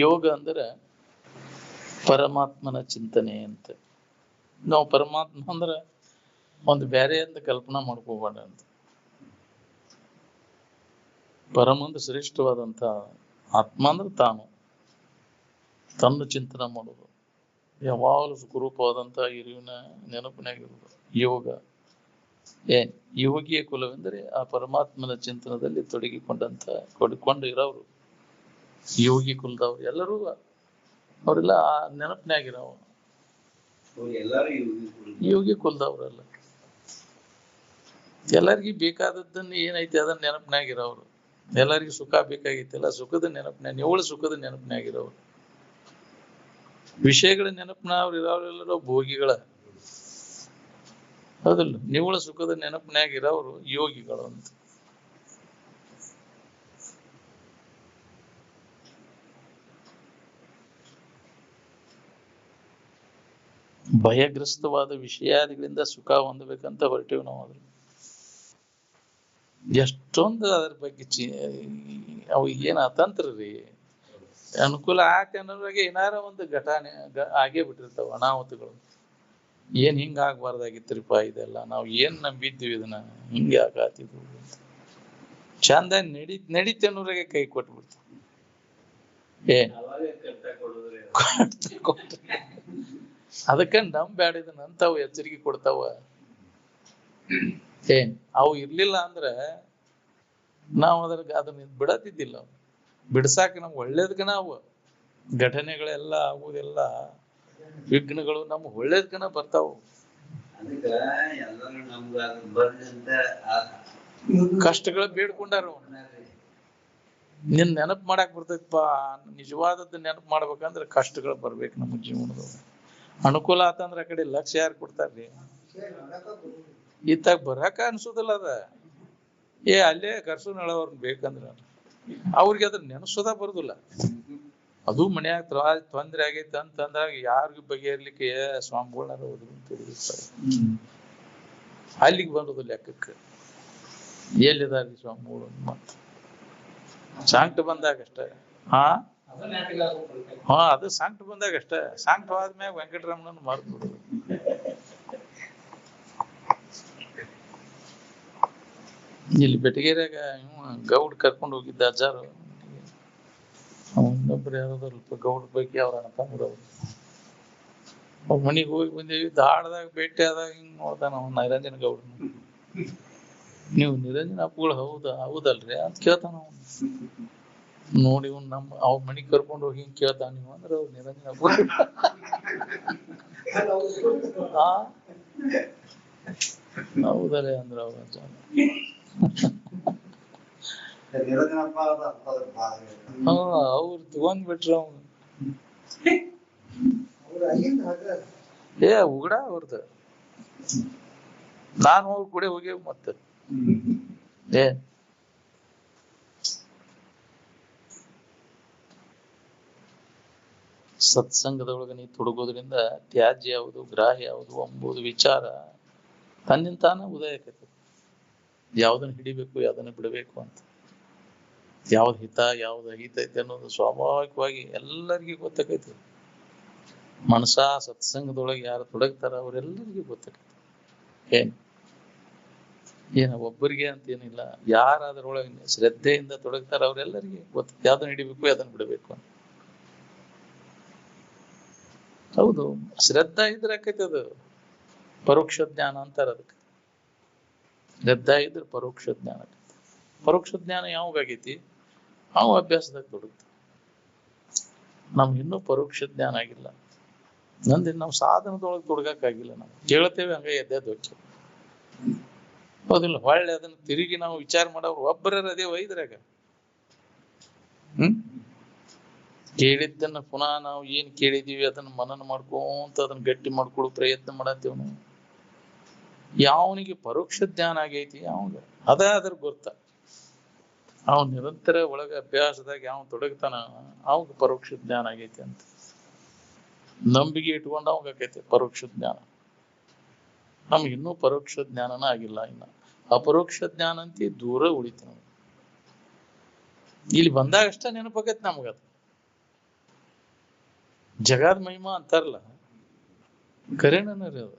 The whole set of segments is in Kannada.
ಯೋಗ ಅಂದ್ರೆ ಪರಮಾತ್ಮನ ಚಿಂತನೆ ಅಂತ. ನಾವು ಪರಮಾತ್ಮ ಅಂದ್ರ ಒಂದು ಬೇರೆ ಅಂತ ಕಲ್ಪನಾ ಮಾಡ್ಕೋಬೇಡ ಅಂತ. ಪರಮಂದು ಶ್ರೇಷ್ಠವಾದಂತ ಆತ್ಮ ಅಂದ್ರೆ ತಾನು ತನ್ನ ಚಿಂತನೆ ಮಾಡೋದು, ಯಾವಾಗಲೂ ಸುಖರೂಪವಾದಂತ ಇರುವಿನ ನೆನಪಿನಾಗಿರುವುದು ಯೋಗ. ಯೋಗಿಯ ಕುಲವೆಂದರೆ ಆ ಪರಮಾತ್ಮನ ಚಿಂತನದಲ್ಲಿ ತೊಡಗಿಕೊಂಡು ಇರೋರು ಯೋಗಿ ಕುಲದವ್ರು. ಎಲ್ಲರೂ ಅವರೆಲ್ಲ ಆ ನೆನಪಿನಾಗಿರೋವು ಯೋಗಿ ಕುಲದವ್ರಲ್ಲ. ಎಲ್ಲರಿಗೂ ಬೇಕಾದದ್ದನ್ನ ಏನೈತಿ ಅದನ್ನ ನೆನಪಿನಾಗಿರೋರು. ಎಲ್ಲರಿಗೂ ಸುಖ ಬೇಕಾಗಿತ್ತಲ್ಲ, ಸುಖದ ನೆನಪಿನ ನಿವಳ ಸುಖದ ನೆನಪಿನಾಗಿರೋರು. ವಿಷಯಗಳ ನೆನಪಿನವ್ರು ಇರೋರೆಲ್ಲರೂ ಭೋಗಿಗಳ, ಹೌದಲ್ಲ? ನಿವಳ ಸುಖದ ನೆನಪಿನಾಗಿರೋರು ಯೋಗಿಗಳು ಅಂತ. ಭಯಗ್ರಸ್ತವಾದ ವಿಷಯಾದಿಗಳಿಂದ ಸುಖ ಹೊಂದಬೇಕಂತ ಹೊರಟೇವು ನಾವು. ಅದ್ರ ಎಷ್ಟೊಂದು ಅದ್ರ ಬಗ್ಗೆ ಅವು ಏನ್ ಅತಂತ್ರ ರೀ. ಅನುಕೂಲ ಆಕೆ ಅನ್ನೋದ್ರಾಗೆ ಏನಾರ ಒಂದು ಘಟನೆ ಆಗೇ ಬಿಟ್ಟಿರ್ತಾವ, ಅನಾಹುತಗಳು. ಏನ್ ಹಿಂಗ ಆಗ್ಬಾರ್ದಾಗಿತ್ರಿಪ್ಪ ಇದೆಲ್ಲ, ನಾವು ಏನ್ ನಂಬಿದ್ವಿ ಇದನ್ನ, ಹಿಂಗೆ ಆಗಾತಿದ್ವು ಚಂದ ನಡೀತಿ ಅನ್ನೋದ್ರಾಗೆ ಕೈ ಕೊಟ್ಬಿಡ್ತು. ಅದಕ್ಕ ನಂಬ್ಯಾಡಿದನ ಅಂತಾವು ಎಚ್ಚರಿಕೆ ಕೊಡ್ತಾವ. ಅವು ಇರ್ಲಿಲ್ಲ ಅಂದ್ರ ನಾವು ಅದನ್ನ ಬಿಡತಿದ್ದಿಲ್ಲ. ಬಿಡ್ಸಾಕ ನಮ್ಗೆ ಒಳ್ಳೇದ್ಕ ನಾವು ಘಟನೆಗಳೆಲ್ಲ ಆಗುವುದೆಲ್ಲ ವಿಘ್ನಗಳು ನಮ್ಗೆ ಒಳ್ಳೇದ್ಕನ ಬರ್ತಾವ. ಕಷ್ಟಗಳ ಬೇಡ್ಕೊಂಡಾರ. ನಿನ್ ನೆನಪು ಮಾಡಾಕ್ ಬರ್ತೈತಪ್ಪ, ನಿಜವಾದದ್ದು ನೆನಪು ಮಾಡ್ಬೇಕಂದ್ರೆ ಕಷ್ಟಗಳು ಬರ್ಬೇಕು ನಮ್ಮ ಜೀವನದ. ಅನುಕೂಲ ಆತಂದ್ರ ಆ ಕಡೆ ಲಕ್ಷ್ಯ ಯಾರು ಕೊಡ್ತಾರ್ರಿ? ಇತ್ತಾಗ ಬರಾಕ ಅನ್ಸೋದಿಲ್ಲ ಅದ. ಅಲ್ಲೇ ಕರ್ಸು ನಳವ್ರನ್ನ ಬೇಕಂದ್ರ ಅವ್ರಿಗೆ ಅದ್ರ ನೆನಸೋದ ಬರುದಿಲ್ಲ. ಅದು ಮನ್ಯಾಗ ತೊಂದ್ರೆ ಆಗೈತೆ ಅಂತಂದಾಗ ಯಾರಿಗೂ ಬಗೆಹರ್ಲಿಕ್ಕೆ ಸ್ವಾಮಿಗಳಾರ ತಿಳಿದಿರ್ತಾರೆ. ಅಲ್ಲಿಗೆ ಬರೋದು ಲೆಕ್ಕಕ್ಕೆ ಎಲ್ಲಿದಾರಿ ಸ್ವಾಮಿಗಳು ಮತ್ತ ಸಾಂಕ್ಟ ಬಂದಾಗಷ್ಟೇ. ಅದು ಸಾಂಕ್ಟ ಬಂದಾಗಷ್ಟೇ. ಸಾಂಕ್ಟವಾದ್ಮ್ಯಾಗ ವೆಂಕಟರಮಣನ ಮರ್ತು ಬಿಡುದು. ಇಲ್ಲಿ ಬೆಟಗೇರಿಯಾಗ ಗೌಡ್ ಕರ್ಕೊಂಡು ಹೋಗಿದ್ದ ಅಜ್ಜಾರು. ಇನ್ನೊಬ್ರು ಯಾವ್ದಲ್ಪ ಗೌಡ್ ಬಗ್ಗೆ ಅವ್ರ ಅಣ್ಣತಮ್ಮರವ್ರು. ಅವ್ರ ಮನಿಗ್ ಹೋಗಿ ಬಂದೇವಿ. ದಾಡ್ದಾಗ ಭೇಟಿ ಆದಾಗ ಹಿಂಗ್ ನೋಡ್ತಾನ ಅವ್ನ ನಿರಂಜನ ಗೌಡ್ನ. ನೀವು ನಿರಂಜನ ಅಪ್ಪಗಳು ಹೌದಲ್ರಿ ಅಂತ ಕೇಳ್ತಾನ ಅವ್ನು. ನೋಡಿ ಅವ್ರ ಮನಿಗ್ ಕರ್ಕೊಂಡು ಹೋಗಿ ಹಿಂಗ್ ಕೇಳ್ತಾನ ನೀವು ಅಂದ್ರೆ ಅವ್ರು ನಿರಂಜನ ಅಪ್ಪ ಹೌದಲ್ಲೇ ಅಂದ್ರ ಅವ್ರ ಅವ್ರು ತಗೊಂಡ್ಬಿಟ್ರ ಅವ್ನು. ಉಗಡ ಅವ್ರದ್ದು. ನಾನು ಹೋಗಿ ಕೂಡ ಹೋಗ್ಯವ್ ಮತ್ತೆ. ಸತ್ಸಂಗದೊಳಗ ನೀ ತೊಡಗೋದ್ರಿಂದ ತ್ಯಾಜ್ಯ ಯಾವುದು ಗ್ರಾಹ್ಯ ಯಾವುದು ಎಂಬುದು ವಿಚಾರ ತನ್ನಿಂದ ತಾನ ಉದಯಕೈತಿ. ಯಾವ್ದನ್ನ ಹಿಡಿಬೇಕು ಯಾವ್ದನ್ನ ಬಿಡಬೇಕು ಅಂತ, ಯಾವ್ದು ಹಿತ ಯಾವ್ದು ಅಹಿತ ಐತೆ ಅನ್ನೋದು ಸ್ವಾಭಾವಿಕವಾಗಿ ಎಲ್ಲರಿಗೂ ಗೊತ್ತಾಕೈತಿ. ಮನಸ ಸತ್ಸಂಗದೊಳಗೆ ಯಾರು ತೊಡಗ್ತಾರ ಅವ್ರೆಲ್ಲರಿಗೂ ಗೊತ್ತಾಕೈತಿ. ಏನ ಒಬ್ಬರಿಗೆ ಅಂತ ಏನಿಲ್ಲ, ಯಾರ ಅದ್ರೊಳಗೆ ಶ್ರದ್ಧೆಯಿಂದ ತೊಡಗ್ತಾರ ಅವ್ರೆಲ್ಲರಿಗೆ ಗೊತ್ತ ಯಾವ್ದನ್ನ ಹಿಡಿಬೇಕು ಯಾವ್ದನ್ನ ಬಿಡಬೇಕು ಅಂತ. ಹೌದು, ಶ್ರದ್ಧಾ ಇದ್ರೆ ಆಕೈತಿ. ಅದು ಪರೋಕ್ಷ ಜ್ಞಾನ ಅಂತಾರ ಅದಕ್ಕೆ. ಶ್ರದ್ಧಾ ಇದ್ರೆ ಪರೋಕ್ಷ ಜ್ಞಾನ ಆಕೈತಿ. ಪರೋಕ್ಷ ಜ್ಞಾನ ಯಾವಾಗೈತಿ? ಅವು ಅಭ್ಯಾಸದಾಗ ತೊಡಗ್ತ. ನಮ್ಗೆ ಇನ್ನೂ ಪರೋಕ್ಷ ಜ್ಞಾನ ಆಗಿಲ್ಲ. ನಾವು ಸಾಧನದೊಳಗೆ ತೊಡಗಕ್ಕಾಗಿಲ್ಲ. ನಾವು ಕೇಳ್ತೇವೆ ಹಂಗ ಎದ್ದೆದ್ದು ಹೋಗ್ತೇವೆ. ಹೌದಿಲ್ಲ? ಹೊಳ್ಳೆ ಅದನ್ನ ತಿರುಗಿ ನಾವು ವಿಚಾರ ಮಾಡೋರು ಒಬ್ಬರ ಅದೇ ಒಯ್ದ್ರಾಗ. ಕೇಳಿದ್ದನ್ನ ಪುನಃ ನಾವು ಏನ್ ಕೇಳಿದೀವಿ ಅದನ್ನ ಮನನ ಮಾಡ್ಕೊಂತ ಅದನ್ನ ಗಟ್ಟಿ ಮಾಡ್ಕೊಳ್ಳೋ ಪ್ರಯತ್ನ ಮಾಡತ್ತೇವ್ ನಾವು. ಯಾವನಿಗೆ ಪರೋಕ್ಷ ಜ್ಞಾನ ಆಗೈತಿ ಅವಂಗ ಅದ್ರ ಗೊತ್ತ. ಅವನ್ ನಿರಂತರ ಒಳಗ ಅಭ್ಯಾಸದಾಗ ಯಾವ ತೊಡಗ್ತಾನ ಅವಾಗ ಪರೋಕ್ಷ ಜ್ಞಾನ ಆಗೈತಿ ಅಂತ. ನಂಬಿಕೆ ಇಟ್ಕೊಂಡ ಅವಾಗ ಆಕೈತಿ ಪರೋಕ್ಷ ಜ್ಞಾನ. ನಮ್ಗೆ ಇನ್ನೂ ಪರೋಕ್ಷ ಜ್ಞಾನನ ಆಗಿಲ್ಲ. ಇನ್ನ ಅಪರೋಕ್ಷ ಜ್ಞಾನ ಅಂತ ದೂರ ಉಳಿತು. ನಾವು ಇಲ್ಲಿ ಬಂದಾಗ ಅಷ್ಟ ನೆನಪಾಗೈತಿ ನಮಗದು. ಜಗದ್ ಮಹಿಮಾ ಅಂತಾರಲ್ಲ, ಕರೆನ ರೀ ಅದು.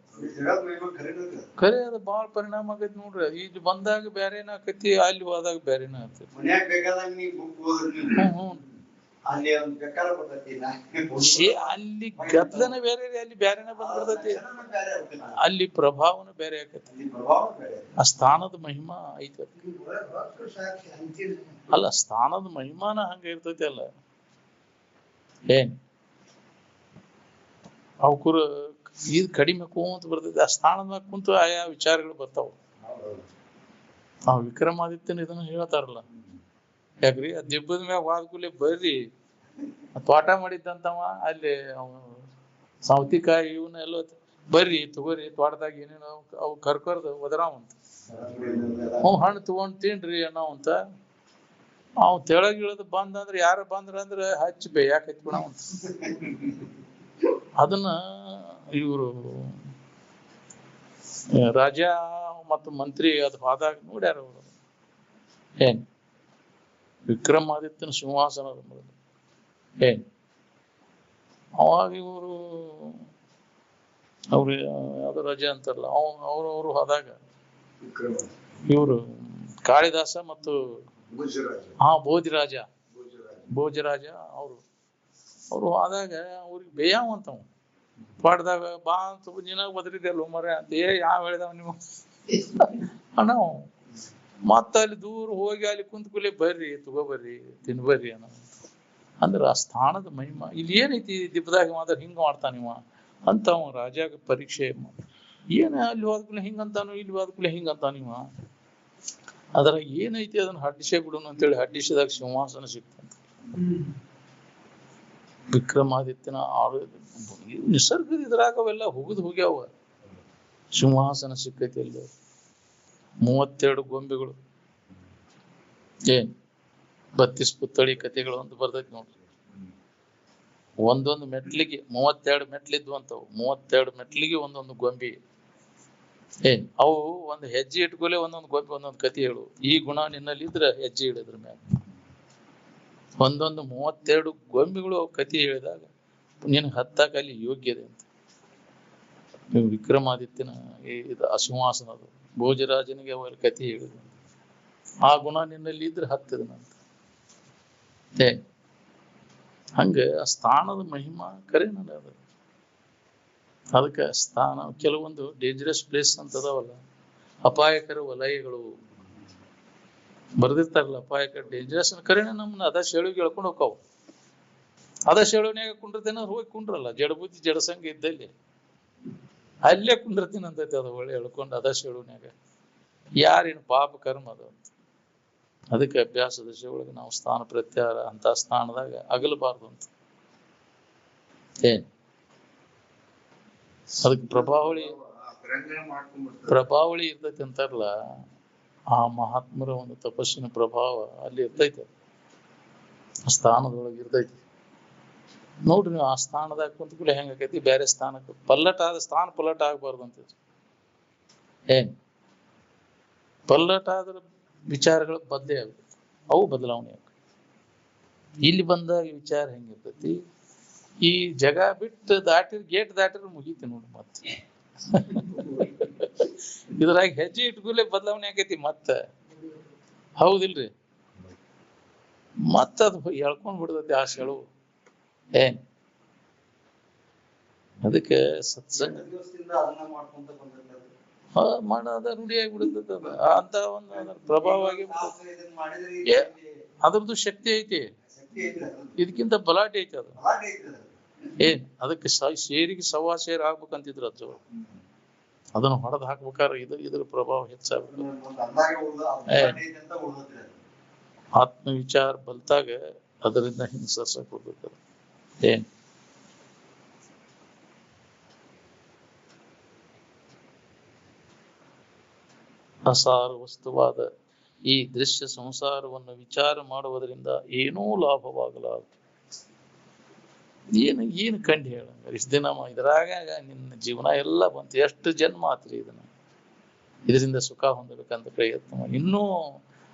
ಕರೆ ಅದು ಬಾಳ ಪರಿಣಾಮ ಆಗೈತಿ ನೋಡ್ರಿ. ಇಲ್ಲಿ ಬಂದಾಗ ಬ್ಯಾರೇನ ಆಕತಿ, ಅಲ್ಲಿ ಹೋದಾಗ ಬ್ಯಾರೇನ ಆಕತಿ. ಅಲ್ಲಿ ಗದ್ಲನ ಬೇರೆ, ಅಲ್ಲಿ ಬ್ಯಾರೇನ ಬಂದ್ಬಿಡ್ತೈತಿ. ಅಲ್ಲಿ ಪ್ರಭಾವನ ಬೇರೆ ಆಕತಿ. ಆ ಸ್ಥಾನದ ಮಹಿಮಾ ಐತಿ. ಅಲ್ಲ, ಸ್ಥಾನದ ಮಹಿಮಾನ ಹಂಗ ಇರ್ತೈತಿ ಅಲ್ಲ. ಏನ್ ಅವಕುರ ಇದು ಕಡಿಮೆ ಕೂಂತ ಬರ್ತೈತಿ. ಆ ಸ್ಥಾನದ ಮ್ಯಾಗ ಕುಂತು ಆಯಾ ವಿಚಾರಗಳು ಬರ್ತಾವ. ನಾವು ವಿಕ್ರಮಾದಿತ್ಯನ ಇದನ್ನ ಹೇಳ್ತಾರಲ್ಲ, ಯಾಕ್ರಿ ಆ ದಿಬ್ಬದ ಮ್ಯಾಗ ವಾದ್ಕೂಲೆ ಬರ್ರಿ, ತೋಟ ಮಾಡಿದ್ದಂತವ ಅಲ್ಲಿ ಸೌತಿಕಾಯಿ ಇವನ್ನ ಎಲ್ಲ ಬರ್ರಿ ತಗೋರಿ, ತೋಟದಾಗ ಏನೇನು ಅವು ಕರ್ಕರ್ದು ಒದರಾವಂತ. ಹಣ್ಣು ತಗೊಂಡ್ ತಿನ್ರಿ ಅನ್ನೋವಂತ. ಅವ್ ತೆಳಗಿಳದ್ ಬಂದಂದ್ರ ಯಾರ ಬಂದ್ರ ಹಚ್ಚಿ ಬೇಯಾಕ ಹಚ್ಬಿಡವಂತ. ಅದನ್ನ ಇವರು ರಾಜ ಮತ್ತು ಮಂತ್ರಿ ಅದು ಹೋದಾಗ ನೋಡ್ಯಾರ ಅವರು. ಏನ್ ವಿಕ್ರಮಾದಿತ್ಯನ ಸಿಂಹಾಸನದ ಮೊದಲು ಏನ್ ಅವಾಗ ಇವರು ಅವ್ರು ಯಾವ್ದು ರಜೆ ಅಂತಾರಲ್ಲ, ಅವ್ರು ಹೋದಾಗ ಇವರು ಕಾಳಿದಾಸ ಮತ್ತು ಭೋಜರಾಜ ಅವ್ರು ಆದಾಗ ಅವ್ರಿಗೆ ಬೇಯಾವಂತವ್ ಪಾಡ್ದಾಗ ಬಾ ಅಂತ ನೀನಾಗ ಬದ್ರಿದ್ಯಲ್ಲ ಮರ ಅಂತ. ಯಾವ ಹೇಳಿದವ ನೀವು ಅಣ್ಣ. ಮತ್ತ ಅಲ್ಲಿ ದೂರ ಹೋಗಿ ಅಲ್ಲಿ ಕುಂತ್ಕೂಲೆ ಬರ್ರಿ ತಗೋಬರ್ರಿ ತಿನ್ಬರ್ರಿ ಅನ್ನೋ. ಅಂದ್ರ ಆ ಸ್ಥಾನದ ಮಹಿಮಾ ಇಲ್ಲಿ ಏನೈತಿ. ದಿಬ್ಬದಾಗ ಮಾತ್ರ ಹಿಂಗ ಮಾಡ್ತಾನಿವ ಅಂತ ಅವ ರಾಜಾಗ ಪರೀಕ್ಷೆ. ಏನ ಅಲ್ಲಿ ಹೋದ್ಕೂಲೆ ಹಿಂಗಂತಾನು, ಇಲ್ಲಿ ಹೋದ್ಕೂಲೆ ಹಿಂಗಂತಾನಿವ. ಅದ್ರ ಏನೈತಿ ಅದನ್ನ ಹಡ್ಡಿಸೇ ಬಿಡುನು ಅಂತೇಳಿ ಹಡ್ಡಿಸಿದಾಗ ಸಿಂಹಾಸನ ಸಿಕ್ತಂತ. ವಿಕ್ರಮಾದಿತ್ಯನ ನಿಸರ್ಗದ ಇದ್ರಾಗವೆಲ್ಲ ಹೋಗ್ಯಾವ. ಸಿಂಹಾಸನ ಸಿಕ್ಕೈತಿ ಅಲ್ಲಿ. 32 ಗೊಂಬೆಗಳು, ಏನ್ 32 ಪುತ್ಥಳಿ ಕಥೆಗಳು ಅಂತ ಬರ್ತೈತಿ ನೋಡ್ರಿ. ಒಂದೊಂದು ಮೆಟ್ಲಿಗೆ 32 ಮೆಟ್ಲಿದ್ವು ಅಂತವು. 32 ಮೆಟ್ಲಿಗೆ ಒಂದೊಂದು ಗೊಂಬೆ. ಏನ್ ಅವು ಒಂದು ಹೆಜ್ಜೆ ಇಟ್ಕೊಲೆ ಒಂದೊಂದು ಗೊಂಬೆ ಒಂದೊಂದು ಕಥೆ ಹೇಳು. ಈ ಗುಣ ನಿನ್ನಲ್ಲಿ ಇದ್ರೆ ಹೆಜ್ಜೆ ಇಳಿದ್ರ ಮ್ಯಾಲ. ಒಂದೊಂದು 32 ಗೊಂಬೆಗಳು ಅವು ಕಥೆ ಹೇಳಿದಾಗ ನಿನಗೆ ಹತ್ತಾಕ ಅಲ್ಲಿ ಯೋಗ್ಯತೆ ಅಂತ. ವಿಕ್ರಮಾದಿತ್ಯನ ಇದು ಸಿಂಹಾಸನದ ಭೋಜರಾಜನಿಗೆ ಅವರ ಕಥೆ ಹೇಳಿದ. ಆ ಗುಣ ನಿನ್ನಲ್ಲಿ ಇದ್ರೆ ಹತ್ತದನಂತ. ಹಂಗ ಆ ಸ್ಥಾನದ ಮಹಿಮಾ ಕರೆನ ಅದು. ಅದಕ್ಕೆ ಸ್ಥಾನ ಕೆಲವೊಂದು ಡೇಂಜರಸ್ ಪ್ಲೇಸ್ ಅಂತ ಅದಾವಲ್ಲ, ಅಪಾಯಕರ ವಲಯಗಳು ಬರ್ದಿರ್ತಾರಲ್ಲ. ಅಪಾಯಕರ ಡೇಂಜರಸ್ ಕರೆನ ನಮ್ಮನ್ನ ಅದ ಶೇಳುಗೆ ಎಳ್ಕೊಂಡು ಹೋಗ್ತಾವ. ಅದ ಶೇಳುನ್ಯಾಗ ಕುಂಡಿರ್ತೇನ ಹೋಗಿ ಕುಂಡ್ರಲ್ಲ. ಜಡಬುದ್ಧಿ ಜಡಸಂಗ ಇದ್ದಲ್ಲಿ ಅಲ್ಲೇ ಕುಂಡಿರ್ತೀನಿ ಅಂತೈತಿ. ಅದು ಒಳ್ಳೆ ಎಳ್ಕೊಂಡು ಅದ ಶೇಳುನ್ಯಾಗ ಯಾರೇನು ಪಾಪ ಕರ್ಮ ಅದು ಅಂತ. ಅದಕ್ಕೆ ಅಭ್ಯಾಸ ದಶೆ ಒಳಗೆ ನಾವು ಸ್ಥಾನ ಪ್ರತ್ಯಾಹಾರ ಅಂತ ಸ್ಥಾನದಾಗ ಅಗಲಬಾರ್ದು ಅಂತ. ಏನ್ ಅದಕ್ಕೆ ಪ್ರಭಾವಳಿ ಇರ್ತೈತಿ ಅಂತಾರಲ್ಲ. ಆ ಮಹಾತ್ಮರ ಒಂದು ತಪಸ್ಸಿನ ಪ್ರಭಾವ ಅಲ್ಲಿ ಇರ್ತೈತಿ. ಸ್ಥಾನದೊಳಗೆ ಇರ್ತೈತಿ ನೋಡ್ರಿ. ನೀವು ಆ ಸ್ಥಾನದಾಗ ಕುಂತ್ಕೂಲೆ ಹೆಂಗಾಕೈತಿ, ಬೇರೆ ಸ್ಥಾನಕ್ಕೆ ಸ್ಥಾನ ಪಲ್ಲಟ ಆಗ್ಬಾರ್ದು ಅಂತ. ಏನ್ ಪಲ್ಲಟ ಆದ್ರ ವಿಚಾರಗಳು ಬದಲೇ ಆಗ್ತೈತಿ, ಅವು ಬದಲಾವಣೆ ಆಗ್ತೈತಿ. ಇಲ್ಲಿ ಬಂದಾಗ ವಿಚಾರ ಹೆಂಗಿರ್ತೈತಿ, ಈ ಜಗ ಬಿಟ್ಟು ಗೇಟ್ ದಾಟಿದ್ರೆ ಮುಗೀತಿ ನೋಡ್ರಿ. ಮತ್ತೆ ಇದ್ರಾಗ ಹೆಜ್ಜೆ ಇಟ್ಕೂಲೆ ಬದಲಾವಣೆ ಆಕೈತಿ. ಮತ್ತ ಹೌದಿಲ್ರಿ, ಮತ್ತ ಅದು ಎಳ್ಕೊಂಡ್ ಬಿಡ್ತೈತಿ ಆ ಸೆಳವು. ಏನ್ ಅದಕ್ಕೆ ಸತ್ಸಂಗ ಮಾಡೋದ ರೂಢಿ ಆಗಿಬಿಡ್ತೈತಿ. ಅದ ಅಂತ ಒಂದು ಅದರ ಪ್ರಭಾವ ಆಗಿ ಅದ್ರದ್ದು ಶಕ್ತಿ ಐತಿ. ಇದಕ್ಕಿಂತ ಬಲಾಟೆ ಐತಿ ಅದು. ಏನ್ ಅದಕ್ಕೆ ಸೇರಿಗೆ ಸವಾ ಸೇರ್ ಆಗ್ಬೇಕಂತಿದ್ರು ಅಜ್ಜ. ಅದನ್ನ ಹೊಡೆದು ಹಾಕ್ಬೇಕಾದ್ರೆ ಇದ್ರ ಪ್ರಭಾವ ಹೆಚ್ಚಾಗ್ಬೇಕು. ಆತ್ಮವಿಚಾರ ಬಲ್ತಾಗ ಅದರಿಂದ ಹಿಂಸರ್ಸಕ್ ಹೋಗ್ಬೇಕು. ಏನ್ ಅಸಾರ ವಸ್ತುವಾದ ಈ ದೃಶ್ಯ ಸಂಸಾರವನ್ನು ವಿಚಾರ ಮಾಡುವುದರಿಂದ ಏನೂ ಲಾಭವಾಗಲಾರದು. ಏನು ಕಂಡು ಹೇಳಂಗ ಇಷ್ಟ ದಿನ ಇದ್ರಾಗ ನಿನ್ನ ಜೀವನ ಎಲ್ಲ ಬಂತು. ಎಷ್ಟು ಜನ್ಮ ಆತ್ರಿ ಇದರಿಂದ ಸುಖ ಹೊಂದಬೇಕಂತ ಪ್ರಯತ್ನ ಮಾಡಿ. ಇನ್ನೂ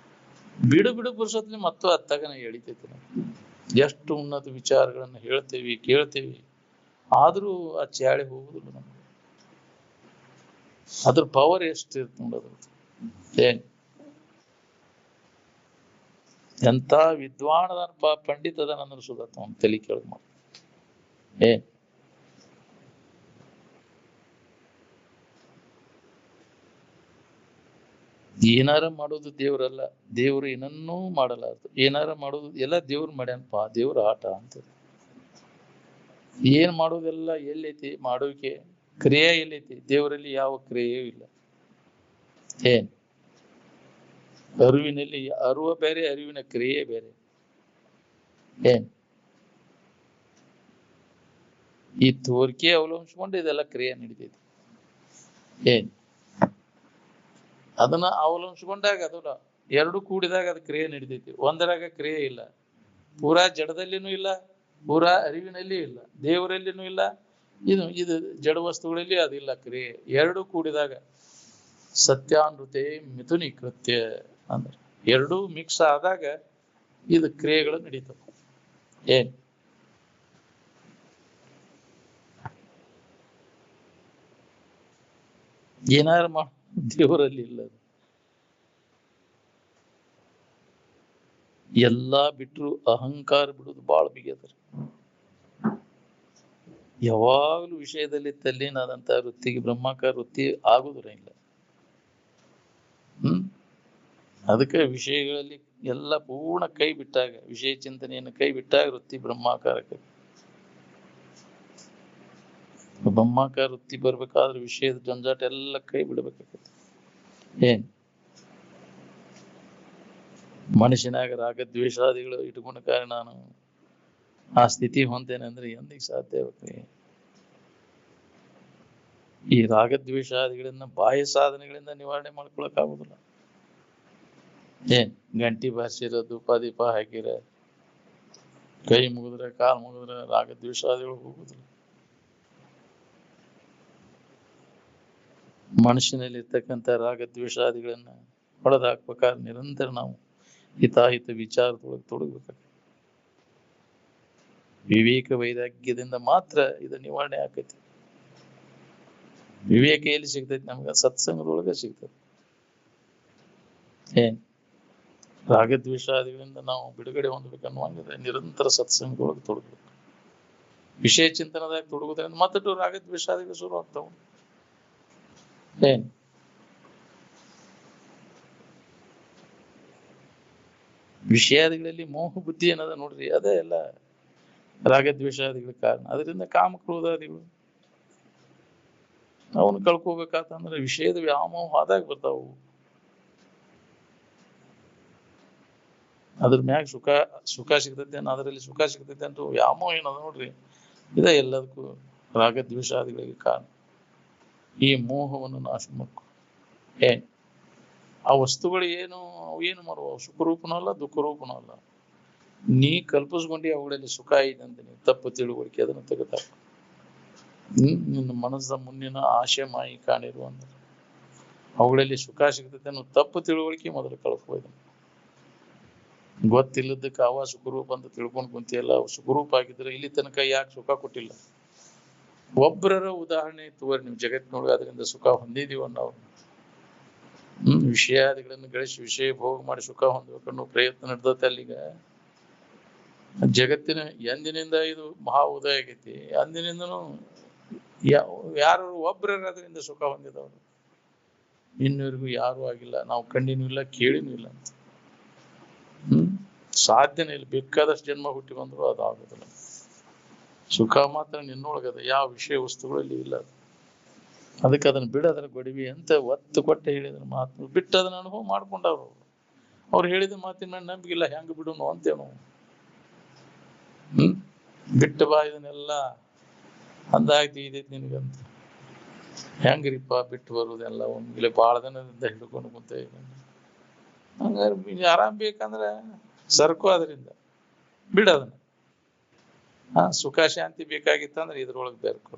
ಬಿಡು ಪುರುಷತ್ಲಿ ಮತ್ತು ಅತ್ತಾಗನ ಎಳಿತೈತಿ. ಎಷ್ಟು ಉನ್ನತ ವಿಚಾರಗಳನ್ನ ಹೇಳ್ತೇವಿ, ಕೇಳ್ತೇವಿ. ಆದ್ರೂ ಆ ಚಾಳಿ ಹೋಗುದಿಲ್ಲ ನಮ್ಗೆ. ಅದ್ರ ಪವರ್ ಎಷ್ಟು ಇರುತ್ತೆ ನೋಡೋದು. ಏನ್ ಎಂತ ವಿದ್ವಾನದನಪ್ಪ, ಪಂಡಿತ ಅದ ಅಂದ್ರೆ ಸುದತ್ತ ಅವ್ನು ತಲೆ ಕೇಳದ್ ಮಾಡ. ಏನ್ ಏನಾರ ಮಾಡೋದು ದೇವ್ರಲ್ಲ, ದೇವ್ರು ಏನನ್ನೂ ಮಾಡಲಾರ್ದು. ಏನಾರ ಮಾಡೋದು ಎಲ್ಲ ದೇವ್ರು ಮಾಡ್ಯಾನಪ್ಪ, ದೇವ್ರ ಆಟ ಅಂತ. ಏನ್ ಮಾಡೋದೆಲ್ಲ ಎಲ್ಲೈತಿ ಮಾಡೋಕೆ, ಕ್ರಿಯೆ ಎಲ್ಲೈತಿ, ದೇವರಲ್ಲಿ ಯಾವ ಕ್ರಿಯೆಯೂ ಇಲ್ಲ. ಏನ್ ಅರಿವಿನಲ್ಲಿ ಅರಿವ ಬೇರೆ, ಅರಿವಿನ ಕ್ರಿಯೆ ಬೇರೆ. ಏನ್ ಈ ತೋರಿಕೆ ಅವಲಂಬಿಸ್ಕೊಂಡು ಇದೆಲ್ಲ ಕ್ರಿಯೆ ನಡೀತೈತಿ. ಏನ್ ಅದನ್ನ ಅವಲಂಬಿಸ್ಕೊಂಡಾಗ ಅದನ್ನ ಎರಡು ಕೂಡಿದಾಗ ಅದ ಕ್ರಿಯೆ ನಡೀತೈತಿ. ಒಂದರಾಗ ಕ್ರಿಯೆ ಇಲ್ಲ. ಪೂರಾ ಜಡದಲ್ಲಿನೂ ಇಲ್ಲ, ಪೂರಾ ಅರಿವಿನಲ್ಲಿಯೂ ಇಲ್ಲ, ದೇವರಲ್ಲಿನೂ ಇಲ್ಲ, ಇದು ಜಡ ವಸ್ತುಗಳಲ್ಲಿ ಅದಿಲ್ಲ ಕ್ರಿಯೆ. ಎರಡು ಕೂಡಿದಾಗ ಸತ್ಯಾನೃತೆ ಮಿಥುನಿ ಕೃತ್ಯ ಅಂದ್ರೆ ಎರಡೂ ಮಿಕ್ಸ್ ಆದಾಗ ಇದು ಕ್ರಿಯೆಗಳು ನಡೀತವೆ. ಏನ್ ಏನಾರು ಮಾಡ ದೇವರಲ್ಲಿ ಇಲ್ಲ. ಎಲ್ಲಾ ಬಿಟ್ರು ಅಹಂಕಾರ ಬಿಡುದು ಬಾಳ ಬಿಗಿಯದ್ರಿ. ಯಾವಾಗ್ಲೂ ವಿಷಯದಲ್ಲಿ ತಲ್ಲೀನಾದಂತ ವೃತ್ತಿಗೆ ಬ್ರಹ್ಮಾಕಾರ ವೃತ್ತಿ ಆಗುದ್ರ ಇಲ್ಲ. ಅದಕ್ಕೆ ವಿಷಯಗಳಲ್ಲಿ ಎಲ್ಲ ಪೂರ್ಣ ಕೈ ಬಿಟ್ಟಾಗ, ವಿಷಯ ಚಿಂತನೆಯನ್ನು ಕೈ ಬಿಟ್ಟಾಗ ವೃತ್ತಿ ಬ್ರಹ್ಮಾಕಾರಕ್ಕೆ. ಬ್ರಹ್ಮಾಕಾರ ವೃತ್ತಿ ಬರ್ಬೇಕಾದ್ರೆ ವಿಷಯದ ಜಂಜಾಟ ಎಲ್ಲ ಕೈ ಬಿಡ್ಬೇಕಾಗತ್ತೆ. ಏನ್ ಮನುಷ್ಯನಾಗ ರಾಗದ್ವೇಷಾದಿಗಳು ಇಟ್ಕೊಂಡ ಕಾರಣ ನಾನು ಆ ಸ್ಥಿತಿ ಹೊಂದೇನೆ ಅಂದ್ರೆ ಎಂದಿಗೆ ಸಾಧ್ಯ ಆಗ್ರಿ? ಈ ರಾಗದ್ವೇಷಾದಿಗಳನ್ನ ಬಾಹ್ಯ ಸಾಧನೆಗಳಿಂದ ನಿವಾರಣೆ ಮಾಡ್ಕೊಳಕ್ ಆಗುದಿಲ್ಲ. ಏನ್ ಗಂಟಿ ಬಾರಿಸಿರ, ಧೂಪ ದೀಪ ಹಾಕಿರ, ಕೈ ಮುಗಿದ್ರೆ ಕಾಲ್ ಮುಗಿದ್ರೆ ರಾಗದ್ವೇಷಾದಿಗಳು ಹೋಗುದಿಲ್ಲ. ಮನುಷ್ಯನಲ್ಲಿ ಇರ್ತಕ್ಕಂಥ ರಾಗದ್ವೇಷಾದಿಗಳನ್ನ ಹೊಡೆದು ಹಾಕ್ಬೇಕಾದ್ರೆ ನಿರಂತರ ನಾವು ಹಿತಾಹಿತ ವಿಚಾರದೊಳಗೆ ತೊಡಗಬೇಕಾಗ್ತದೆ. ವಿವೇಕ ವೈರಾಗ್ಯದಿಂದ ಮಾತ್ರ ಇದು ನಿವಾರಣೆ ಆಕೈತಿ. ವಿವೇಕ ಎಲ್ಲಿ ಸಿಗ್ತೈತಿ ನಮ್ಗೆ? ಸತ್ಸಂಗದೊಳಗೆ ಸಿಗ್ತದೆ. ಏನ್ ರಾಗದ್ವೇಷಾದಿಗಳಿಂದ ನಾವು ಬಿಡುಗಡೆ ಹೊಂದಬೇಕನ್ನುವಂಗಿದ್ರೆ ನಿರಂತರ ಸತ್ಸಂಗದೊಳಗೆ ತೊಡಗಬೇಕು. ವಿಷಯ ಚಿಂತನದಾಗ ತೊಡಗುದ್ರಿಂದ ಮತ್ತಷ್ಟು ರಾಗದ್ವೇಷಾದಿಗಳು ಶುರು ಆಗ್ತಾವ. ಏನ್ ವಿಷಯಾದಿಗಳಲ್ಲಿ ಮೋಹ ಬುದ್ಧಿ ಏನದ ನೋಡ್ರಿ, ಅದೇ ಎಲ್ಲ ರಾಗದ್ವೇಷಾದಿಗಳ ಕಾರಣ. ಅದರಿಂದ ಕಾಮಕ್ರೋಧಾದಿಗಳು ಅವನು ಕಳ್ಕೋಬೇಕಾತಂದ್ರೆ ವಿಷಯದ ವ್ಯಾಮೋಹ ಆದಾಗ ಬರ್ತಾವು. ಅದ್ರ ಮ್ಯಾಗ ಸುಖ ಸಿಗ್ತೈತೆ, ಅದರಲ್ಲಿ ಸುಖ ಸಿಗ್ತೈತೆ ಅಂತ ವ್ಯಾಮೋಹ ಏನದ ನೋಡ್ರಿ, ಇದ ಎಲ್ಲದಕ್ಕೂ ರಾಗದ್ವೇಷಾದಿಗಳಿಗೆ ಕಾರಣ. ಈ ಮೋಹವನ್ನು ನಾಶ ಮಾಡ್ಕೊ. ಏನ್ ಆ ವಸ್ತುಗಳು ಏನು ಮಾಡುವ ಸುಖರೂಪನೂ ಅಲ್ಲ, ದುಃಖರೂಪನೂ ಅಲ್ಲ. ನೀ ಕಲ್ಪಿಸ್ಕೊಂಡಿ ಅವುಗಳಲ್ಲಿ ಸುಖ ಐತೆ ಅಂತ ನೀವು ತಪ್ಪು ತಿಳುವಳಿಕೆ ಅದನ್ನು ತೆಗೆದ ನಿನ್ನ ಮನಸ್ಸ ಮುಂದಿನ ಆಶೆ ಮಾಯಿ ಕಾಣಿರುವಂತ ಅವುಗಳಲ್ಲಿ ಸುಖ ಸಿಗ್ತೈತೆ ಅನ್ನೋ ತಪ್ಪು ತಿಳುವಳಿಕೆ ಮೊದಲು ಕಳ್ಕೋಯ್ದು. ಗೊತ್ತಿಲ್ಲದಕ್ಕೆ ಅವ ಸುಖರೂಪ ಅಂತ ತಿಳ್ಕೊಂಡ್ ಕುಂತಿಯಲ್ಲ, ಸುಖರೂಪ ಆಗಿದ್ರೆ ಇಲ್ಲಿ ತನಕ ಯಾಕೆ ಸುಖ ಕೊಟ್ಟಿಲ್ಲ? ಒಬ್ಬರ ಉದಾಹರಣೆ ತೋರಿ ನೀವು ಜಗತ್ತಿನೊಳಗೆ ಅದರಿಂದ ಸುಖ ಹೊಂದಿದೀವ ನಾವು. ವಿಷಯಾದಿಗಳನ್ನು ಗಳಿಸಿ ವಿಷಯ ಭೋಗ ಮಾಡಿ ಸುಖ ಹೊಂದಬೇಕನ್ನೋ ಪ್ರಯತ್ನ ನಡೆದತ್ತೆ. ಅಲ್ಲಿಗ ಜಗತ್ತಿನ ಎಂದಿನಿಂದ ಇದು ಮಹಾ ಉದಯ ಆಗೈತಿ, ಅಂದಿನಿಂದನೂ ಯಾರು ಒಬ್ಬರ ಅದರಿಂದ ಸುಖ ಹೊಂದಿದವರು ಇನ್ನವರೆಗೂ ಯಾರು ಆಗಿಲ್ಲ. ನಾವು ಕಂಡಿನೂ ಇಲ್ಲ, ಕೇಳಿನೂ ಇಲ್ಲ ಅಂತ. ಸಾಧ್ಯನೇ ಇಲ್ಲ. ಬೇಕಾದಷ್ಟು ಜನ್ಮ ಹುಟ್ಟಿ ಬಂದ್ರು ಅದು ಆಗುದಿಲ್ಲ. ಸುಖ ಮಾತ್ರ ನಿನ್ನೊಳಗದ, ಯಾವ ವಿಷಯ ವಸ್ತುಗಳಲ್ಲಿ ಇಲ್ಲ. ಅದಕ್ಕೆ ಅದನ್ನ ಬಿಡೋದ್ರ ಗೊಡವಿ ಅಂತ ಒತ್ತು ಕೊಟ್ಟೆ ಹೇಳಿದ್ರ ಮಾತು ಬಿಟ್ಟು ಅದನ್ನ ಅನುಭವ ಮಾಡ್ಕೊಂಡವ್ರು. ಅವ್ರು ಹೇಳಿದ ಮಾತಿನ ಮೇಲೆ ನಂಬಿಕಿಲ್ಲ, ಹೆಂಗ ಬಿಡುನು ಅಂತೇವ್ ನಾವು. ಬಿಟ್ಟು ಬಾ ಇದನ್ನೆಲ್ಲ ಅಂದಾಯ್ತು ಇದೈತಿ ನಿನಗಂತ. ಹೆಂಗ್ರಿಪ್ಪ ಬಿಟ್ಟು ಬರುದೆಲ್ಲ? ಒಮ್ಮೆಲೆ ಬಾಳ ದಿನದಿಂದ ಹಿಡ್ಕೊಂಡು ಕುಂತೇವೆ. ಹಂಗಾರೆ ಆರಾಮ್ ಬೇಕಂದ್ರೆ ಸರ್ಕು ಅದರಿಂದ ಬಿಡೋದನ್ನ. ಸುಖ ಶಾಂತಿ ಬೇಕಾಗಿತ್ತಂದ್ರೆ ಇದ್ರೊಳಗೆ ಬೆರ್ಕೊ.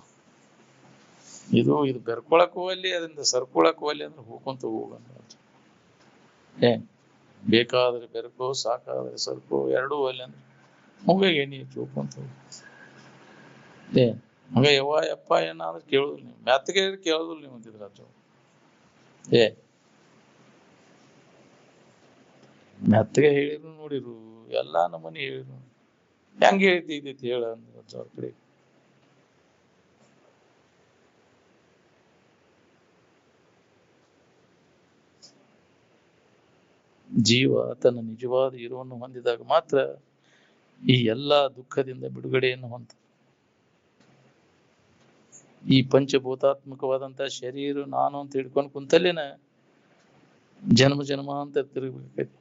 ಇದು ಬೆರ್ಕೊಳಕ್ ಹೋಗಲ್ಲಿ, ಅದರಿಂದ ಸರ್ಕೊಳಕ್ ಹೋಗಲ್ಲಿ ಅಂದ್ರೆ ಹೋಗ್ಕೊಂತ ಹೋಗಂತ. ಏನ್ ಬೇಕಾದ್ರೆ ಬೆರ್ಕೋ, ಸಾಕಾದ್ರೆ ಸರ್ಕೋ, ಎರಡೂ ಅಲ್ಲಿ ಅಂದ್ರೆ ಮುಗಿಗೆ ನೀ ಚೂಕೊಂತ ಹೋಗ. ಏನ್ ಹಂಗ ಯವ್ವ ಯಪ್ಪ ಏನಾದ್ರು ಕೇಳುದಿಲ್ಲ ನೀವು, ಮೆತ್ತಗೆ ಕೇಳುದಿಲ್ಲ ನೀವು ಅಂತಿದ್ರ ಏ ಮೆತ್ತಗೆ ಹೇಳಿರು ನೋಡಿರು, ಎಲ್ಲಾ ನಮ್ಮನೆ ಹೇಳಿರು, ಹೆಂಗ ಹೇಳ್ತಿದ್ದೈತಿ ಹೇಳ ಅವ್ರ ಕಡೆ. ಜೀವ ತನ್ನ ನಿಜವಾದ ಇರುವನ್ನು ಹೊಂದಿದಾಗ ಮಾತ್ರ ಈ ಎಲ್ಲಾ ದುಃಖದಿಂದ ಬಿಡುಗಡೆಯನ್ನು ಹೊಂದ. ಈ ಪಂಚಭೂತಾತ್ಮಕವಾದಂತಹ ಶರೀರ ನಾನು ಅಂತ ಹಿಡ್ಕೊಂಡು ಕುಂತಲ್ಲೇನ ಜನ್ಮ ಜನ್ಮ ಅಂತ ತಿರುಗಬೇಕೈತಿ.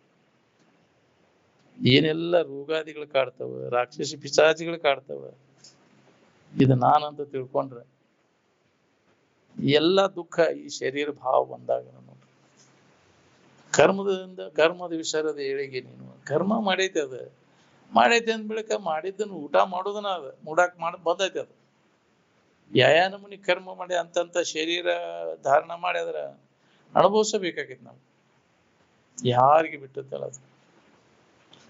ಏನೆಲ್ಲ ರೋಗಾದಿಗಳು ಕಾಡ್ತಾವ, ರಾಕ್ಷಸಿ ಪಿಶಾಚಿಗಳು ಕಾಡ್ತಾವ, ಇದು ನಾನಂತ ತಿಳ್ಕೊಂಡ್ರೆ ಎಲ್ಲ ದುಃಖ ಈ ಶರೀರ ಭಾವ ಬಂದಾಗ ನೋಡ್ರಿ. ಕರ್ಮದ ವಿಚಾರದ ಏಳಿಗೆ, ನೀನು ಕರ್ಮ ಮಾಡೈತೆ, ಅದ ಮಾಡೈತೆ ಅಂದ ಬೆಳಕ ಮಾಡಿದ್ದನ್ನು ಊಟ ಮಾಡೋದನ್ನ ಅದ ಮೂಡಾಕ್ ಬಂದೈತೆ. ಅದು ಯಾವ ನಮೂನಿ ಕರ್ಮ ಮಾಡಿ ಅಂತಂತ ಶರೀರ ಧಾರಣ ಮಾಡಿ ಅದ್ರ ಅನುಭವಿಸಬೇಕಾಗೈತಿ ನಾವು. ಯಾರಿಗೆ ಬಿಟ್ಟತ್ತಲ್ಲ ಅದು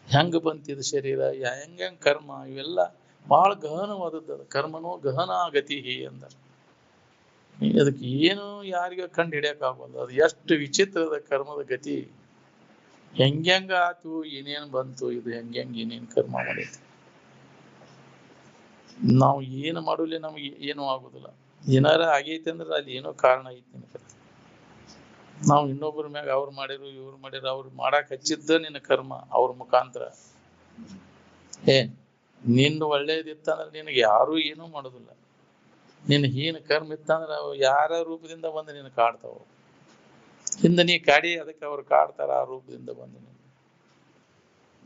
ಹೆಂಗ ಬಂತಿದ ಶರೀರ, ಹೆಂಗ ಕರ್ಮ, ಇವೆಲ್ಲ ಬಹಳ ಗಹನವಾದದ್ದು. ಅದು ಕರ್ಮನೋ ಗಹನ ಗತಿ ಅಂದ. ಅದಕ್ಕೆ ಏನು ಯಾರಿಗ ಕಂಡು ಹಿಡಿಯಕ್ ಆಗೋಲ್ಲ. ಅದು ಎಷ್ಟು ವಿಚಿತ್ರದ ಕರ್ಮದ ಗತಿ, ಹೆಂಗ ಆತು, ಏನೇನ್ ಬಂತು, ಇದು ಹೆಂಗ್ ಏನೇನ್ ಕರ್ಮ ಮಾಡೈತಿ. ನಾವು ಏನು ಮಾಡಲಿ ನಮ್ಗೆ ಏನು ಆಗುದಿಲ್ಲ. ಏನಾರ ಆಗೈತಿ ಅಂದ್ರೆ ಅಲ್ಲಿ ಏನೋ ಕಾರಣ ಐತಿ ಅನ್ಕತ್ತೆ. ನಾವು ಇನ್ನೊಬ್ಬರ ಮ್ಯಾಗ ಅವ್ರು ಮಾಡಿರು ಇವ್ರು ಮಾಡಿರು, ಅವ್ರು ಮಾಡಾಕ್ ಹಚ್ಚಿದ್ದ ನಿನ್ನ ಕರ್ಮ ಅವ್ರ ಮುಖಾಂತರ. ನಿನ್ನ ಒಳ್ಳೇದಿತ್ತಂದ್ರೆ ನಿನಗೆ ಯಾರು ಏನೂ ಮಾಡೋದಿಲ್ಲ. ನಿನ್ನ ಹೀನ ಕರ್ಮ ಇತ್ತಂದ್ರೆ ಅವು ಯಾರ ರೂಪದಿಂದ ಬಂದು ನಿನ್ನ ಕಾಡ್ತಾವ. ಹಿಂದ ನೀ ಕಾಡಿ ಅದಕ್ಕೆ ಅವ್ರು ಕಾಡ್ತಾರ ಆ ರೂಪದಿಂದ ಬಂದು.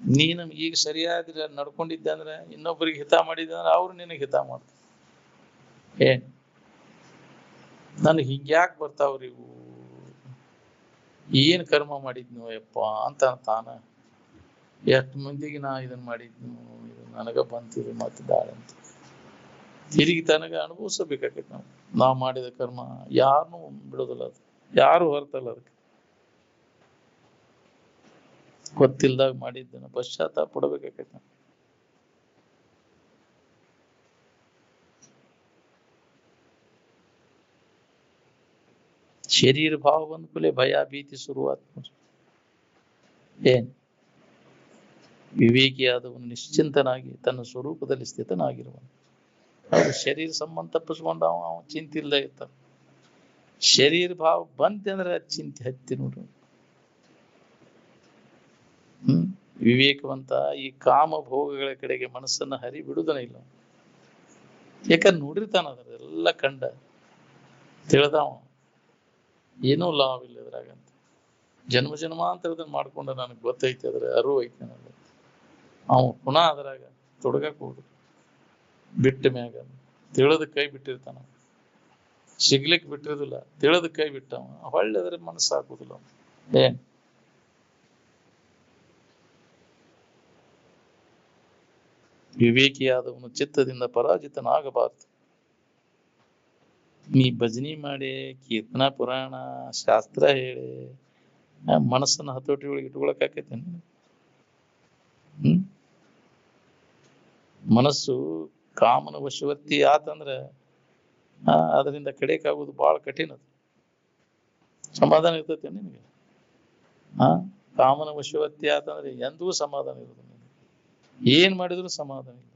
ನೀನು ಈಗ ಸರಿಯಾದ ನಡ್ಕೊಂಡಿದ್ದೆ ಅಂದ್ರೆ, ಇನ್ನೊಬ್ಬರಿಗೆ ಹಿತ ಮಾಡಿದ್ದೆ ಅಂದ್ರೆ ಅವ್ರು ನಿನಗೆ ಹಿತ ಮಾಡ್ತಾರೆ. ನನಗೆ ಹಿಂಗ್ಯಾಕೆ ಬರ್ತಾವ್ರಿ ಇವು, ಏನ್ ಕರ್ಮ ಮಾಡಿದ್ನು ಯಪ್ಪ ಅಂತ ತಾನ. ಎಷ್ಟು ಮಂದಿಗೆ ನಾ ಇದನ್ ಮಾಡಿದ್ನು, ಇದು ನನಗ ಬಂತಿದ್ರು ಮತ್ತೆ ದಾಳಿ ಅಂತ ತಿರುಗಿ ತನಗ ಅನುಭವಿಸಬೇಕಾಗೈತಿ. ನಾವು ಮಾಡಿದ ಕರ್ಮ ಯಾರನ್ನೂ ಬಿಡೋದಿಲ್ಲ, ಅದು ಯಾರು ಹೊರ್ತಲ್ಲ. ಅದಕ್ಕೆ ಗೊತ್ತಿಲ್ದಾಗ ಮಾಡಿದ್ದನ ಪಶ್ಚಾತ್ತಾಪ ಪಡಬೇಕಾಗೈತಿ. ಶರೀರ ಭಾವ ಬಂದ ಕೂಡಲೇ ಭಯ ಭೀತಿ ಶುರುವಾತ್. ವಿವೇಕಿಯಾದವನು ನಿಶ್ಚಿಂತನಾಗಿ ತನ್ನ ಸ್ವರೂಪದಲ್ಲಿ ಸ್ಥಿತನಾಗಿರುವನು. ಅವ್ರು ಶರೀರ ಸಂಬಂಧ ತಪ್ಪಿಸ್ಕೊಂಡ ಅವ ಚಿಂತೆ ಇಲ್ಲದೆ ಇರ್ತಾನೆ. ಶರೀರ ಭಾವ ಬಂತೆ ಅಂದ್ರೆ ಚಿಂತೆ ಹತ್ತಿ ನೋಡ್ರಿ. ವಿವೇಕವಂತ ಈ ಕಾಮ ಭೋಗಗಳ ಕಡೆಗೆ ಮನಸ್ಸನ್ನ ಹರಿ ಬಿಡುದನ ಇಲ್ಲ. ಯಾಕಂದ್ರೆ ನೋಡಿರ್ತಾನ ಅದರೆಲ್ಲ ಕಂಡ ತಿಳಿದವ, ಏನೂ ಲಾಭ ಇಲ್ಲ ಇದ್ರಾಗಂತ. ಜನ್ಮ ಜನ್ಮಾಂತರದನ್ನ ಮಾಡ್ಕೊಂಡ ನನಗೆ ಗೊತ್ತೈತಿ, ಅದ್ರ ಅರಿವು ಐತಿ ನನಗೆ. ಅವ ಪುನಃ ಅದ್ರಾಗ ತೊಡಗಕ್ ಹೋಗುದು ಬಿಟ್ಟ ಮ್ಯಾಗ ತಿಳಿದ ಕೈ ಬಿಟ್ಟಿರ್ತಾನ. ಸಿಗ್ಲಿಕ್ ಬಿಟ್ಟಿರುದಿಲ್ಲ, ತಿಳಿದ ಕೈ ಬಿಟ್ಟವ ಹೊಳ್ಳಿ ಅದ್ರ ಮನಸ್ಸು ಹಾಕುದಿಲ್ಲ. ವಿವೇಕಿಯಾದವನು ಚಿತ್ತದಿಂದ ಪರಾಜಿತನಾಗಬಾರದು. ನೀ ಭಜನಿ ಮಾಡಿ, ಕೀರ್ತನಾ ಪುರಾಣ ಶಾಸ್ತ್ರ ಹೇಳಿ ಮನಸ್ಸನ್ನ ಹತೋಟಿ ಒಳಗೆ ಇಟ್ಕೊಳಕ್ ಆಕೈತಿ. ಮನಸ್ಸು ಕಾಮನ ವಶವರ್ತಿ ಆತಂದ್ರ ಅದರಿಂದ ಕಡೆಕಾಗುದು ಬಹಳ ಕಠಿಣ. ಸಮಾಧಾನ ಇರ್ತೈತಿ ನಿನಗೆ. ಕಾಮನ ವಶವರ್ತಿ ಆತಂದ್ರೆ ಎಂದೂ ಸಮಾಧಾನ ಇರೋದು. ಏನ್ ಮಾಡಿದ್ರು ಸಮಾಧಾನ ಇಲ್ಲ.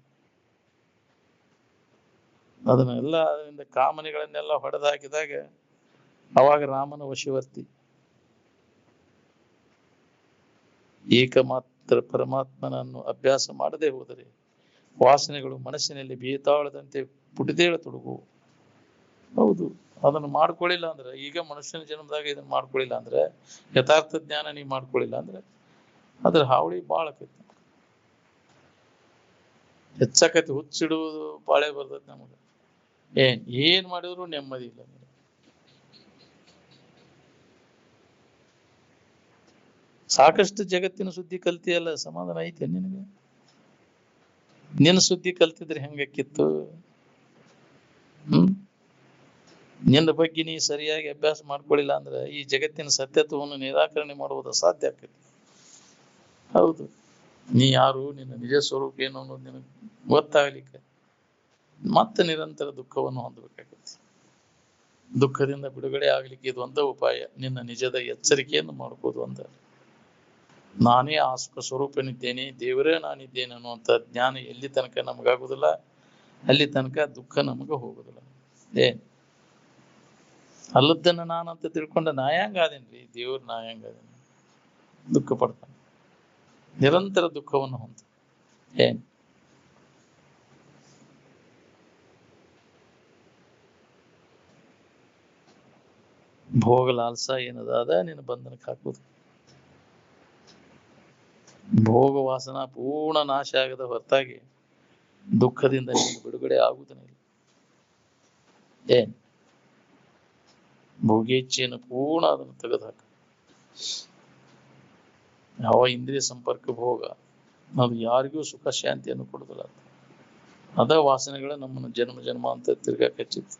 ಅದನ್ನೆಲ್ಲ ಅದರಿಂದ ಕಾಮನೆಗಳನ್ನೆಲ್ಲ ಹೊಡೆದು ಹಾಕಿದಾಗ ಅವಾಗ ರಾಮನ ವಶವರ್ತಿ. ಏಕಮಾತ್ರ ಪರಮಾತ್ಮನನ್ನು ಅಭ್ಯಾಸ ಮಾಡದೆ ಹೋದರೆ ವಾಸನೆಗಳು ಮನಸ್ಸಿನಲ್ಲಿ ಬೇತಾಳದಂತೆ ಪುಟಿದೇಳತೊಡಗು. ಹೌದು, ಅದನ್ನು ಮಾಡ್ಕೊಳ್ಳಿಲ್ಲ ಅಂದ್ರೆ, ಈಗ ಮನುಷ್ಯನ ಜನ್ಮದಾಗ ಇದನ್ನ ಮಾಡ್ಕೊಳ್ಳಿಲ್ಲ ಅಂದ್ರೆ, ಯಥಾರ್ಥ ಜ್ಞಾನ ನೀ ಮಾಡ್ಕೊಳ್ಳಿಲ್ಲ ಅಂದ್ರೆ ಅದ್ರ ಹಾವಳಿ ಬಾಳ ಆಕೈತಿ. ಹೆಚ್ಚಾಕೈತಿ, ಹುಚ್ಚಿಡುವುದು ಬಾಳೆ ಬರ್ತೈತಿ ನಮಗೆ. ಏನ್ ಮಾಡಿದ್ರು ನೆಮ್ಮದಿ ಇಲ್ಲ. ಸಾಕಷ್ಟು ಜಗತ್ತಿನ ಸುದ್ದಿ ಕಲ್ತಿಯಲ್ಲ, ಸಮಾಧಾನ ಐತೆ ನಿನಗೆ? ನಿನ್ನ ಸುದ್ದಿ ಕಲ್ತಿದ್ರೆ ಹೆಂಗಕ್ಕಿತ್ತು? ನಿನ್ನ ಬಗ್ಗೆ ನೀ ಸರಿಯಾಗಿ ಅಭ್ಯಾಸ ಮಾಡ್ಕೊಳ್ಳಿಲ್ಲ ಅಂದ್ರೆ ಈ ಜಗತ್ತಿನ ಸತ್ಯತ್ವವನ್ನು ನಿರಾಕರಣೆ ಮಾಡುವುದು ಅಸಾಧ್ಯ ಆಗ್ತೈತಿ. ಹೌದು, ನೀ ಯಾರು, ನಿನ್ನ ನಿಜ ಸ್ವರೂಪ ಏನು ಅನ್ನೋದು ನಿನಗೆ ಗೊತ್ತಾಗ್ಲಿಕ್ಕೆ ಮತ್ತೆ ನಿರಂತರ ದುಃಖವನ್ನು ಹೊಂದಬೇಕಾಗುತ್ತೆ. ದುಃಖದಿಂದ ಬಿಡುಗಡೆ ಆಗ್ಲಿಕ್ಕೆ ಇದು ಒಂದೇ ಉಪಾಯ, ನಿನ್ನ ನಿಜದ ಎಚ್ಚರಿಕೆಯನ್ನು ಮಾಡ್ಬೋದು. ಅಂತ ನಾನೇ ಸ್ವರೂಪನಿದ್ದೇನೆ, ದೇವರೇ ನಾನಿದ್ದೇನೆ ಅನ್ನುವಂಥ ಜ್ಞಾನ ಎಲ್ಲಿ ತನಕ ನಮಗಾಗುದಿಲ್ಲ ಅಲ್ಲಿ ತನಕ ದುಃಖ ನಮಗ ಹೋಗುದಿಲ್ಲ. ಅಲ್ಲದನ್ನ ನಾನಂತ ತಿಳ್ಕೊಂಡ ನಾ ಹೆಂಗಾದೇನ್ರಿ, ದೇವ್ರ ನಾ ಹೆಂಗಾದೇನೆ, ದುಃಖ ಪಡ್ತಾನೆ, ನಿರಂತರ ದುಃಖವನ್ನು ಹೊಂದ. ಭೋಗ ಲಾಲ್ಸ ಏನದ ಅದ ನಿನ್ನ ಬಂಧನಕ್ಕೆ ಹಾಕುದು. ಭೋಗ ವಾಸನ ಪೂರ್ಣ ನಾಶ ಆಗದ ಹೊರತಾಗಿ ದುಃಖದಿಂದ ನಿನ್ನ ಬಿಡುಗಡೆ ಆಗುವುದನ್ನಿಲ್ಲ. ಭೋಗೇಚ್ಛೆಯನ್ನು ಪೂರ್ಣ ಅದನ್ನು ತೆಗೆದುಹಾಕ. ಯಾವ ಇಂದ್ರಿಯ ಸಂಪರ್ಕ ಭೋಗ ಅದು ಯಾರಿಗೂ ಸುಖ ಶಾಂತಿಯನ್ನು ಕೊಡುದಿಲ್ಲ. ಅದ ವಾಸನೆಗಳ ನಮ್ಮನ್ನು ಜನ್ಮ ಜನ್ಮ ಅಂತ ತಿರ್ಗಾಕ ಹಚ್ಚಿತ್ತು.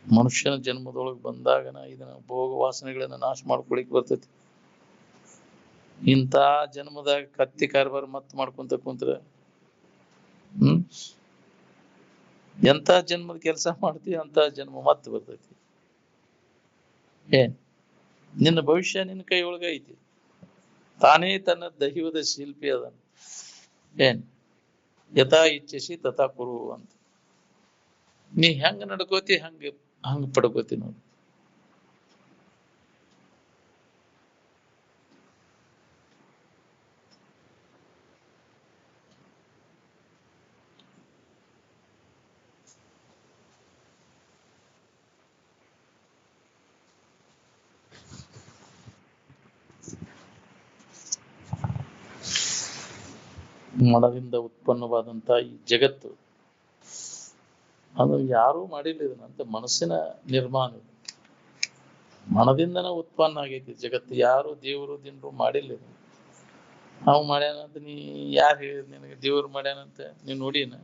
ಮನುಷ್ಯನ ಜನ್ಮದೊಳಗೆ ಬಂದಾಗನ ಇದನ್ನ ಭೋಗ ವಾಸನೆಗಳನ್ನ ನಾಶ ಮಾಡ್ಕೊಳಿಕ್ ಬರ್ತೈತಿ. ಇಂಥ ಜನ್ಮದಾಗ ಕತ್ತಿ ಕಾರ್ಬಾರ ಮತ್ ಮಾಡ್ಕೊಂತ ಕುಂತ್ರ ಎಂತ ಜನ್ಮದ ಕೆಲಸ ಮಾಡ್ತೀವಿ ಅಂತ ಜನ್ಮ ಮತ್ ಬರ್ತೈತಿ. ನಿನ್ನ ಭವಿಷ್ಯ ನಿನ್ನ ಕೈ ಒಳಗ ಐತಿ. ತಾನೇ ತನ್ನ ದೈವದ ಶಿಲ್ಪಿ ಅದನ್ನ ಯಥಾ ಇಚ್ಛಿಸಿ ತಥಾ ಕುರು ಅಂತ. ನೀ ಹೆಂಗ ನಡ್ಕೋತಿ ಹಂಗ ಪಡ್ಕೋತಿ ನೋಡಿ. ಮನದಿಂದ ಉತ್ಪನ್ನವಾದಂತ ಈ ಜಗತ್ತು ಅದು ಯಾರೂ ಮಾಡಿಲ್ಲ. ಇದನ್ನಂತ ಮನಸ್ಸಿನ ನಿರ್ಮಾಣ, ಮನದಿಂದನ ಉತ್ಪನ್ನ ಆಗೈತಿ ಜಗತ್ತು. ಯಾರು ದೇವರು ದಿನರು ಮಾಡಿಲ್ಲ. ನಾವು ಮಾಡ್ಯಾನಂತ ನೀ ಯಾರು ಹೇಳಿದ್ ನಿನಗೆ ದೇವ್ರು ಮಾಡ್ಯಾನಂತ ನೀವ್ ನೋಡಿನ?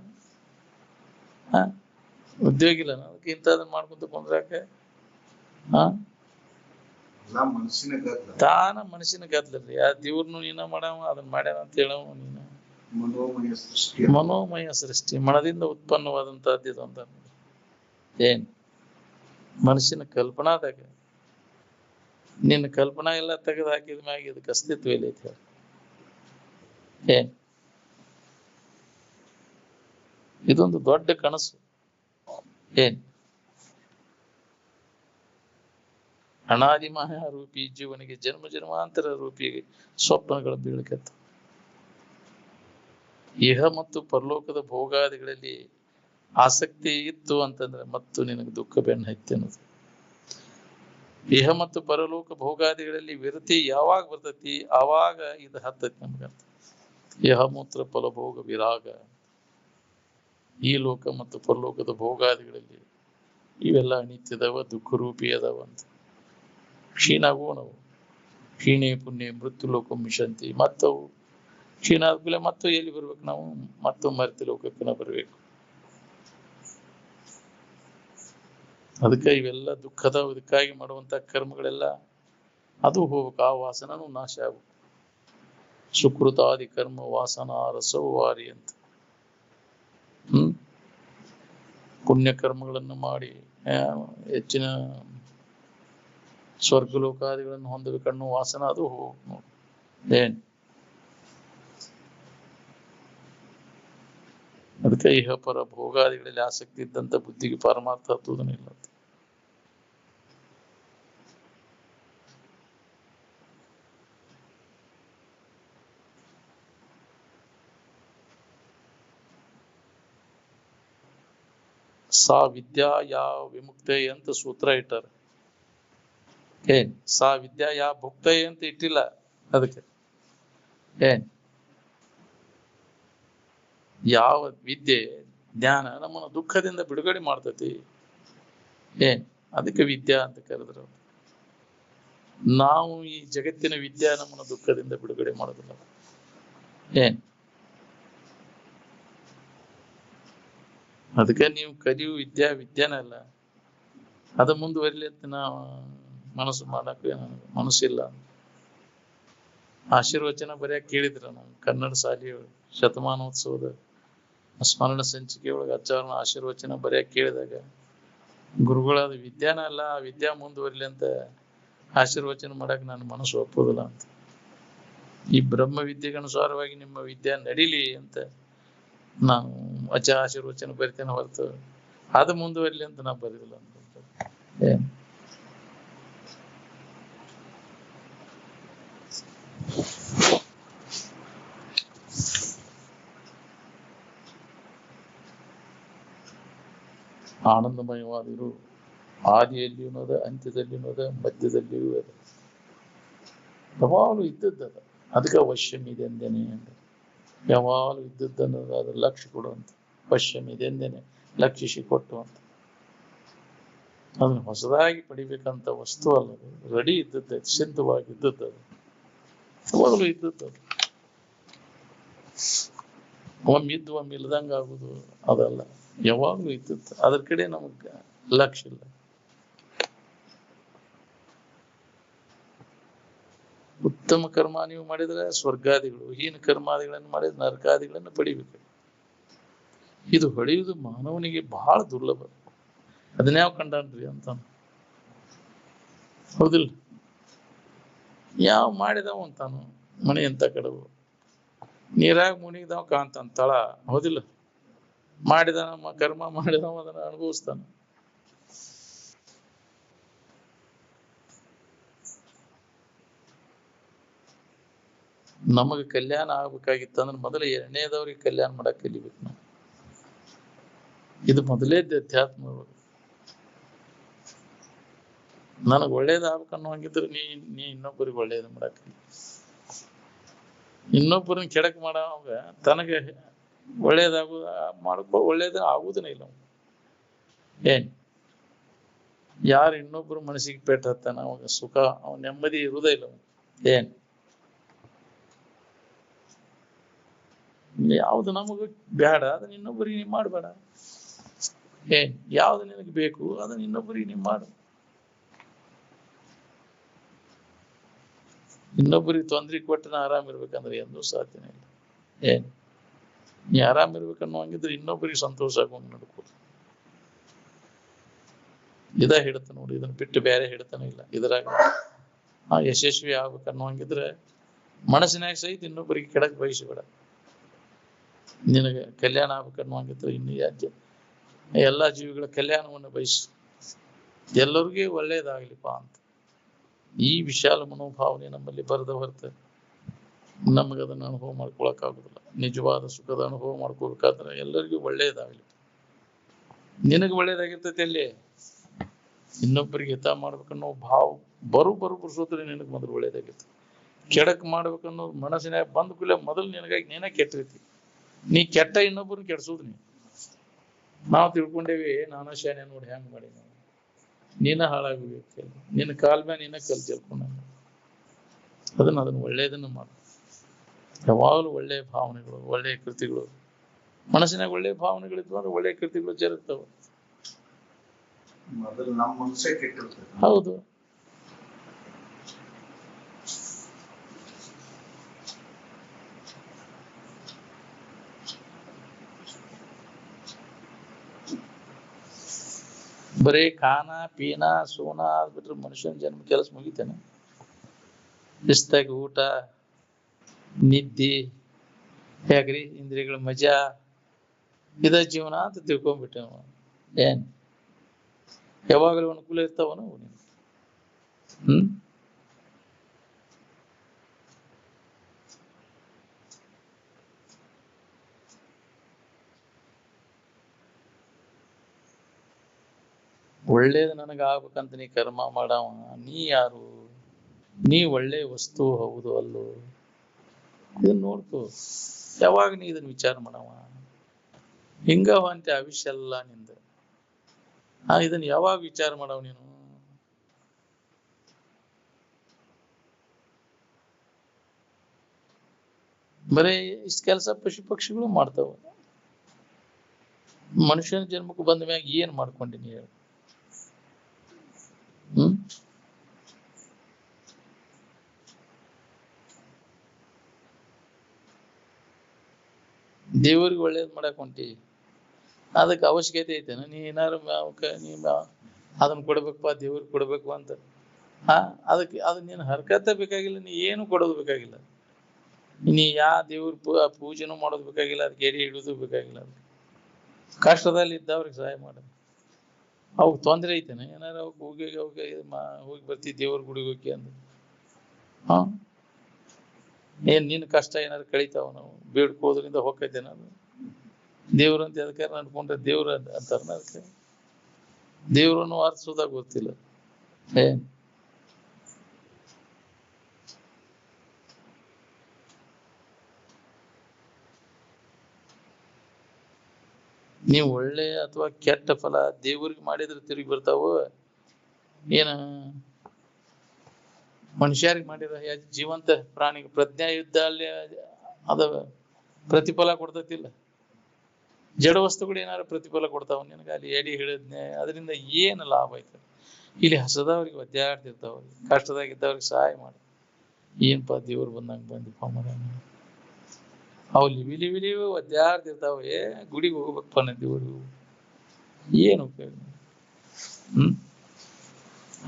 ಉದ್ಯೋಗ ಇಲ್ಲ ಅದಕ್ಕೆ ಇಂಥದನ್ನ ಮಾಡ್ಕೊಂತ ಕುಂದ್ರಾಕ. ತಾನ ಮನಸ್ಸಿನ ಗದ್ಲರಿ. ಆ ದೇವ್ರನು ನೀನ ಮಾಡವ, ಅದನ್ನ ಮಾಡ್ಯಾನ ಅಂತ ಹೇಳವ ನೀನ. ಮನೋಮಯ ಸೃಷ್ಟಿ ಮನದಿಂದ ಉತ್ಪನ್ನವಾದಂತಹದ್ದು ಇದು ಅಂತ. ಮನಸ್ಸಿನ ಕಲ್ಪನಾದಾಗ ನಿನ್ನ ಕಲ್ಪನಾ ಎಲ್ಲ ತೆಗೆದು ಹಾಕಿದ ಮ್ಯಾಗ ಇದಕ್ಕೆ ಅಸ್ತಿತ್ವ ಇಲ್ಲ ಐತಿ. ಇದೊಂದು ದೊಡ್ಡ ಕನಸು. ಅನಾದಿ ಮಾಯಾ ರೂಪಿ ಜೀವನಿಗೆ ಜನ್ಮ ಜನ್ಮಾಂತರ ರೂಪಿ ಸ್ವಪ್ನಗಳ ಬೀಳಕತ್ತ. ಇಹ ಮತ್ತು ಪರಲೋಕದ ಭೋಗಾದಿಗಳಲ್ಲಿ ಆಸಕ್ತಿ ಇತ್ತು ಅಂತಂದ್ರೆ ಮತ್ತು ನಿನಗೆ ದುಃಖ ಬೆನ್ನು ಹತ್ತಿ ಅನ್ನೋದು. ಇಹ ಮತ್ತು ಪರಲೋಕ ಭೋಗಾದಿಗಳಲ್ಲಿ ವಿರತಿ ಯಾವಾಗ ಬರ್ತೈತಿ ಆವಾಗ ಇದು ಹತ್ತೈತಿ ನಮ್ಗಂತ. ಇಹ ಮೂತ್ರ ಫಲಭೋಗ ವಿರಾಗ. ಈ ಲೋಕ ಮತ್ತು ಪರಲೋಕದ ಭೋಗಾದಿಗಳಲ್ಲಿ ಇವೆಲ್ಲ ಅನಿತ್ಯದವ, ದುಃಖ ರೂಪಿ ಅದಾವ ಅಂತ. ಕ್ಷೀಣಾಗುವ ನಾವು. ಕ್ಷೀಣೆ ಪುಣ್ಯ ಮೃತ್ಯು ಲೋಕ ಮಿಷಂತಿ. ಮತ್ತವು ಕ್ಷೀಣ ಆದ್ಮೇಲೆ ಮತ್ತು ಎಲ್ಲಿ ಬರ್ಬೇಕು ನಾವು? ಮತ್ತು ಮರ್ತಿ ಲೋಕಕ್ಕೆ ಬರ್ಬೇಕು. ಅದಕ್ಕೆ ಇವೆಲ್ಲ ದುಃಖದ ಇದಕ್ಕಾಗಿ ಮಾಡುವಂತ ಕರ್ಮಗಳೆಲ್ಲ ಅದು ಹೋಗ್ಬೇಕು. ಆ ವಾಸನೂ ನಾಶ ಆಗ್ಬೇಕು. ಸುಕೃತಾದಿ ಕರ್ಮ ವಾಸನಾ ರಸವಾರಿ ಅಂತ. ಪುಣ್ಯ ಕರ್ಮಗಳನ್ನು ಮಾಡಿ ಹೆಚ್ಚಿನ ಸ್ವರ್ಗಲೋಕಾದಿಗಳನ್ನು ಹೊಂದಬೇಕನ್ನೋ ವಾಸನ ಅದು ಹೋಗ್ಬೇಕು. ಅದಕ್ಕೆ ಇಹ ಪರ ಭೋಗಾದಿಗಳಲ್ಲಿ ಆಸಕ್ತಿ ಇದ್ದಂತ ಬುದ್ಧಿಗೆ ಪರಮಾರ್ಥ ಹತ್ತುವುದನ್ನಿಲ್ಲ. ಸಾ ವಿದ್ಯಾ ಯಾ ವಿಮುಕ್ತೆ ಅಂತ ಸೂತ್ರ ಇಟ್ಟಾರ. ಸಾ ವಿದ್ಯಾ ಯಾ ಭುಕ್ತೆ ಅಂತ ಇಟ್ಟಿಲ್ಲ. ಅದಕ್ಕೆ ಯಾವ ವಿದ್ಯೆ ಜ್ಞಾನ ನಮ್ಮನ್ನು ದುಃಖದಿಂದ ಬಿಡುಗಡೆ ಮಾಡ್ತೈತಿ ಅದಕ್ಕೆ ವಿದ್ಯಾ ಅಂತ ಕರೆದ್ರು. ನಾವು ಈ ಜಗತ್ತಿನ ವಿದ್ಯಾ ನಮ್ಮನ್ನು ದುಃಖದಿಂದ ಬಿಡುಗಡೆ ಮಾಡೋದಿಲ್ಲ. ಅದಕ್ಕೆ ನೀವು ಕಲಿಯು ವಿದ್ಯಾನ ಅಲ್ಲ, ಅದು ಮುಂದುವರಿಲಿ ಅಂತ ನಾವು ಮನಸ್ಸು ಮಾಡಕ್ಕೆ ಮನಸ್ಸಿಲ್ಲ. ಆಶೀರ್ವಚನ ಬರೆಯಕ್ ಕೇಳಿದ್ರ ನಾವು ಕನ್ನಡ ಶಾಲೆಯೊಳಗೆ ಶತಮಾನೋತ್ಸವದ ಸ್ಮರಣ ಸಂಚಿಕೆ ಒಳಗೆ ಅಚ್ಚಾರನ ಆಶೀರ್ವಚನ ಬರೆಯಕ್ ಕೇಳಿದಾಗ ಗುರುಗಳಾದ ವಿದ್ಯಾನ ಅಲ್ಲ ಆ ವಿದ್ಯಾ ಮುಂದುವರಿಲಿ ಅಂತ ಆಶೀರ್ವಚನ ಮಾಡಕ್ ನನ್ನ ಮನಸ್ಸು ಒಪ್ಪೋದಿಲ್ಲ ಅಂತ. ಈ ಬ್ರಹ್ಮ ವಿದ್ಯೆಗೆ ಅನುಸಾರವಾಗಿ ನಿಮ್ಮ ವಿದ್ಯಾ ನಡೀಲಿ ಅಂತ ನಾನು ಆಶೀರ್ವಚನ ಬರಿತೇನೆ ಹೊರತು ಅದು ಮುಂದುವರಿಲಿ ಅಂತ ನಾ ಬರೀದಿಲ್ಲ ಅಂತ. ಆನಂದಮಯವಾದಿರು ಆದಿಯಲ್ಲಿಯೂ ಅದ, ಅಂತ್ಯದಲ್ಲಿಯೂ ಅದ, ಮಧ್ಯದಲ್ಲಿಯೂ ಅದ, ಯಾವಾಗಲೂ ಇದ್ದದ್ದದ. ಅದಕ್ಕೆ ವಶ್ಯಮಿದೆ ಎಂದೇನೆ ಅಂತ ಯಾವಾಗಲೂ ಇದ್ದದ್ದನ್ನೋದು ಅದ್ರ ಲಕ್ಷ್ಯ ಕೊಡುವಂತ ವಶ್ಯಮಿದೆ ಎಂದೇನೆ ಲಕ್ಷಿಸಿ ಕೊಟ್ಟು ಅಂತ. ಅದನ್ನ ಹೊಸದಾಗಿ ಪಡಿಬೇಕಂತ ವಸ್ತು ಅಲ್ಲದು, ರೆಡಿ ಇದ್ದದ್ದು, ಸಿದ್ಧವಾಗಿ ಇದ್ದದ್ದು, ಯಾವಾಗಲೂ ಇದ್ದದ್ದು. ಒಮ್ಮಿದ್ದು ಒಮ್ಮೆ ಇಲ್ದಂಗ ಆಗುದು ಅದಲ್ಲ, ಯಾವಾಗ್ಲೂ ಇದ್ದದ್ದು. ಅದ್ರ ಕಡೆ ನಮಗ್ ಲಕ್ಷ್ಯ ಇಲ್ಲ. ಉತ್ತಮ ಕರ್ಮ ನೀವು ಮಾಡಿದ್ರೆ ಸ್ವರ್ಗಾದಿಗಳು, ಹೀನ ಕರ್ಮಾದಿಗಳನ್ನು ಮಾಡಿದ್ರೆ ನರಕಾದಿಗಳನ್ನು ಪಡಿಬೇಕು. ಇದು ಹೊಳೆಯುವುದು ಮಾನವನಿಗೆ ಬಹಳ ದುರ್ಲಭ. ಅದನ್ಯಾವ ಕಂಡನ್ರಿ ಅಂತ. ಹೌದಿಲ್ಲ? ಯಾವ ಮಾಡಿದವ ಅಂತಾನು ಮನೆ ಅಂತ ಕಡವು, ನೀರಾಗ ಮುನಿಗಿದವ ಕಾಂತಾನ ತಳ. ಹೌದಿಲ್ಲ? ಮಾಡಿದ ನಮ್ಮ ಕರ್ಮ ಮಾಡಿದವ ಅದನ್ನ ಅನುಭವಿಸ್ತಾನ. ನಮಗೆ ಕಲ್ಯಾಣ ಆಗ್ಬೇಕಾಗಿತ್ತಂದ್ರೆ ಮೊದಲು ಎರಡನೇದವ್ರಿಗೆ ಕಲ್ಯಾಣ ಮಾಡಕ್ ಕಲಿಬೇಕು ನಾವು. ಇದು ಮೊದಲೇದ ಅಧ್ಯಾತ್ಮ. ನನಗ್ ಒಳ್ಳೇದಾಗ್ಬೇಕನ್ನೋ ಹಂಗಿದ್ರೆ ನೀ ಇನ್ನೊಬ್ಬರಿಗೆ ಒಳ್ಳೇದು ಮಾಡಕ್ ಇನ್ನೊಬ್ಬರನ್ನ ಕೆಡಕ್ ಮಾಡವಾಗ ತನಗೆ ಒಳ್ಳೇದ ಆಗುದನೇ ಇಲ್ಲ. ಏನ್ ಯಾರು ಇನ್ನೊಬ್ರು ಮನಸ್ಸಿಗೆ ಪೇಟ ಹತ್ತಾನ ಅವಾಗ ಸುಖ, ಅವನ ನೆಮ್ಮದಿ ಇರುವುದೇ ಇಲ್ಲ. ಏನ್ ಯಾವ್ದು ನಮಗ ಬೇಡ ಅದನ್ನ ಇನ್ನೊಬ್ಬರಿಗೆ ನೀ ಮಾಡ್ಬೇಡ. ಏನ್ ಯಾವ್ದು ನಿನಗೆ ಬೇಕು ಅದನ್ನ ಇನ್ನೊಬ್ಬರಿಗೆ ನೀ ಮಾಡು. ಇನ್ನೊಬ್ಬರಿಗೆ ತೊಂದ್ರೆ ಕೊಟ್ಟನ ಆರಾಮ್ ಇರ್ಬೇಕಂದ್ರೆ ಎಂದೂ ಸಾಧ್ಯನೇ ಇಲ್ಲ. ಏನ್ ನೀ ಆರಾಮ್ ಇರ್ಬೇಕನ್ನೋ ಹಂಗಿದ್ರೆ ಇನ್ನೊಬ್ಬರಿಗೆ ಸಂತೋಷ ಆಗುವಂಗ ನಡ್ಕೋ. ಇದ ಹಿಡತ ನೋಡಿ, ಇದನ್ನ ಬಿಟ್ಟು ಬೇರೆ ಹಿಡತನ ಇಲ್ಲ. ಇದ್ರಾಗ ಯಶಸ್ವಿ ಆಗ್ಬೇಕನ್ನೋ ಹಂಗಿದ್ರೆ ಮನಸ್ಸಿನಾಗ ಸಹಿತ ಇನ್ನೊಬ್ಬರಿಗೆ ಕೆಡಕ್ ಬಯಸಬೇಡ. ನಿನಗೆ ಕಲ್ಯಾಣ ಆಗ್ಬೇಕನ್ನೋ ಹಂಗಿದ್ರೆ ಇನ್ನು ಎಲ್ಲಾ ಜೀವಿಗಳ ಕಲ್ಯಾಣವನ್ನು ಬಯಸು, ಎಲ್ಲರಿಗೂ ಒಳ್ಳೇದಾಗ್ಲಿಪ್ಪ ಅಂತ. ಈ ವಿಶಾಲ ಮನೋಭಾವನೆ ನಮ್ಮಲ್ಲಿ ಬರದ ಹೊರತು ನಮಗದನ್ನ ಅನುಭವ ಮಾಡ್ಕೊಳಕ್ ಆಗುದಿಲ್ಲ. ನಿಜವಾದ ಸುಖದ ಅನುಭವ ಮಾಡ್ಕೋಬೇಕಾದ್ರೆ ಎಲ್ಲರಿಗೂ ಒಳ್ಳೇದಾಗ್ಲಿ. ನಿನಗೆ ಒಳ್ಳೇದಾಗಿರ್ತೈತಿ ಅಲ್ಲಿ ಇನ್ನೊಬ್ಬರಿಗೆ ಹಿತ ಮಾಡ್ಬೇಕನ್ನೋ ಭಾವ ಬರುಸೋದ್ರೆ ನಿನಗೆ ಮೊದಲು ಒಳ್ಳೇದಾಗಿತ್ತು. ಕೆಡಕ್ ಮಾಡ್ಬೇಕನ್ನೋ ಮನಸ್ಸಿನಾಗ ಬಂದ ಕೂಡಲೇ ಮೊದಲು ನಿನಗಾಗಿ ನೀನೇ ಕೆಟ್ಟಿರ್ತಿ. ನೀ ಕೆಟ್ಟ ಇನ್ನೊಬ್ಬರನ್ನ ಕೆಡ್ಸೋದು ನೀ. ನಾವು ತಿಳ್ಕೊಂಡೇವಿ ನಾನಾ ಶಾನೆ ನೋಡಿ ಹೆಂಗ್ ಮಾಡಿ ನಾವು ನೀನ ಹಾಳಾಗಬೇಕು. ನಿನ್ನ ಕಾಲ್ ಮೇಲೆ ನೀನ ಕಲ್ ತಿಳ್ಕೊಂಡ. ಅದನ್ನ ಒಳ್ಳೇದನ್ನ ಮಾಡು. ಯಾವಾಗಲೂ ಒಳ್ಳೆಯ ಭಾವನೆಗಳು, ಒಳ್ಳೆಯ ಕೃತಿಗಳು ಮನಸ್ಸಿನಾಗ ಒಳ್ಳೆಯ ಭಾವನೆಗಳಿದ್ವು ಅಂದ್ರೆ ಒಳ್ಳೆಯ ಕೃತಿಗಳು ಜರುಗ್ತಾವ. ಹೌದು. ಬರೇ ಖಾನ ಪೀನಾ ಸೋನ ಆಗ್ಬಿಟ್ರೆ ಮನುಷ್ಯನ ಜನ್ಮ ಕೆಲಸ ಮುಗಿತೇನೆ. ಶಿಸ್ತಾಗಿ ಊಟ, ನಿದ್ದಿ, ಹೇಗ್ರಿ ಇಂದ್ರಿಯಗಳ ಮಜಾ, ಇದ ಜೀವನ ಅಂತ ತಿಳ್ಕೊಂಡ್ಬಿಟ್ಟೆ. ಏನ್ ಯಾವಾಗಲೂ ಅನುಕೂಲ ಇರ್ತಾವನು. ಒಳ್ಳೇದು ನನಗ ಆಗ್ಬೇಕಂತ ನೀ ಕರ್ಮ ಮಾಡವ, ನೀ ಯಾರು? ನೀ ಒಳ್ಳೆ ವಸ್ತು ಹೌದು ಅಲ್ಲೋ? ಇದನ್ನ ನೋಡ್ಕೋ. ಯಾವಾಗ ನೀ ಇದನ್ನ ವಿಚಾರ ಮಾಡವ ಹಿಂಗವ ಅಂತ ಆವಿಷ್ಯ ಎಲ್ಲ ನಿಂದ. ಇದನ್ನ ಯಾವಾಗ ವಿಚಾರ ಮಾಡವ ನೀನು? ಬರೇ ಇಷ್ಟ ಕೆಲಸ ಪಶು ಪಕ್ಷಿಗಳು ಮಾಡ್ತಾವ. ಮನುಷ್ಯನ ಜನ್ಮಕ್ಕೆ ಬಂದ ಮ್ಯಾಗ ಏನ್ ಮಾಡ್ಕೊಂಡಿನಿ ಹೇಳ? ದೇವ್ರಿಗೆ ಒಳ್ಳೇದ್ ಮಾಡಕ್ ಹೊಂಟಿ, ಅದಕ್ಕೆ ಅವಶ್ಯಕತೆ ಐತೇನ ನೀ ಏನಾರು ಅದನ್ನ ಕೊಡ್ಬೇಕಪ್ಪ ದೇವ್ರಿಗೆ ಕೊಡ್ಬೇಕು ಅಂತ. ಅದಕ್ಕೆ ಅದು ನೀನು ಹರ್ಕತ್ತ ಬೇಕಾಗಿಲ್ಲ, ನೀ ಏನು ಕೊಡೋದು ಬೇಕಾಗಿಲ್ಲ, ನೀ ದೇವ್ರ ಪೂಜೆನೂ ಮಾಡೋದು ಬೇಕಾಗಿಲ್ಲ, ಅದಕ್ಕೆ ಎಡೆ ಇಡುದು ಬೇಕಾಗಿಲ್ಲ. ಅದಕ್ಕೆ ಕಷ್ಟದಲ್ಲಿ ಇದ್ದವ್ರಿಗೆ ಸಹಾಯ ಮಾಡ. ಅವಾಗ ತೊಂದ್ರೆ ಐತೇನೆ ಏನಾರ ಹೋಗಿ ಬರ್ತಿ ದೇವ್ರ ಗುಡಿಗೆ ಹೋಗಿ ಅಂದ ಏನ್ ನಿನ್ ಕಷ್ಟ ಏನಾರು ಕಳೀತಾವ, ನಾವು ಬೇಡ್ಕೋದ್ರಿಂದ ಹೋಗ್ತೇನೆ ಅದು ದೇವ್ರು ಅಂತ ಅದಕ್ಕೆ ನಡ್ಕೊಂಡ್ರೆ ದೇವ್ರ ಅಂತಾರ. ಅದಕ್ಕೆ ದೇವ್ರನ್ನು ಅರ್ಥಸೋದಾಗ ಗೊತ್ತಿಲ್ಲ. ನೀವು ಒಳ್ಳೆ ಅಥವಾ ಕೆಟ್ಟ ಫಲ ದೇವ್ರಿಗೆ ಮಾಡಿದ್ರೆ ತಿರುಗಿ ಬರ್ತಾವ, ಏನ ಮನುಷ್ಯರಿಗೆ ಮಾಡಿರ ಜೀವಂತ ಪ್ರಾಣಿಗೆ ಪ್ರಜ್ಞಾ ಯುದ್ಧ ಅಲ್ಲಿ ಅದ ಪ್ರತಿಫಲ ಕೊಡ್ತತಿಲ್ಲ. ಜಡ ವಸ್ತುಗಳು ಏನಾದ್ರು ಪ್ರತಿಫಲ ಕೊಡ್ತಾವ ನಿನಗ, ಅಲ್ಲಿ ಎಡಿ ಹಿಡಿದ್ನೆ ಅದರಿಂದ ಏನು ಲಾಭ ಐತೆ? ಇಲ್ಲಿ ಹಸದವ್ರಿಗೆ ಒದ್ದಾಡ್ತಿರ್ತಾವ, ಕಷ್ಟದಾಗಿದ್ದವ್ರಿಗೆ ಸಹಾಯ ಮಾಡಿ. ಏನ್ಪಾ ದೇವ್ರು ಬಂದಂಗ ಬಂದಿಪ್ಪ ಮರ, ಅವು ಲಿವಿ ಲಿವಿ ಲಿವಿ ಒದ್ದಾಡ್ತಿರ್ತಾವ. ಗುಡಿಗೆ ಹೋಗ್ಬೇಕಪ್ಪ ನ ದೇವ್ರಿಗೆ, ಏನು ಉಪಯೋಗ?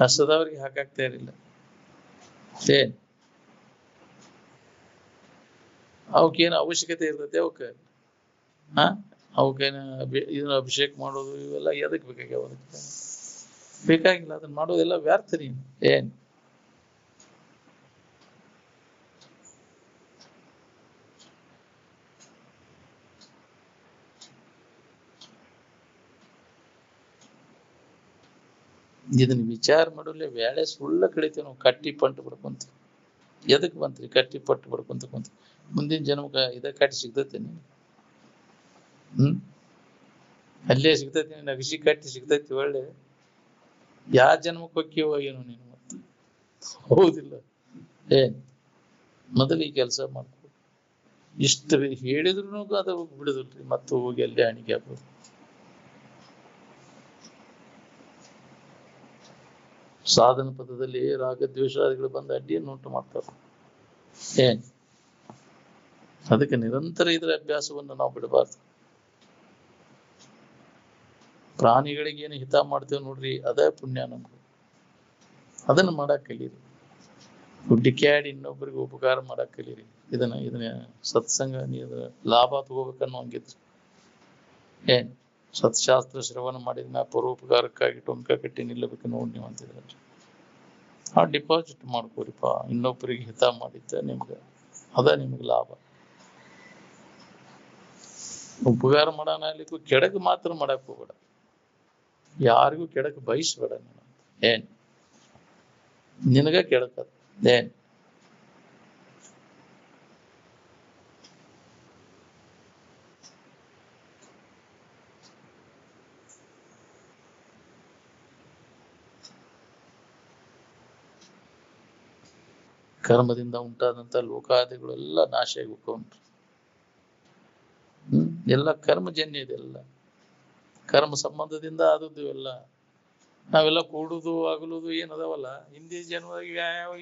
ಹಸದವ್ರಿಗೆ ಹಾಕಾಗ್ತಾ ಇರಲಿಲ್ಲ. ಅವಕ್ಕೇನು ಅವಶ್ಯಕತೆ ಇರ್ತೈತೆ? ಅವಕ್ಕೇನ ಇದನ್ನ ಅಭಿಷೇಕ ಮಾಡೋದು ಇವೆಲ್ಲ ಎದಕ್ ಬೇಕಾಗ್ಯಾವ? ಅದಕ್ಕೆ ಬೇಕಾಗಿಲ್ಲ, ಅದನ್ನ ಮಾಡೋದೆಲ್ಲ ವ್ಯರ್ಥ. ನೀನು ಇದನ್ನ ವಿಚಾರ ಮಾಡಲೇ ವ್ಯಾಳೆ ಸುಳ್ಳ ಕಳಿತೇವೆ ನಾವು. ಕಟ್ಟಿ ಪಂಟು ಬಡ್ಕೊಂತ ಎದಕ್ ಬಂತ್ರಿ? ಕಟ್ಟಿ ಪಟ್ಟು ಬಡ್ಕೊಂತ ಕುಂತ ಮುಂದಿನ ಜನ್ಮಕ್ಕ ಇದ ಕಟ್ಟಿ ಸಿಗ್ತೈತೆ? ಅಲ್ಲೇ ಸಿಗ್ತೈತಿ, ನಗಸಿ ಕಟ್ಟಿ ಸಿಗ್ತೈತಿ ಒಳ್ಳೆ. ಯಾ ಜನ್ಮಕ್ಕೆ ಹೊಕ್ಕಿವ ಏನು ನೀನು? ಮತ್ತೆ ಹೌದಿಲ್ಲ? ಮೊದಲು ಈ ಕೆಲಸ ಮಾಡ್ಕೊ. ಇಷ್ಟ ಹೇಳಿದ್ರು ಅದ ಬಿಡುದಿಲ್ರಿ, ಮತ್ತು ಹೋಗಿ ಅಲ್ಲೇ ಅಣಿಗೆ ಆಗ್ಬೋದು. ಸಾಧನ ಪದದಲ್ಲಿ ರಾಗದ್ವೇಷಾದಿಗಳು ಬಂದ ಅಡ್ಡಿಯನ್ನು ಉಂಟು ಮಾಡ್ತಾರೆ. ಅದಕ್ಕೆ ನಿರಂತರ ಇದರ ಅಭ್ಯಾಸವನ್ನು ನಾವು ಬಿಡಬಾರ್ದು. ಪ್ರಾಣಿಗಳಿಗೆ ಏನು ಹಿತ ಮಾಡ್ತೇವೆ ನೋಡ್ರಿ, ಅದೇ ಪುಣ್ಯ ನಮ್ಗೆ. ಅದನ್ನ ಮಾಡಕ್ ಕಲೀರಿ. ಹುಡ್ಡಿಕ್ಯಾಡಿ ಇನ್ನೊಬ್ಬರಿಗೆ ಉಪಕಾರ ಮಾಡಕ್ ಕಲೀರಿ. ಇದನ್ನ ಸತ್ಸಂಗ ಲಾಭ ತಗೋಬೇಕನ್ನೋ ಹಂಗಿದ್ರು ಸತ್ಶಾಸ್ತ್ರ ಶ್ರವಣ ಮಾಡಿದ್ಮ್ಯಾ ಪರೋಪಕಾರಕ್ಕಾಗಿ ಟೊಂಕ ಕಟ್ಟಿ ನಿಲ್ಲಬೇಕು ನೋಡಿ ನೀವು ಅಂತಿದ್ರೆ ಡಿಪಾಸಿಟ್ ಮಾಡ್ಕೋರಿಪ್ಪ. ಇನ್ನೊಬ್ಬರಿಗೆ ಹಿತ ಮಾಡಿದ್ದ ನಿಮ್ಗೆ ಅದ ನಿಮ್ಗೆ ಲಾಭ. ಉಪಕಾರ ಮಾಡೋಣ ಅಲ್ಲಿಗೂ ಕೆಡಕ್ ಮಾತ್ರ ಮಾಡಕ್ ಹೋಗ್ಬೇಡ, ಯಾರಿಗೂ ಕೆಡಕ್ ಬಯಸ್ಬೇಡ. ನೀನು ನಿನಗ ಕೆಡಕದ ಕರ್ಮದಿಂದ ಉಂಟಾದಂತ ಲೋಕಾದಿಗಳೆಲ್ಲ ನಾಶ ಆಗಬೇಕು ಉಂಟು. ಎಲ್ಲ ಕರ್ಮಜನ್ಯ ಇದೆಲ್ಲ, ಕರ್ಮ ಸಂಬಂಧದಿಂದ ಆದದ್ದು ಎಲ್ಲ. ನಾವೆಲ್ಲ ಕೂಡುದು ಆಗಲುದು ಏನದವಲ್ಲ ಹಿಂದಿನ ಜನ್ಮದಾಗ ಯಾವ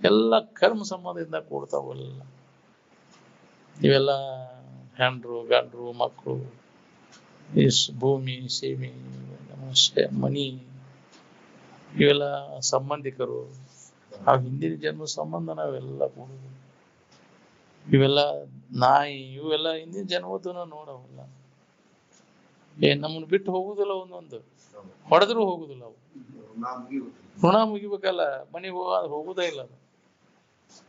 ಎಲ್ಲ ಕರ್ಮ ಸಂಬಂಧದಿಂದ ಕೂಡ್ತಾವಲ್ಲ. ಇವೆಲ್ಲ ಹೆಂಡ್ರು ಗಂಡ್ರು ಮಕ್ಕಳು, ಭೂಮಿ ಸೀಮಿ ಮನಿ, ಇವೆಲ್ಲ ಸಂಬಂಧಿಕರು, ಆ ಹಿಂದಿನ ಜನ್ಮ ಸಂಬಂಧ ನಾವೆಲ್ಲ ಕೂಡುದು. ಇವೆಲ್ಲ ನಾಯಿ, ಇವೆಲ್ಲ ಹಿಂದಿನ ಜನ್ಮದ್ದು ನೋಡವಲ್ಲ. ನಮ್ಮನ್ನ ಬಿಟ್ಟು ಹೋಗುದಿಲ್ಲ, ಒಂದೊಂದು ಹೊಡೆದ್ರು ಹೋಗುದಿಲ್ಲ. ಅವು ಋಣ ಮುಗಿಬೇಕಲ್ಲ, ಮನೆಗೆ ಹೋಗುದೇ ಇಲ್ಲ.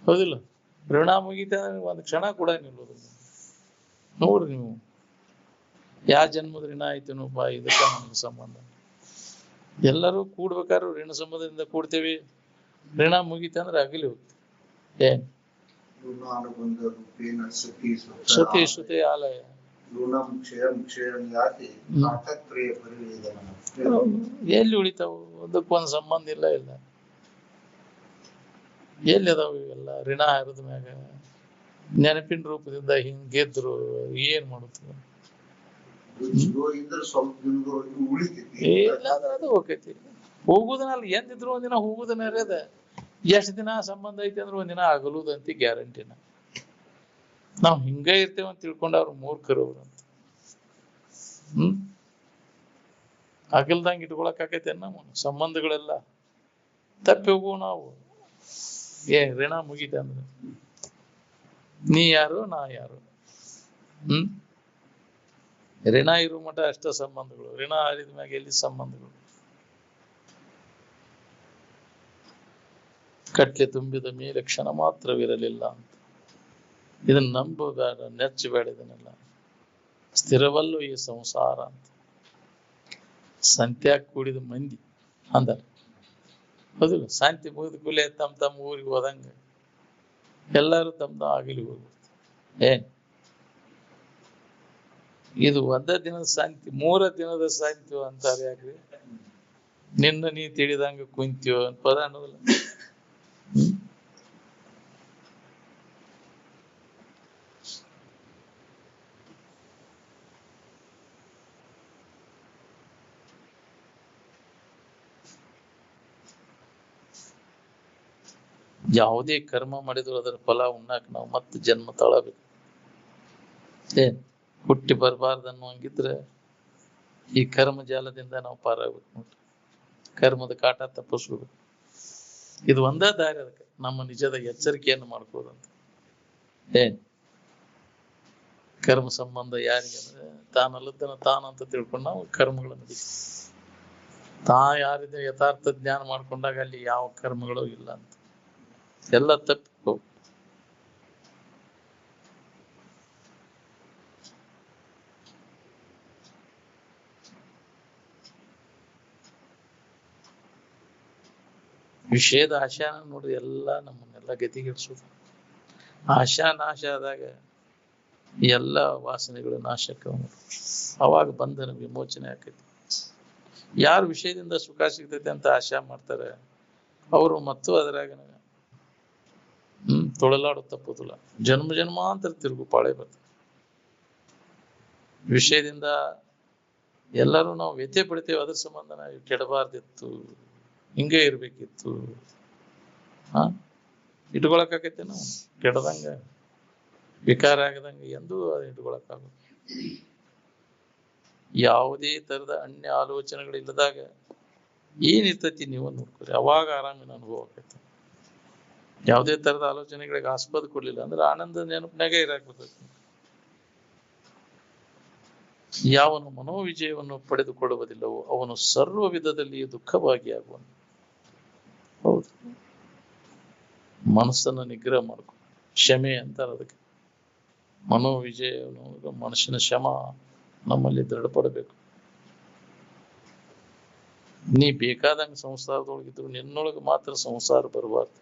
ಹೌದಿಲ್ಲ? ಋಣ ಮುಗಿತ ಒಂದ್ ಕ್ಷಣ ಕೂಡ ನಿಲ್ಲೋದು. ನೋಡ್ರಿ ನೀವು ಯಾವ ಜನ್ಮದ ಋಣ ಆಯ್ತೇನೋಪ್ಪ, ಇದಕ್ಕ ನಮ್ಗೆ ಸಂಬಂಧ. ಎಲ್ಲರೂ ಕೂಡ್ಬೇಕಾದ್ರು ಋಣ ಸಂಬಂಧದಿಂದ ಕೂಡ್ತೇವಿ. ಋಣ ಮುಗಿತಂದ್ರೆ ಅಗಲಿ ಹೋಗ್ತೇವೆ. ಸತಿ ಶ್ರುತಿ ಆಲಯ ಎಲ್ಲಿ ಉಳಿತಾವು? ಒಂದಕ್ಕೊಂದು ಸಂಬಂಧ ಇಲ್ಲ. ಎಲ್ಲಿ ಅದಾವ ಇವೆಲ್ಲ? ಋಣ ಹರಿದ ಮ್ಯಾಗ ನೆನಪಿನ ರೂಪದಿಂದ ಹಿಂಗೆದ್ರು ಏನ್ ಮಾಡುತ್ತ? ಅದು ಹೋಗೈತಿ. ಹೋಗುದನಲ್ಲ, ಎಂದಿದ್ರು ಒಂದಿನ ಹೋಗುದನ ಅದ. ಎಷ್ಟ್ ದಿನ ಸಂಬಂಧ ಐತಿ ಅಂದ್ರೆ ಒಂದಿನ ಆಗಲುದಂತಿ ಗ್ಯಾರಂಟಿನ. ನಾವು ಹಿಂಗ ಇರ್ತೇವೆ ಅಂತ ತಿಳ್ಕೊಂಡ ಅವ್ರು ಮೂರ್ಖರು ಅವ್ರು ಅಂತ. ಅಗಲ್ದಂಗ ಇಟ್ಕೊಳಕ್ ಆಕೈತೆ ನಮ್ಮ ಸಂಬಂಧಗಳೆಲ್ಲ ತಪ್ಪಿ ಹೋಗುವ ನಾವು. ಋಣ ಮುಗಿತ ಅಂದ್ರೆ ನೀ ಯಾರು ನಾ ಯಾರು. ಋಣ ಇರುವ ಮಠ ಅಷ್ಟ ಸಂಬಂಧಗಳು, ಋಣ ಹರಿದ ಮ್ಯಾಗ ಎಲ್ಲಿ ಸಂಬಂಧಗಳು. ಕಟ್ಲೆ ತುಂಬಿದ ಮೇಲೆ ಕ್ಷಣ ಮಾತ್ರವಿರಲಿಲ್ಲ ಅಂತ. ಇದನ್ನ ನಂಬುವುದಾರ ನೆಚ್ಚಬೇಡ, ಇದನ್ನೆಲ್ಲ ಸ್ಥಿರವಲ್ಲೂ ಈ ಸಂಸಾರ ಅಂತ. ಸಂತ್ಯಾಗ ಕೂಡಿದ ಮಂದಿ ಅಂದಾರ. ಹೌದಿಲ್ಲ? ಶಾಂತಿ ಮುಗಿದ ಕೂಲೆ ತಮ್ಮ ಊರಿಗೆ ಹೋದಂಗ ಎಲ್ಲಾರು ತಮ್ಮ ಆಗಲಿ ಹೋಗ್ಬಿಡ್ತಾರೆ. ಇದು ಒಂದ ದಿನದ ಶಾಂತಿ, 3 ದಿನದ ಶಾಂತಿ ಅಂತಾರೆ. ಯಾಕ್ರಿ? ನಿನ್ನ ನೀ ತಿಳಿದಂಗ ಕುಂತ್ಯೋ ಅಂತ ಪದ ಅನ್ನೋದಿಲ್ಲ. ಯಾವುದೇ ಕರ್ಮ ಮಾಡಿದ್ರು ಅದರ ಫಲ ಉಣ್ಣಾಕ ನಾವು ಮತ್ತೆ ಜನ್ಮ ತಾಳಬೇಕು. ಹುಟ್ಟಿ ಬರಬಾರ್ದನ್ನುವಂಗಿದ್ರೆ ಈ ಕರ್ಮ ಜಾಲದಿಂದ ನಾವು ಪಾರಾಗಬೇಕು ನೋಡ್ರಿ. ಕರ್ಮದ ಕಾಟ ತಪ್ಪಿಸ್ಬೇಕು. ಇದು ಒಂದೇ ದಾರಿ. ಅದಕ್ಕೆ ನಮ್ಮ ನಿಜದ ಎಚ್ಚರಿಕೆಯನ್ನು ಮಾಡ್ಕೋದಂತ. ಕರ್ಮ ಸಂಬಂಧ ಯಾರಿಗೆ ಅಂದ್ರೆ ತಾನಲ್ಲದನ್ನ ತಾನಂತ ತಿಳ್ಕೊಂಡು ನಾವು ಕರ್ಮಗಳನ್ನು ನಡೀತೀವಿ. ಯಾರಿದ್ರೆ ಯಥಾರ್ಥ ಜ್ಞಾನ ಮಾಡ್ಕೊಂಡಾಗ ಅಲ್ಲಿ ಯಾವ ಕರ್ಮಗಳು ಇಲ್ಲ ಅಂತ ಎಲ್ಲ ತಪ್ಪಿ ಹೋಗ. ವಿಷಯದ ಆಶಾ ನೋಡ್ರಿ ಎಲ್ಲ ನಮ್ಮನ್ನೆಲ್ಲ ಗತಿಗಿಡ್ಸೋದು. ಆಶಾ ನಾಶ ಆದಾಗ ಎಲ್ಲ ವಾಸನೆಗಳು ನಾಶಕ್ಕೆ ಅವಾಗ ಬಂಧನ ವಿಮೋಚನೆ ಆಕೈತಿ. ಯಾರು ವಿಷಯದಿಂದ ಸುಖ ಸಿಗ್ತೈತೆ ಅಂತ ಆಶಾ ಮಾಡ್ತಾರೆ ಅವರು ಮತ್ತು ಅದ್ರಾಗ ತೊಳಲಾಡು ತಪ್ಪುದಿಲ್ಲ. ಜನ್ಮ ಜನ್ಮಾಂತರ ತಿರುಗು ಪಾಳೆ ಬರ್ತದೆ. ವಿಷಯದಿಂದ ಎಲ್ಲರೂ ನಾವು ವ್ಯಥೆ ಪಡ್ತೇವೆ. ಅದ್ರ ಸಂಬಂಧ ನಾವು ಕೆಡಬಾರ್ದಿತ್ತು, ಹಿಂಗೆ ಇರ್ಬೇಕಿತ್ತು. ಇಟ್ಕೊಳಕಾಕೈತೆ ನಾವು ಕೆಡದಂಗ ವಿಕಾರ ಆಗದಂಗ ಎಂದೂ ಇಟ್ಕೊಳಕ್ಕಾಗ. ಯಾವುದೇ ತರದ ಅನ್ಯ ಆಲೋಚನೆಗಳಿಲ್ಲದಾಗ ಏನಿರ್ತೈತಿ ನೀವು ನೋಡ್ಕೊರಿ, ಅವಾಗ ಆರಾಮಿನ ಅನುಭವ ಆಕೈತಿ. ಯಾವುದೇ ತರದ ಆಲೋಚನೆಗಳಿಗೆ ಆಸ್ಪದ ಕೊಡ್ಲಿಲ್ಲ ಅಂದ್ರೆ ಆನಂದ ನೆನಪಿನಾಗೆ ಇರಾಕ್ಬಿಡ್ತೈತಿ. ಯಾವನು ಮನೋವಿಜಯವನ್ನು ಪಡೆದುಕೊಳ್ಳುವುದಿಲ್ಲವೋ ಅವನು ಸರ್ವ ವಿಧದಲ್ಲಿ ದುಃಖಭಾಗಿಯಾಗುವನು. ಹೌದು, ಮನಸ್ಸನ್ನು ನಿಗ್ರಹ ಮಾಡ್ಕೊ. ಕ್ಷಮೆ ಅಂತಾರೆ ಅದಕ್ಕೆ. ಮನೋವಿಜಯವನ್ನು, ಮನುಷ್ಯನ ಶ್ರಮ ನಮ್ಮಲ್ಲಿ ದೃಢಪಡಬೇಕು. ನೀ ಬೇಕಾದಂಗ ಸಂಸಾರದೊಳಗಿದ್ರು ನಿನ್ನೊಳಗೆ ಮಾತ್ರ ಸಂಸಾರ ಬರಬಾರ್ದು.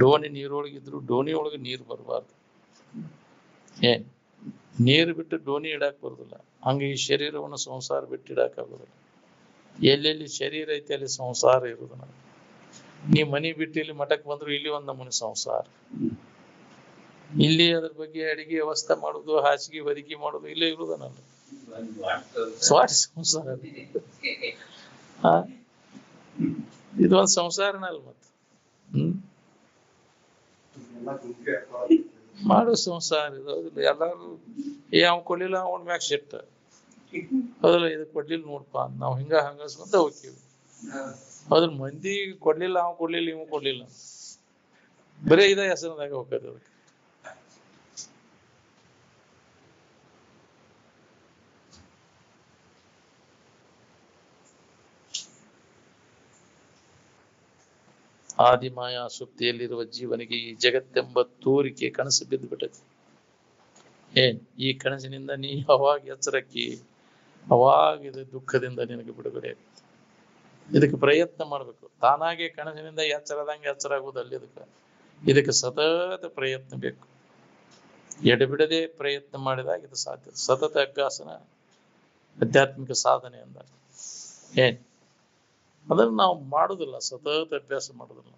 ಡೋಣಿ ನೀರೊಳಗಿದ್ರು ಡೋಣಿ ಒಳಗೆ ನೀರು ಬರಬಾರ್ದು. ನೀರು ಬಿಟ್ಟು ಡೋಣಿ ಇಡಾಕ್ ಬರುದಿಲ್ಲ. ಹಂಗೆ ಈ ಶರೀರವನ್ನು ಸಂಸಾರ ಬಿಟ್ಟು ಇಡಾಕ್ ಆಗೋದಿಲ್ಲ. ಎಲ್ಲೆಲ್ಲಿ ಶರೀರ ಐತಿ ಅಲ್ಲಿ ಸಂಸಾರ ಇರುವುದ. ನೀ ಮನಿ ಬಿಟ್ಟು ಇಲ್ಲಿ ಮಠಕ್ಕೆ ಬಂದ್ರು ಇಲ್ಲಿ ಒಂದ್ ನಮೂನಿ ಸಂಸಾರ. ಇಲ್ಲಿ ಅದ್ರ ಬಗ್ಗೆ ಅಡಿಗೆ ವ್ಯವಸ್ಥೆ ಮಾಡುದು, ಹಾಸಿಗೆ ಹೊದಿಕೆ ಮಾಡುದು ಇಲ್ಲೇ ಇರುವುದನಲ್ಲ ಸ್ವಾಟ್ ಸಂಸಾರ. ಇದೊಂದು ಸಂಸಾರನ ಅಲ್ ಮತ್ತ ಮಾಡೋ ಸಂಸಾರ ಇದು. ಎಲ್ಲಾರು ಅವ್ ಕೊಡ್ಲಿಲ್ಲ ಅವನ್ ಮ್ಯಾಗ ಸಿಟ್ಟ. ಹೌದಲ್ಲ, ಇದು ಕೊಡ್ಲಿಲ್ಲ ನೋಡ್ಪಾ ನಾವ್ ಹಿಂಗ ಹಂಗಸ್ಕೊಂತ ಹೋಗ್ತೀವಿ. ಹೌದ್ರ ಮಂದಿ ಕೊಡ್ಲಿಲ್ಲ, ಅವ್ ಕೊಡ್ಲಿಲ್ಲ, ಇವ್ ಕೊಡ್ಲಿಲ್ಲ, ಬರೇ ಇದ ಹೆಸರದಾಗ ಹೋಗ್ತದೆ. ಅದಕ್ಕೆ ಆದಿಮಾಯಾ ಸುಪ್ತಿಯಲ್ಲಿರುವ ಜೀವನಿಗೆ ಈ ಜಗತ್ತೆಂಬ ತೋರಿಕೆ ಕನಸು ಬಿದ್ದು ಬಿಟ್ಟೈತಿ. ಈ ಕನಸಿನಿಂದ ನೀ ಅವಾಗ ಎಚ್ಚರಕ್ಕಿ ಅವಾಗ ಇದು ದುಃಖದಿಂದ ನಿನಗೆ ಬಿಡುಗಡೆ ಆಗುತ್ತೆ. ಇದಕ್ಕೆ ಪ್ರಯತ್ನ ಮಾಡ್ಬೇಕು. ತಾನಾಗೆ ಕನಸಿನಿಂದ ಎಚ್ಚರದಂಗೆ ಎಚ್ಚರ ಆಗುವುದಲ್ಲಿ ಇದಕ್ಕೆ ಸತತ ಪ್ರಯತ್ನ ಬೇಕು. ಎಡೆಬಿಡದೆ ಪ್ರಯತ್ನ ಮಾಡಿದಾಗ ಇದು ಸಾಧ್ಯ. ಸತತ ಅಭ್ಯಾಸನ ಆಧ್ಯಾತ್ಮಿಕ ಸಾಧನೆ ಅಂತಾರೆ. ಅದನ್ನು ನಾವು ಮಾಡುದಿಲ್ಲ, ಸತತ ಅಭ್ಯಾಸ ಮಾಡುದಿಲ್ಲ.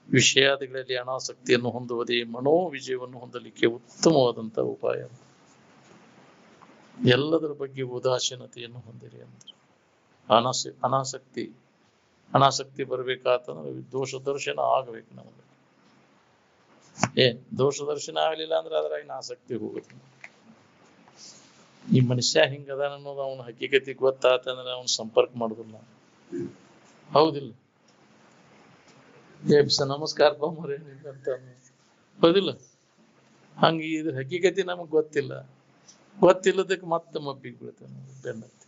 ವಿಷಯಾದಿಗಳಲ್ಲಿ ಅನಾಸಕ್ತಿಯನ್ನು ಹೊಂದುವುದೇ ಮನೋವಿಜಯವನ್ನು ಹೊಂದಲಿಕ್ಕೆ ಉತ್ತಮವಾದಂತಹ ಉಪಾಯ. ಎಲ್ಲದರ ಬಗ್ಗೆ ಉದಾಸೀನತೆಯನ್ನು ಹೊಂದಿರಿ ಅಂತ. ಅನಾಸಕ್ತಿ ಬರ್ಬೇಕಾತಂದ್ರೆ ದೋಷ ದರ್ಶನ ಆಗ್ಬೇಕು ನಮಗೆ. ದೋಷ ದರ್ಶನ ಆಗ್ಲಿಲ್ಲ ಅಂದ್ರೆ ಅದ್ರಾಗಿನ ಆಸಕ್ತಿ ಹೋಗುತ್ತೆ. ಈ ಮನುಷ್ಯ ಹಿಂಗದ ಅನ್ನೋದು ಅವನ ಹಕ್ಕಿಕತಿ ಗೊತ್ತಾತಂದ್ರೆ ಅವನ್ ಸಂಪರ್ಕ ಮಾಡುದಿಲ್ಲ. ಹೌದಿಲ್ಲ? ನಮಸ್ಕಾರ ಅಂತ ಹೌದಿಲ್ಲ? ಹಂಗ ಇದ್ರ ಹಕ್ಕಿಕತಿ ನಮಗ್ ಗೊತ್ತಿಲ್ಲದಕ್ಕೆ ಮತ್ತೆ ಮಬ್ಬಿಗೆ ಬೀಳ್ತಾನೆ ಬೆನ್ನತ್ತಿ.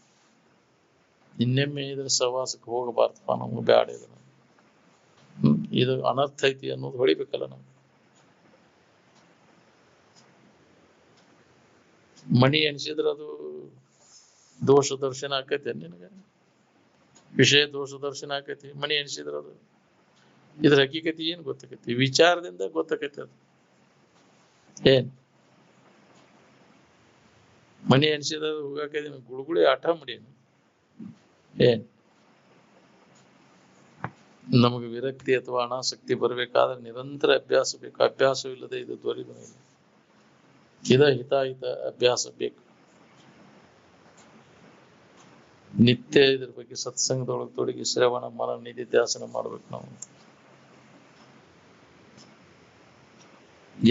ಇನ್ನೊಮ್ಮೆ ಇದ್ರ ಸವಾಸಕ್ಕೆ ಹೋಗಬಾರ್ದಪ್ಪ, ನಮ್ಗೆ ಬ್ಯಾಡ ಇದು. ಇದು ಅನರ್ಥ ಐತಿ ಅನ್ನೋದು ಹೊಳಿಬೇಕಲ್ಲ ನಮ್ಗೆ. ಮಣಿ ಎಣಿಸಿದ್ರ ಅದು ದೋಷ ದರ್ಶನ ಆಕೈತಿ ನಿನಗ? ವಿಷಯ ದೋಷ ದರ್ಶನ ಆಕೈತಿ ಮಣಿ ಎಣಿಸಿದ್ರ ಅದು? ಇದ್ರ ಹಕ್ಕಿಕತಿ ಏನ್ ಗೊತ್ತಾಕೈತಿ? ವಿಚಾರದಿಂದ ಗೊತ್ತಾಕೈತಿ ಅದು. ಮಣಿ ಎಣಿಸಿದ ಹೋಗಾಕೈತಿ ಗುಳುಗುಳಿ ಆಟ ಮಾಡಿ ನಮಗೆ ವಿರಕ್ತಿ ಅಥವಾ ಅನಾಸಕ್ತಿ ಬರ್ಬೇಕಾದ್ರೆ ನಿರಂತರ ಅಭ್ಯಾಸ ಬೇಕು. ಅಭ್ಯಾಸವಿಲ್ಲದೆ ಇದು ದೊರೆಯುವುದಿಲ್ಲ. ಹಿತಾಹಿತ ಅಭ್ಯಾಸ ಬೇಕು. ನಿತ್ಯ ಇದ್ರ ಬಗ್ಗೆ ಸತ್ಸಂಗದೊಳಗೆ ತೊಡಗಿ ಶ್ರವಣ ಮನ ನಿಧಿಧ್ಯಾಸನ ಮಾಡ್ಬೇಕು ನಾವು.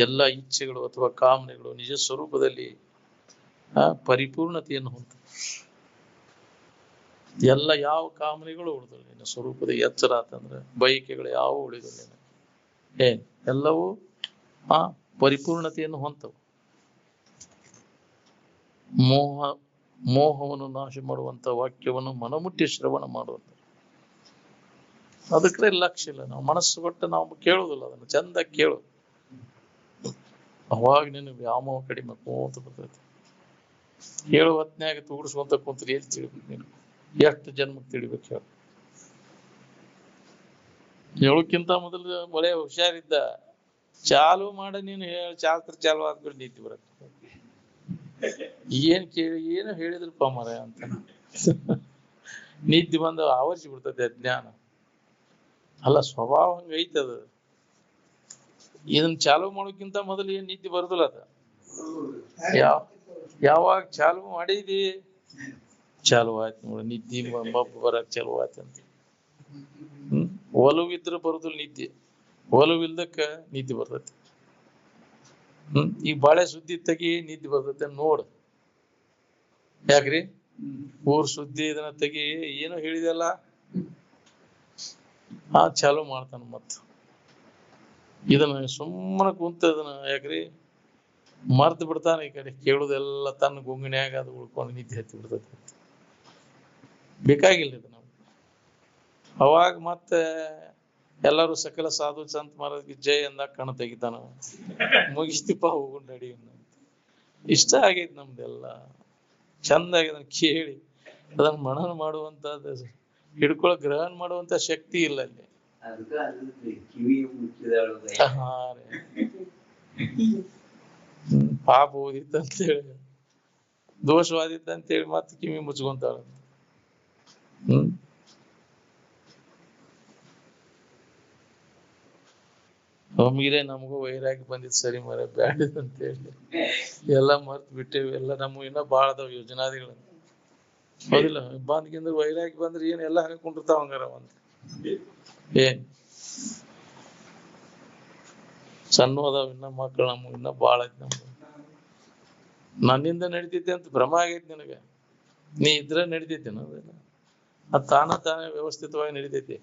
ಎಲ್ಲ ಇಚ್ಛೆಗಳು ಅಥವಾ ಕಾಮನೆಗಳು ನಿಜ ಸ್ವರೂಪದಲ್ಲಿ ಪರಿಪೂರ್ಣತೆಯನ್ನು ಹೊಂದ. ಎಲ್ಲ ಯಾವ ಕಾಮನೆಗಳು ಉಳಿದಿಲ್ಲ ನಿನ್ನ ಸ್ವರೂಪದ ಎಚ್ಚರ ಆತಂದ್ರೆ ಬಯಕೆಗಳು ಯಾವ ಉಳಿದಿಲ್ಲ. ಎಲ್ಲವೂ ಪರಿಪೂರ್ಣತೆಯನ್ನು ಹೊಂತವು. ಮೋಹವನ್ನು ನಾಶ ಮಾಡುವಂತ ವಾಕ್ಯವನ್ನು ಮನಮುಟ್ಟಿ ಶ್ರವಣ ಮಾಡುವಂತ. ಅದಕ್ಕೆ ಲಕ್ಷ್ಯ ಇಲ್ಲ. ನಾವು ಮನಸ್ಸು ಕೊಟ್ಟು ನಾವು ಕೇಳುವುದಿಲ್ಲ, ಅದನ್ನು ಚಂದ ಕೇಳು. ಅವಾಗ ನೀನು ವ್ಯಾಮೋಹ ಕಡಿಮೆ ಕೂತ ಬರ್ತೈತಿ. ಹೇಳು ಹೊತ್ನ್ಯಾಗ ತೂಡಿಸ್ಕೊಂತ ಕುಂತ್ರಿ ಎಲ್ಲಿ ತಿಳಿಬೇಕು ನೀನು? ಎಷ್ಟು ಜನ್ಮಕ್ಕೆ ತಿಳಿಬೇಕು ಹೇಳು? ಹೇಳೋಕ್ಕಿಂತ ಮೊದಲು ಒಳ್ಳೆ ಹುಷಾರಿದ್ದ ಚಾಲು ಮಾಡ. ನೀನು ಶಾಸ್ತ್ರ ಚಾಲು ಆದ್ಮೇಲೆ ನೀತಿ ಬರತ್ತೆ. ಏನು ಹೇಳಿದ್ರಪ್ಪ ಮರ ಅಂತ ನೀತಿ ಬಂದ ಆವರಿಸಿ ಬಿಡ್ತದೆ ಜ್ಞಾನ. ಅಲ್ಲ, ಸ್ವಭಾವ ಹಂಗ ಐತದ. ಇದನ್ನ ಚಾಲು ಮಾಡೋಕ್ಕಿಂತ ಮೊದಲು ಏನ್ ನೀತಿ ಬರುದಿಲ್ಲ ಅದ. ಯಾವಾಗ ಚಾಲು ಮಾಡಿದಿ ಚಾಲು ಆಯ್ತು ನೋಡಿ ನಿದ್ದಿ ಮಬ್ಬು ಬರಕ್ ಚಾಲು ಆಯ್ತು ಅಂತ. ಒಲವಿದ್ರೆ ಬರುದಿಲ್ಲ ನಿದ್ದೆ, ಒಲವಿಲ್ದಕ್ಕ ನಿದ್ದೆ ಬರ್ತೈತಿ. ಈ ಬಾಳೆ ಸುದ್ದಿ ತೆಗಿ ನಿದ್ದೆ ಬರ್ತೈತೆ ನೋಡು. ಯಾಕ್ರಿ? ಊರ್ ಸುದ್ದಿ ಇದನ್ನ ತೆಗಿ, ಏನೋ ಹೇಳಿದೆಲ್ಲ ಚಾಲು ಮಾಡ್ತಾನ. ಮತ್ತ ಇದನ್ನ ಸುಮ್ಮನೆ ಕುಂತ ಇದನ್ನ ಯಾಕ್ರಿ ಮರ್ತು ಬಿಡ್ತಾನೆ. ಈ ಕಡೆ ಕೇಳುದೆಲ್ಲ ತನ್ನ ಗುಂಗಿನ್ಯಾಗ ಅದು ಉಳ್ಕೊಂಡು ನಿದ್ದೆ ಹತ್ತಿ ಬಿಡ್ತೈತಿ. ಬೇಕಾಗಿಲ್ಲ ಇದು ನಮ್ಗೆ. ಅವಾಗ ಮತ್ತೆ ಎಲ್ಲರೂ ಸಕಲ ಸಾಧು ಸಂತ ಮಹಾರಾಜ್ಗೆ ಜೈ ಅಂದಾಗ ಕಣ ತೆಗಿತಾನ. ಮುಗಿಸ್ತಿಪ್ಪ ಹೋಗು ನಡಿ. ಇಷ್ಟ ಆಗೈತಿ ನಮ್ದೆಲ್ಲ. ಚಂದಾಗಿ ಅದನ್ನ ಕೇಳಿ ಅದನ್ನ ಮನನ ಮಾಡುವಂತದ್ದು, ಹಿಡ್ಕೊಳ ಗ್ರಹಣ ಮಾಡುವಂತ ಶಕ್ತಿ ಇಲ್ಲ ಅಲ್ಲಿ. ಪಾಪ ಓದಿತ್ತಂತೇಳಿ ದೋಷವಾದಿತ್ತಂತೇಳಿ ಮತ್ತೆ ಕಿವಿ ಮುಚ್ಕೊಂತಾಳ. ನಮಗಿರೇ ನಮಗೂ ವೈರಾಗಿ ಬಂದಿದ್ ಸರಿ ಮರ ಬ್ಯಾಡದಂತೇಳಿ ಎಲ್ಲ ಮರ್ತ್ ಬಿಟ್ಟೇವಿ. ಎಲ್ಲ ನಮಗೂ ಇನ್ನ ಬಾಳ ಅದಾವ ಯೋಜನಾದಿಗಳು. ಹೌದಿಲ್ಲ? ಬಂದ್ಗಿಂದ್ರ ವೈರಾಗಿ ಬಂದ್ರೆ ಏನ್ ಎಲ್ಲ ಹಾಕೊಂಡಿರ್ತಾವ ಹಂಗಾರ ಅಂತ. ಏನ್ ಸಣ್ಣ ಅದಾವ ಇನ್ನ ಮಕ್ಕಳು. ನಮಗೂ ಇನ್ನ ಬಾಳ ಐತಿ. ನಮ್ಗೆ ನನ್ನಿಂದ ನಡಿತೈತಿ ಅಂತ ಭ್ರಮ ಆಗೈತಿ ನಿನಗ. ನೀ ಇದ್ರ ನಡಿತೈತಿ ಅದೆಲ್ಲ. ಅದ್ ತಾನೇ ವ್ಯವಸ್ಥಿತವಾಗಿ ನಡಿತೈತಿ.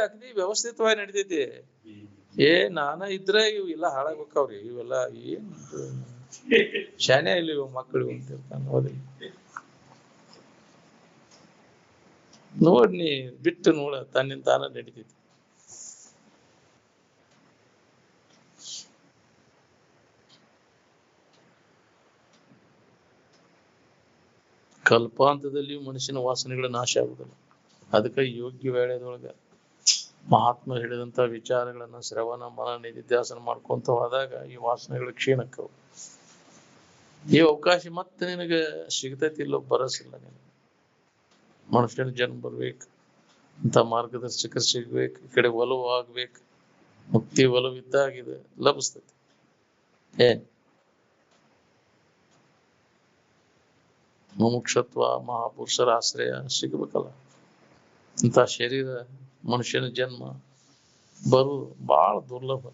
ಅಗ್ನಿ ವ್ಯವಸ್ಥಿತವಾಗಿ ನಡಿತೈತಿ. ನಾನ ಇದ್ರ ಇವು ಇಲ್ಲ ಹಾಳಾಗ್ಬೇಕವ್ರಿ. ಇವೆಲ್ಲ ಏನ್ ಶಾನೆ ಇಲ್ಲ ಇವು ಮಕ್ಕಳು ಅಂತಿರ್ತಾನ. ಹೌದಿಲ್ಲ? ನೋಡ್ ನೀ ಬಿಟ್ಟು ನೋಡ, ತನ್ನಿಂದ ತಾನ ನಡಿತೈತಿ. ಕಲ್ಪಾಂತದಲ್ಲಿ ಮನುಷ್ಯನ ವಾಸನೆಗಳ ನಾಶ ಆಗುದಿಲ್ಲ. ಅದಕ್ಕೆ ಯೋಗ್ಯ ವೇಳೆದೊಳಗ ಮಹಾತ್ಮ ಹೇಳಿದಂತ ವಿಚಾರಗಳನ್ನ ಶ್ರವಣ ಮನ ನಿಧಿಧ್ಯಾಸನ ಮಾಡ್ಕೊಂತ ಹೋದಾಗ ಈ ವಾಸನೆಗಳು ಕ್ಷೀಣಕ್ಕವು. ಈ ಅವಕಾಶ ಮತ್ತೆ ನಿನಗ ಸಿಗ್ತೈತಿ ಇಲ್ಲೋ ಬರಸಿಲ್ಲ. ನಿನಗೆ ಮನುಷ್ಯನ ಜನ್ಮ ಬರ್ಬೇಕು, ಅಂತ ಮಾರ್ಗದರ್ಶಕರು ಸಿಗ್ಬೇಕು, ಈ ಕಡೆ ಒಲವು ಆಗ್ಬೇಕು. ಮುಕ್ತಿ ಒಲವು ಇದ್ದಾಗ ಇದು ಲಭಿಸ್ತೈತಿ. ಮುಮುಕ್ಷತ್ವ ಮಹಾಪುರುಷರ ಆಶ್ರಯ ಸಿಗಬೇಕಲ್ಲ. ಇಂಥ ಶರೀರ ಮನುಷ್ಯನ ಜನ್ಮ ಬರು ಬಹಳ ದುರ್ಲಭ.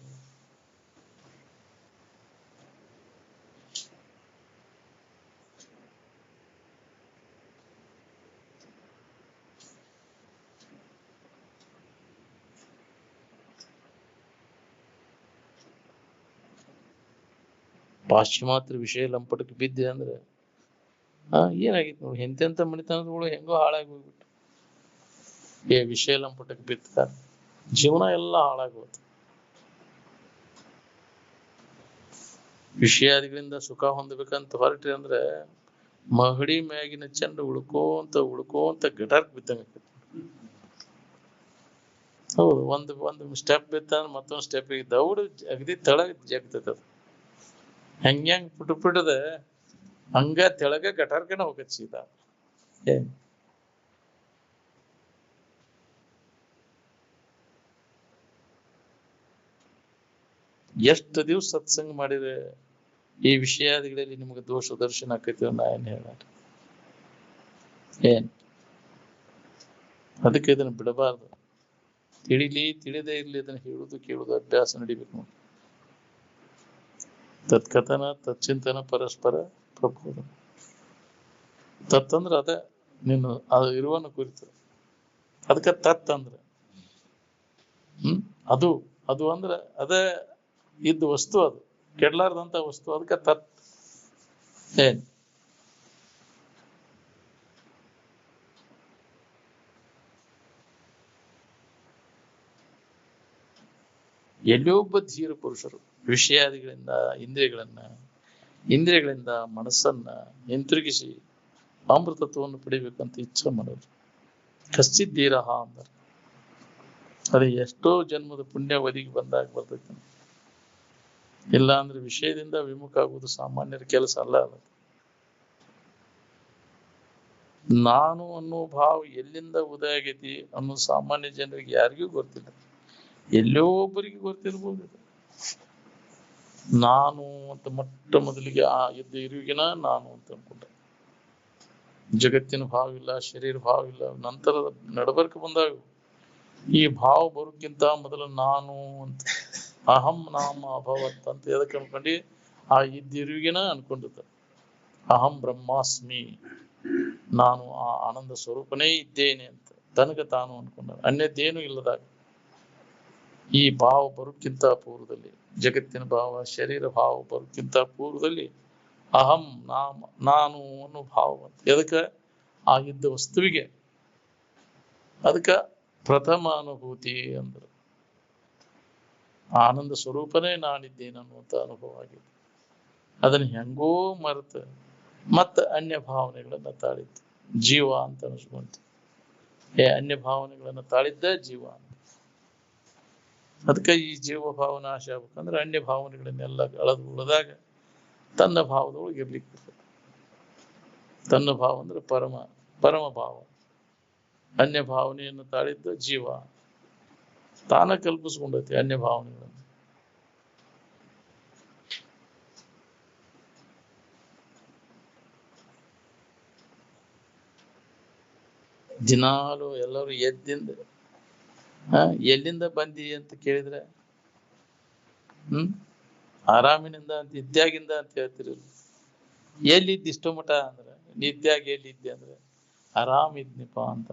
ಪಾಶ್ಚಿಮಾತ್ಯ ವಿಷಯ ಲಂಪಟಕ್ಕೆ ಬಿದ್ದೆ ಅಂದ್ರೆ ಏನಾಗಿತ್ತು ನೋಡಿ, ಎಂತೆಂತ ಮಣಿತನಗಳು ಹೆಂಗೋ ಹಾಳಾಗಿ ಹೋಗ್ಬಿಟ್ಟು ವಿಷಯ ಲಂಪಟಕ್ಕೆ ಬಿದ್ದ ಜೀವನ ಎಲ್ಲ ಹಾಳಾಗೋದು. ವಿಷಯಾದಿಗಳಿಂದ ಸುಖ ಹೊಂದಬೇಕಂತ ಹೊರಟ್ರಿ ಅಂದ್ರೆ ಮಹಡಿ ಮ್ಯಾಗಿನ ಚೆಂಡ ಉಳ್ಕೋಂತ ಗಟಾರ್ಕ್ ಬಿದ್ದಂಗ. ಹೌದು, ಒಂದು ಸ್ಟೆಪ್ ಬಿತ್ತ ಮತ್ತೊಂದು ಸ್ಟೆಪ್ ದೌಡ್ ಅಗದಿ ತಳಗ ಜಗ್ತದ. ಹೆಂಗ್ ಪುಟದ ಹಂಗ ತೆಳಗ ಗಟಾರ್ಕನ ಹೋಗತ್ ಸೀದಾ. ಎಷ್ಟು ದಿವ್ಸ ಸತ್ಸಂಗ ಮಾಡಿದ್ರೆ ಈ ವಿಷಯಾದಿಗಳಲ್ಲಿ ನಿಮ್ಗೆ ದೋಷ ದರ್ಶನ ಆಕೈತಿ ನಾ ಏನ್ ಹೇಳ. ಅದಕ್ಕೆ ಇದನ್ನ ಬಿಡಬಾರ್ದು. ತಿಳಿದೇ ಇರ್ಲಿ ಅದನ್ನ ಹೇಳುದು ಕೇಳುದು ಅಭ್ಯಾಸ ನಡಿಬೇಕು ನೋಡಿ. ತತ್ಕಥನ ತಚ್ಚಿಂತನ ಪರಸ್ಪರ ಪ್ರಬೋಧನ. ತತ್ತಂದ್ರ ಅದ ನೀನು ಅದು ಇರುವನ್ನು ಕುರಿತು. ಅದಕ್ಕೆ ತತ್ ಅಂದ್ರ ಅದು ಅಂದ್ರ ಅದ ಇದ್ದ ವಸ್ತು, ಅದು ಕೆಡ್ಲಾರ್ದಂತ ವಸ್ತು. ಅದಕ್ಕೆ ತತ್. ಎಲ್ಲೊಬ್ಬ ಧೀರ ಪುರುಷರು ವಿಷಯಾದಿಗಳಿಂದ ಇಂದ್ರಿಯಗಳಿಂದ ಮನಸ್ಸನ್ನ ಹಿಂತಿರುಗಿಸಿ ಅಮೃತತ್ವವನ್ನು ಪಡಿಬೇಕಂತ ಇಚ್ಛೆ ಮಾಡೋದು. ಕಶ್ಚಿದ್ದೀರಹ ಅಂತಾರೆ. ಅದು ಎಷ್ಟೋ ಜನ್ಮದ ಪುಣ್ಯ ಒದಗಿ ಬಂದಾಗ ಬರ್ತೈತಿ. ಇಲ್ಲ ಅಂದ್ರೆ ವಿಷಯದಿಂದ ವಿಮುಖ ಆಗುವುದು ಸಾಮಾನ್ಯರ ಕೆಲಸ ಅಲ್ಲ. ನಾನು ಅನ್ನೋ ಭಾವ ಎಲ್ಲಿಂದ ಉದಯ ಆಗೈತಿ ಅನ್ನೋ ಸಾಮಾನ್ಯ ಜನರಿಗೆ ಯಾರಿಗೂ ಗೊತ್ತಿಲ್ಲ. ಎಲ್ಲೋ ಒಬ್ಬರಿಗೆ ಗೊತ್ತಿರ್ಬೋದು. ನಾನು ಅಂತ ಮೊಟ್ಟ ಮೊದಲಿಗೆ ಇರುವಿಗೆನ ನಾನು ಅಂತ ಅನ್ಕೊಂಡೆ. ಜಗತ್ತಿನ ಭಾವ ಇಲ್ಲ, ಶರೀರ ಭಾವ ಇಲ್ಲ. ನಂತರದ ನಡಬರ್ಕ ಬಂದಾಗ ಈ ಭಾವ ಬರೋಕ್ಕಿಂತ ಮೊದಲು ನಾನು ಅಂತ ಅಹಂ ನಾಮ ಅಭವತ್ ಅಂತ ಎದಕ್ಕೆ ಅನ್ಕೊಂಡು ಇದ್ದಿರುವಿಗೆನ ಅನ್ಕೊಂಡಿದ್ದ. ಅಹಂ ಬ್ರಹ್ಮಾಸ್ಮಿ, ನಾನು ಆ ಆನಂದ ಸ್ವರೂಪನೇ ಇದ್ದೇನೆ ಅಂತ ತನಗ ತಾನು ಅನ್ಕೊಂಡ. ಅನ್ಯದ್ದೇನು ಇಲ್ಲದಾಗ ಈ ಭಾವ ಬರೋಕ್ಕಿಂತ ಪೂರ್ವದಲ್ಲಿ, ಜಗತ್ತಿನ ಭಾವ ಶರೀರ ಭಾವ ಬರೋಕ್ಕಿಂತ ಪೂರ್ವದಲ್ಲಿ ಅಹಂ ನಾನು ಅನ್ನೋ ಭಾವ ಅಂತ ಎದಕ್ಕೆ ಇದ್ದ ವಸ್ತುವಿಗೆ. ಅದಕ್ಕ ಪ್ರಥಮ ಅನುಭೂತಿ ಅಂದ್ರು. ಆನಂದ ಸ್ವರೂಪನೇ ನಾನಿದ್ದೇನೆ ಅನ್ನುವಂತ ಅನುಭವ ಆಗಿದೆ. ಅದನ್ನ ಹೆಂಗೋ ಮರೆತ ಮತ್ತ ಅನ್ಯ ಭಾವನೆಗಳನ್ನ ತಾಳಿತ್ತು ಜೀವ ಅಂತ ಅನಿಸ್ಕೊಂತ. ಅನ್ಯ ಭಾವನೆಗಳನ್ನ ತಾಳಿದ್ದ ಜೀವ ಅಂತ. ಅದಕ್ಕೆ ಈ ಜೀವ ಭಾವ ನಾಶ ಆಗ್ಬೇಕಂದ್ರೆ ಅನ್ಯ ಭಾವನೆಗಳನ್ನೆಲ್ಲ ಉಳಿದಾಗ ತನ್ನ ಭಾವದೊಳಗೆ ಇರ್ಲಿಕ್ಕೆ. ತನ್ನ ಭಾವ ಅಂದ್ರೆ ಪರಮ ಭಾವ. ಅನ್ಯ ಭಾವನೆಯನ್ನು ತಾಳಿದ್ದ ಜೀವ ತಾನ ಕಲ್ಪಿಸ್ಕೊಂಡೈತಿ ಅನ್ಯ ಭಾವನೆಗಳನ್ನು. ದಿನಾಲು ಎಲ್ಲರೂ ಎಲ್ಲಿಂದ ಬಂದಿ ಅಂತ ಕೇಳಿದ್ರೆ ಆರಾಮಿನಿಂದ ಅಂತ, ನಿತ್ಯಾಗಿಂದ ಅಂತ ಹೇಳ್ತಿರ. ಎಲ್ಲಿದ್ದಿ ಇಷ್ಟೋ ಮಠ ಅಂದ್ರೆ ನಿತ್ಯಾಗಿ ಎಲ್ಲಿದ್ದೆ ಅಂದ್ರೆ ಆರಾಮಿದ್ನಿಪ್ಪ ಅಂತ.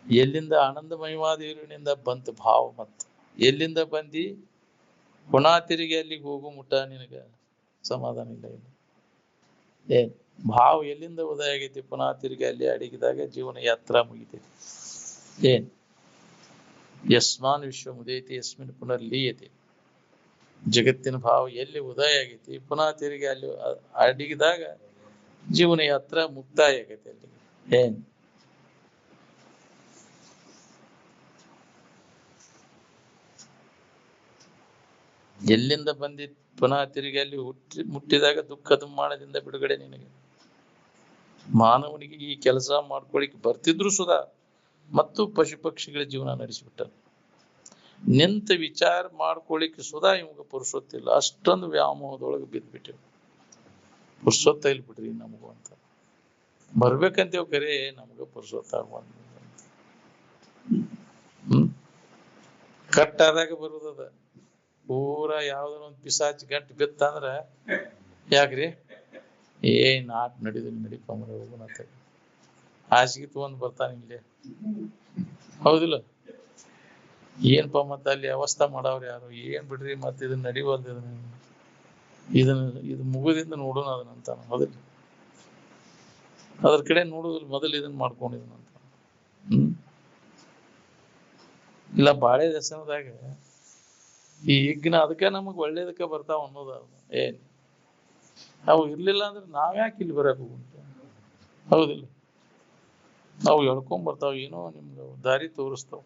ಎಲ್ಲಿಂದ ಆನಂದಮಯವಾದ ಇರುವಿನಿಂದ ಬಂತು ಭಾವ. ಮತ್ತು ಎಲ್ಲಿಂದ ಬಂದಿ ಪುನಃ ತಿರುಗಿ ಅಲ್ಲಿಗೆ ಹೋಗು ಮುಟ್ಟ ನಿನಗ ಸಮಾಧಾನ ಇಲ್ಲ. ಭಾವ ಎಲ್ಲಿಂದ ಉದಯ ಆಗೈತಿ ಪುನಃ ತಿರುಗಿ ಅಲ್ಲಿ ಅಡಗಿದಾಗ ಜೀವನ ಯಾತ್ರಾ ಮುಗಿತೈತಿ. ಯಸ್ಮಾನ್ ವಿಶ್ವ ಮುದೈತಿ ಯಸ್ಮಿನ್ ಪುನರ್ಲೀಯತೆ. ಜಗತ್ತಿನ ಭಾವ ಎಲ್ಲಿ ಉದಯ ಆಗೈತಿ ಪುನಃ ತಿರುಗಿ ಅಲ್ಲಿ ಅಡಗಿದಾಗ ಜೀವನ ಯಾತ್ರಾ ಮುಕ್ತಾಯ ಆಗೈತಿ. ಅಲ್ಲಿ ಎಲ್ಲಿಂದ ಬಂದಿತ್ ಪುನಃ ತಿರುಗಿ ಅಲ್ಲಿ ಮುಟ್ಟಿದಾಗ ದುಃಖ ದುಮ್ಮಾನದಿಂದ ಬಿಡುಗಡೆ ನಿನಗೆ. ಮಾನವನಿಗೆ ಈ ಕೆಲಸ ಮಾಡ್ಕೊಳಿಕ್ ಬರ್ತಿದ್ರು ಸುಧಾ ಮತ್ತು ಪಶು ಪಕ್ಷಿಗಳ ಜೀವನ ನಡೆಸಿಬಿಟ್ಟ. ನಿಂತ ವಿಚಾರ ಮಾಡ್ಕೊಳಿಕ್ ಸುಧಾ ಇವಾಗ ಪುರುಷೊತ್ತಿಲ್ಲ. ಅಷ್ಟೊಂದು ವ್ಯಾಮೋಹದೊಳಗೆ ಬಿದ್ದ್ಬಿಟ್ಟೆ. ಪುರುಷೋತ್ತ ಬಿಡ್ರಿ ನಮಗೂ ಅಂತ ಬರ್ಬೇಕಂತೇವ್ ಕರೆ ನಮಗ ಪುರುಷೋತ್ತಾಗ ಕಟ್ಟಾದಾಗ ಬರುದದ ಪೂರಾ ಯಾವ್ದಾರ ಒಂದ್ ಪಿಸಾಚ್ ಗಂಟು ಬಿತ್ತ ಅಂದ್ರ ಯಾಕ್ರಿ ನಾಟ್ ನಡಿಕೊಂಬರ ಹೋಗುನಂತ ಹಾಸಿಗೆ ತಗೊಂಡ್ ಬರ್ತಾನ ಇಲ್ಲಿ ಹೌದಿಲ್ಲ ಏನ್ಪ ಮತ್ತ ಅಲ್ಲಿ ಅವಸ್ಥಾ ಮಾಡವ್ರ ಯಾರು ಏನ್ ಬಿಡ್ರಿ ಮತ್ ಇದನ್ನ ನಡಿವಲ್ದ ಇದು ಮುಗುದಿಂದ ನೋಡೋಣ ಅದನ್ನಂತ ಮೊದಲು ಅದ್ರ ಕಡೆ ನೋಡುದಿಲ್ಲ ಮೊದಲು ಇದನ್ನ ಮಾಡ್ಕೊಂಡಿದನಂತ ಇಲ್ಲ ಬಾಳೆ ದರ್ಶನದಾಗ ಈ ಯಜ್ಞ ಅದಕ್ಕೆ ನಮಗ್ ಒಳ್ಳೇದಕ್ಕೆ ಬರ್ತಾವ ಅನ್ನೋದ ಏನ್ ಅವು ಇರ್ಲಿಲ್ಲ ಅಂದ್ರೆ ನಾವ್ಯಾಕೆ ಇಲ್ಲಿ ಬರಕ್ ಹೋಗುಂಟ ಹೌದಿಲ್ಲ ನಾವು ಹೇಳ್ಕೊಂಡ್ ಬರ್ತಾವ ಏನೋ ನಿಮ್ಗೆ ದಾರಿ ತೋರಿಸ್ತಾವ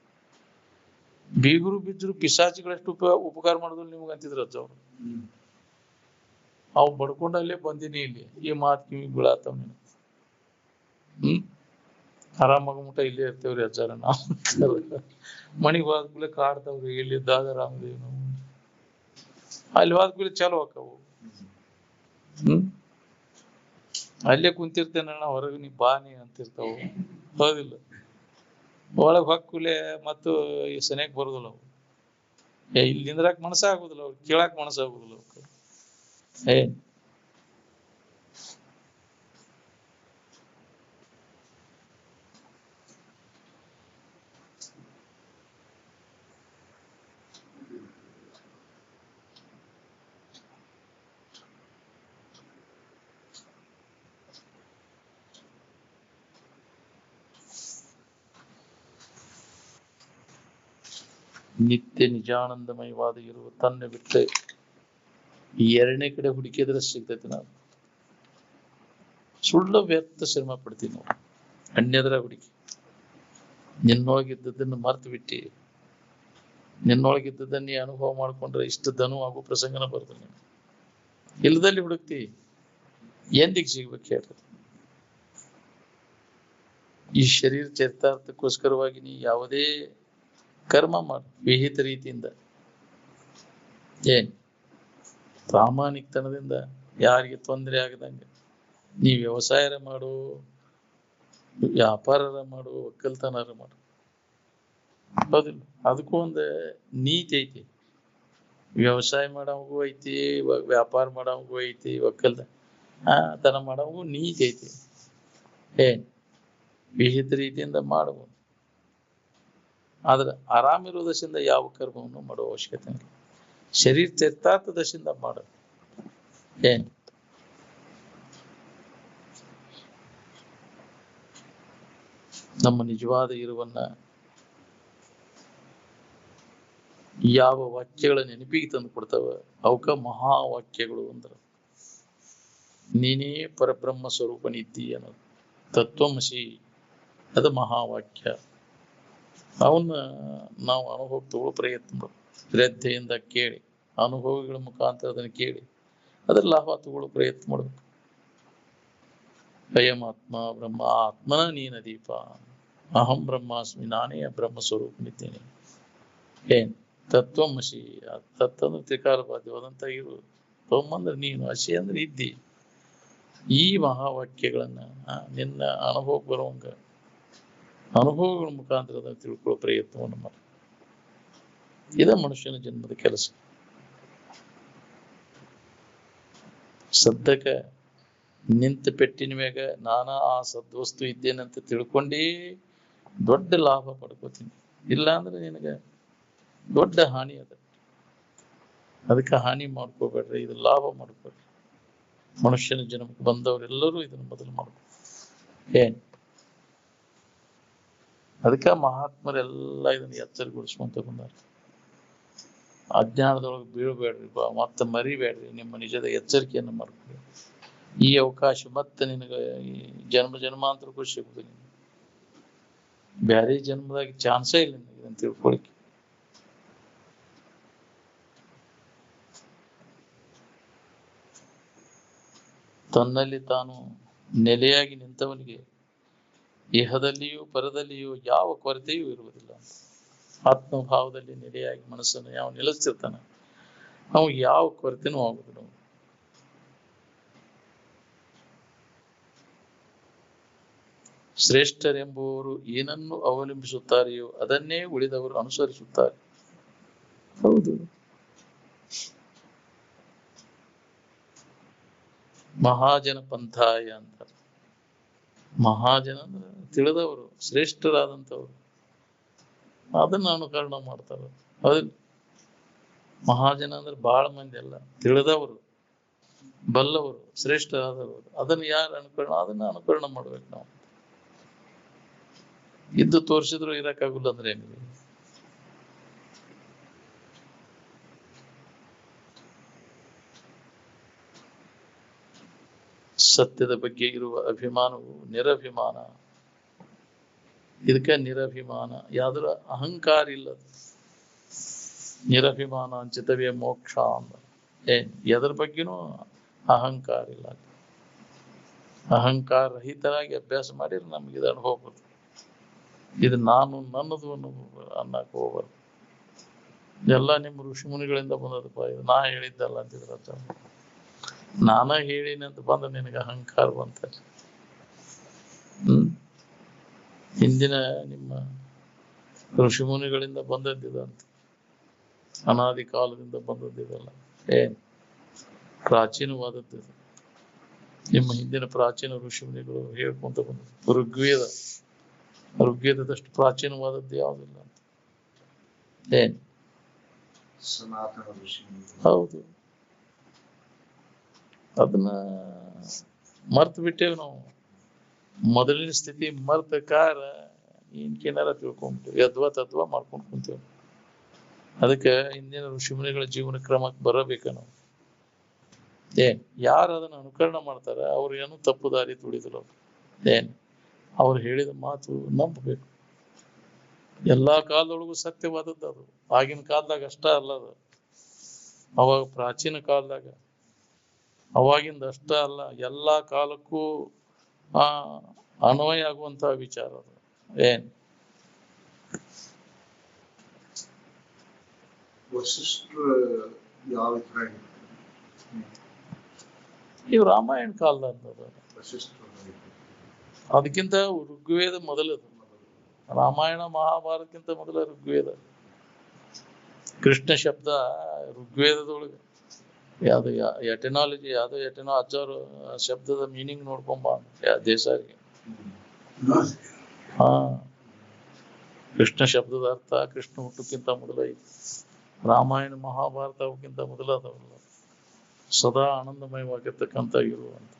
ಬೀಗರು ಬಿದ್ರು ಪಿಶಾಚಿಗಳಷ್ಟು ಉಪಕಾರ ಮಾಡಿದ್ರು ನಿಮ್ಗೆ ಅಂತಿದ್ರು ಅಜ್ಜ ಅವ್ರು ಅವು ಬಡ್ಕೊಂಡಲ್ಲೇ ಬಂದಿನಿ ಇಲ್ಲಿ ಈ ಮಾತ್ ಕಿವಿ ಬೀಳಾತವ್ ನೀನು ಆರಾಮಾಗ ಮುಟ ಇಲ್ಲೇ ಇರ್ತೇವ್ರಿ ಅಜ್ಜಾರ ನಾವು ಮಣಿಗ್ ಹೋದ್ಕೂಲೆ ಕಾಡ್ತಾವ್ರಿ ಇಲ್ಲಿದ್ದಾಗ ರಾಮದೇವ್ ನಾವು ಅಲ್ಲಿ ಹೋದ್ಕೂಲೆ ಚಾಲು ಹಾಕವು ಅಲ್ಲೇ ಕುಂತಿರ್ತೇನಣ್ಣ ಹೊರಗೆ ನೀ ಬಾನಿ ಅಂತಿರ್ತಾವ ಹೌದಿಲ್ಲ ಒಳಗ್ ಹೊಕ್ಕೂಲೆ ಮತ್ತು ಈ ಸನಿಯಾಕ್ ಬರುದಿಲ್ಲ ಅವು ಇಲ್ಲಿ ನಿಂದ್ರಾಕ್ ಮನಸ್ಸ ಆಗುದಿಲ್ಲ ಅವ್ರು ಕೇಳಾಕ್ ಮನಸ್ಸ ಆಗುದಿಲ್ಲ ಅವ್ರು ನಿತ್ಯ ನಿಜಾನಂದಮಯವಾದ ಇರುವ ತನ್ನ ಬಿಟ್ಟು ಎರಡನೇ ಕಡೆ ಹುಡುಕಿದ್ರೆ ಸಿಗ್ತೈತಿ ನಾವು ಸುಳ್ಳು ವ್ಯರ್ಥ ಶ್ರಮ ಪಡ್ತೀವಿ ನಾವು ಅನ್ಯದ್ರ ಹುಡುಕಿ ನಿನ್ನೊಳಗಿದ್ದದನ್ನು ಮರ್ತು ಬಿಟ್ಟಿ ನಿನ್ನೊಳಗಿದ್ದದನ್ನ ನೀ ಅನುಭವ ಮಾಡ್ಕೊಂಡ್ರೆ ಇಷ್ಟು ಧನು ಆಗೋ ಪ್ರಸಂಗನ ಬರ್ತದೆ ನೀನು ಇಲ್ಲದಲ್ಲಿ ಹುಡುಕ್ತಿ ಎಂದಿಗೆ ಸಿಗ್ಬೇಕು ಹೇಳ್ರಿ ಈ ಶರೀರ ಚರಿತಾರ್ಥಕ್ಕೋಸ್ಕರವಾಗಿ ನೀ ಯಾವುದೇ ಕರ್ಮ ಮಾಡು ವಿಹಿತ ರೀತಿಯಿಂದ ಪ್ರಾಮಾಣಿಕತನದಿಂದ ಯಾರಿಗೆ ತೊಂದರೆ ಆಗದಂಗೆ ನೀ ವ್ಯವಸಾಯರ ಮಾಡು ವ್ಯಾಪಾರರ ಮಾಡು ಒಕ್ಕಲ್ತನರ ಮಾಡು ಹೌದಿಲ್ಲ ಅದಕ್ಕೂ ಒಂದು ನೀತಿ ಐತಿ ವ್ಯವಸಾಯ ಮಾಡೋವಗೂ ಐತಿ ವ್ಯಾಪಾರ ಮಾಡೋವಗೂ ಐತಿ ಒಕ್ಕಲ್ತನ ಮಾಡೋವಗೂ ನೀತಿ ಐತಿ ವಿಹಿತ ರೀತಿಯಿಂದ ಮಾಡಬಹುದು ಆದ್ರೆ ಆರಾಮಿರೋ ದಶೆಯಿಂದ ಯಾವ ಕರ್ಮವನ್ನು ಮಾಡುವ ಅವಶ್ಯಕತೆ ಇಲ್ಲ ಶರೀರ ಚರಿತಾರ್ಥ ದಶೆಯಿಂದ ಮಾಡ ನಮ್ಮ ನಿಜವಾದ ಇರುವನ್ನ ಯಾವ ವಾಕ್ಯಗಳ ನೆನಪಿಗೆ ತಂದು ಕೊಡ್ತಾವ ಅವಕ ಮಹಾವಾಕ್ಯಗಳು ಅಂದ್ರ ನೀನೇ ಪರಬ್ರಹ್ಮ ಸ್ವರೂಪನಿದ್ದಿ ಅನ್ನೋದು ತತ್ವಮಸಿ ಅದು ಮಹಾವಾಕ್ಯ ಅವನ್ನ ನಾವು ಅನುಭವ ತಗೊಳ್ಳೋ ಪ್ರಯತ್ನ ಶ್ರದ್ಧೆಯಿಂದ ಕೇಳಿ ಅನುಭವಿಗಳ ಮುಖಾಂತರ ಅದನ್ನು ಕೇಳಿ ಅದ್ರ ಲಾಭ ತಗೊಳ್ಳೋ ಪ್ರಯತ್ನ ಮಾಡ್ಬೇಕು ಅಯಮಾತ್ಮ ಬ್ರಹ್ಮ ಆತ್ಮನ ನೀನ ದೀಪ ಅಹಂ ಬ್ರಹ್ಮಾಸ್ಮಿ ನಾನೇ ಬ್ರಹ್ಮ ಸ್ವರೂಪನಿದ್ದೇನೆ ತತ್ವಮಸಿ ತತ್ತಂದ್ರೆ ತ್ರಿಕಾಲ ಬಾಧ್ಯವಾದಂತ ಇರು ತೊಂಬಂದ್ರೆ ನೀನು ಅಸಿ ಅಂದ್ರೆ ಇದ್ದಿ ಈ ಮಹಾವಾಕ್ಯಗಳನ್ನ ನಿನ್ನ ಅನುಭವ ಬರುವಂಗ ಅನುಭವಗಳ ಮುಖಾಂತರ ಅದನ್ನು ತಿಳ್ಕೊಳ್ಳೋ ಪ್ರಯತ್ನವನ್ನು ಮಾಡಿ ಇದ ಮನುಷ್ಯನ ಜನ್ಮದ ಕೆಲಸ ಸದ್ಯಕ್ಕ ನಿಂತ ಪೆಟ್ಟಿನ ಮ್ಯಾಗ ನಾನಾ ಆ ಸದ್ವಸ್ತು ಇದ್ದೇನಂತ ತಿಳ್ಕೊಂಡೇ ದೊಡ್ಡ ಲಾಭ ಪಡ್ಕೋತೀನಿ ಇಲ್ಲ ಅಂದ್ರೆ ನಿನಗೆ ದೊಡ್ಡ ಹಾನಿ ಅದ ಅದಕ್ಕೆ ಹಾನಿ ಮಾಡ್ಕೋಬೇಡ್ರಿ ಇದು ಲಾಭ ಮಾಡ್ಕೊಳ್ರಿ ಮನುಷ್ಯನ ಜನ್ಮಕ್ಕೆ ಬಂದವರೆಲ್ಲರೂ ಇದನ್ನು ಮೊದಲು ಮಾಡ್ಕೊ ಅದಕ್ಕೆ ಮಹಾತ್ಮರೆಲ್ಲ ಇದನ್ನ ಎಚ್ಚರಗೊಳಿಸ್ಕೊಂತ ಬಂದಾರ ಅಜ್ಞಾನದೊಳಗೆ ಬೀಳ್ಬೇಡ್ರಿ ಮತ್ತೆ ಮರಿಬೇಡ್ರಿ ನಿಮ್ಮ ನಿಜದ ಎಚ್ಚರಿಕೆಯನ್ನು ಮಾಡ್ಕೊಳ್ಳಿ ಈ ಅವಕಾಶ ಮತ್ತೆ ನಿನಗೆ ಜನ್ಮ ಜನ್ಮಾಂತರಕ್ಕೂ ಸಿಗುದು ನಿನಗೆ ಬ್ಯಾರೆ ಜನ್ಮದಾಗ ಚಾನ್ಸೇ ಇಲ್ಲ ನಿನಗೆ ಇದನ್ನು ತಿಳ್ಕೊಳಿಕ್ಕೆ ತನ್ನಲ್ಲಿ ತಾನು ನೆಲೆಯಾಗಿ ನಿಂತವನಿಗೆ ಇಹದಲ್ಲಿಯೂ ಪರದಲ್ಲಿಯೂ ಯಾವ ಕೊರತೆಯೂ ಇರುವುದಿಲ್ಲ ಅಂತ ಆತ್ಮಭಾವದಲ್ಲಿ ನೆಲೆಯಾಗಿ ಮನಸ್ಸನ್ನು ಯಾವ ನಿಲ್ಲಿಸ್ತಿರ್ತಾನೆ ಅವ ಯಾವ ಕೊರತೆನೂ ಆಗುದಿಲ್ಲ ಶ್ರೇಷ್ಠರೆಂಬುವರು ಏನನ್ನು ಅವಲಂಬಿಸುತ್ತಾರೆಯೋ ಅದನ್ನೇ ಉಳಿದವರು ಅನುಸರಿಸುತ್ತಾರೆ. ಹೌದು. ಮಹಾಜನ ಪಂಥಾಯ ಅಂತಾರೆ. ಮಹಾಜನ ಅಂದ್ರೆ ತಿಳಿದವರು, ಶ್ರೇಷ್ಠರಾದಂಥವ್ರು, ಅದನ್ನ ಅನುಕರಣ ಮಾಡ್ತಾರೆ. ಹೌದಿಲ್ಲ? ಮಹಾಜನ ಅಂದ್ರೆ ಬಹಳ ಮಂದಿ ಅಲ್ಲ, ತಿಳಿದವರು, ಬಲ್ಲವರು, ಶ್ರೇಷ್ಠರಾದವರು. ಅದನ್ನ ಯಾರು ಅದನ್ನ ಅನುಕರಣ ಮಾಡ್ಬೇಕು ನಾವು. ಇದ್ದು ತೋರಿಸಿದ್ರು ಇರಕ್ಕಾಗುಲ್ಲ ಅಂದ್ರೆ ಏನಿದೆ? ಸತ್ಯದ ಬಗ್ಗೆ ಇರುವ ಅಭಿಮಾನವು ನಿರಭಿಮಾನ. ಇದಕ್ಕೆ ನಿರಭಿಮಾನ, ಯಾವ್ದ್ರ ಅಹಂಕಾರ ಇಲ್ಲದ ನಿರಭಿಮಾನ ಅಂಚಿತವೇ ಮೋಕ್ಷ ಅಂದ. ಎದ್ರ ಬಗ್ಗೆನೂ ಅಹಂಕಾರ ಇಲ್ಲ. ಅಹಂಕಾರ ರಹಿತರಾಗಿ ಅಭ್ಯಾಸ ಮಾಡಿದ್ರೆ ನಮ್ಗೆ ಇದು ಅನುಭವ ಬರ್ತದೆ. ಇದು ನಾನು ನನ್ನದು ಅನ್ನಕ್ಕೆ ಹೋಗ್ಬಾರ್ದು. ಎಲ್ಲ ನಿಮ್ಮ ಋಷಿ ಮುನಿಗಳಿಂದ ಬಂದದಪ್ಪ, ಇದು ನಾ ಹೇಳಿದ್ದಲ್ಲ ಅಂತಿದ್ರ. ನಾನ ಹೇಳಿನಿ ಅಂತ ಬಂದ ನಿನಗೆ ಅಹಂಕಾರ ಬಂತ. ಹಿಂದಿನ ನಿಮ್ಮ ಋಷಿ ಮುನಿಗಳಿಂದ ಬಂದದ್ದಿದಂತ, ಅನಾದಿ ಕಾಲದಿಂದ ಬಂದದ್ದಿದಲ್ಲ. ಪ್ರಾಚೀನವಾದದ್ದು. ನಿಮ್ಮ ಹಿಂದಿನ ಪ್ರಾಚೀನ ಋಷಿ ಮುನಿಗಳು ಹೇಳ್ಕೊಂತ ಬಂದದ್ದು. ಋಗ್ವೇದದಷ್ಟು ಪ್ರಾಚೀನವಾದದ್ದು ಯಾವುದಿಲ್ಲ ಅಂತ. ಸನಾತನ ಋಷಿ. ಹೌದು. ಅದನ್ನ ಮರ್ತು ಬಿಟ್ಟೇವ್ ನಾವು. ಮೊದಲಿನ ಸ್ಥಿತಿ ಮರ್ತ ಕಾರ ಏನ್ಕೇನಾರ ತಿಳ್ಕೊಂಡ್ಬಿಟ್ಟು ಯದ್ವಾ ತದ್ವಾ ಮಾಡ್ಕೊಂಡು ಕುಂತೇವ್. ಅದಕ್ಕೆ ಹಿಂದಿನ ಋಷಿಮುನಿಗಳ ಜೀವನ ಕ್ರಮಕ್ಕೆ ಬರಬೇಕ ನಾವು. ಯಾರು ಅದನ್ನ ಅನುಕರಣ ಮಾಡ್ತಾರ ಅವ್ರು ಏನು ತಪ್ಪು ದಾರಿ ತುಳಿದ್ರು. ಅವ್ರು ಹೇಳಿದ ಮಾತು ನಂಬಬೇಕು. ಎಲ್ಲಾ ಕಾಲದೊಳಗೂ ಸತ್ಯವಾದದ್ದು ಅದು. ಆಗಿನ ಕಾಲದಾಗ ಅಷ್ಟ ಅಲ್ಲ ಅದು, ಅವಾಗ ಪ್ರಾಚೀನ ಕಾಲದಾಗ ಅವಾಗಿಂದ ಅಷ್ಟ ಅಲ್ಲ, ಎಲ್ಲಾ ಕಾಲಕ್ಕೂ ಅನ್ವಯ ಆಗುವಂತಹ ವಿಚಾರ ಅದು. ಇವ್ ರಾಮಾಯಣ ಕಾಲದ. ಅದಕ್ಕಿಂತ ಋಗ್ವೇದ ಮೊದಲದು. ರಾಮಾಯಣ ಮಹಾಭಾರತಕ್ಕಿಂತ ಮೊದಲ ಋಗ್ವೇದ. ಕೃಷ್ಣ ಶಬ್ದ ಋಗ್ವೇದದೊಳಗೆ ಯಾವ್ದು ಎಟೆನಾಲಜಿ ಅಜ್ಜಾರು ಶಬ್ದದ ಮೀನಿಂಗ್ ನೋಡ್ಕೊಂಬ ದೇಸಾರಿಗೆ. ಕೃಷ್ಣ ಶಬ್ದದ ಅರ್ಥ ಕೃಷ್ಣ ಹುಟ್ಟಕ್ಕಿಂತ ಮೊದಲ ಐತಿ. ರಾಮಾಯಣ ಮಹಾಭಾರತ ಅವಕ್ಕಿಂತ ಮೊದಲಾದವಲ್ಲ. ಸದಾ ಆನಂದಮಯವಾಗಿರ್ತಕ್ಕಂಥ ಇರುವಂತ.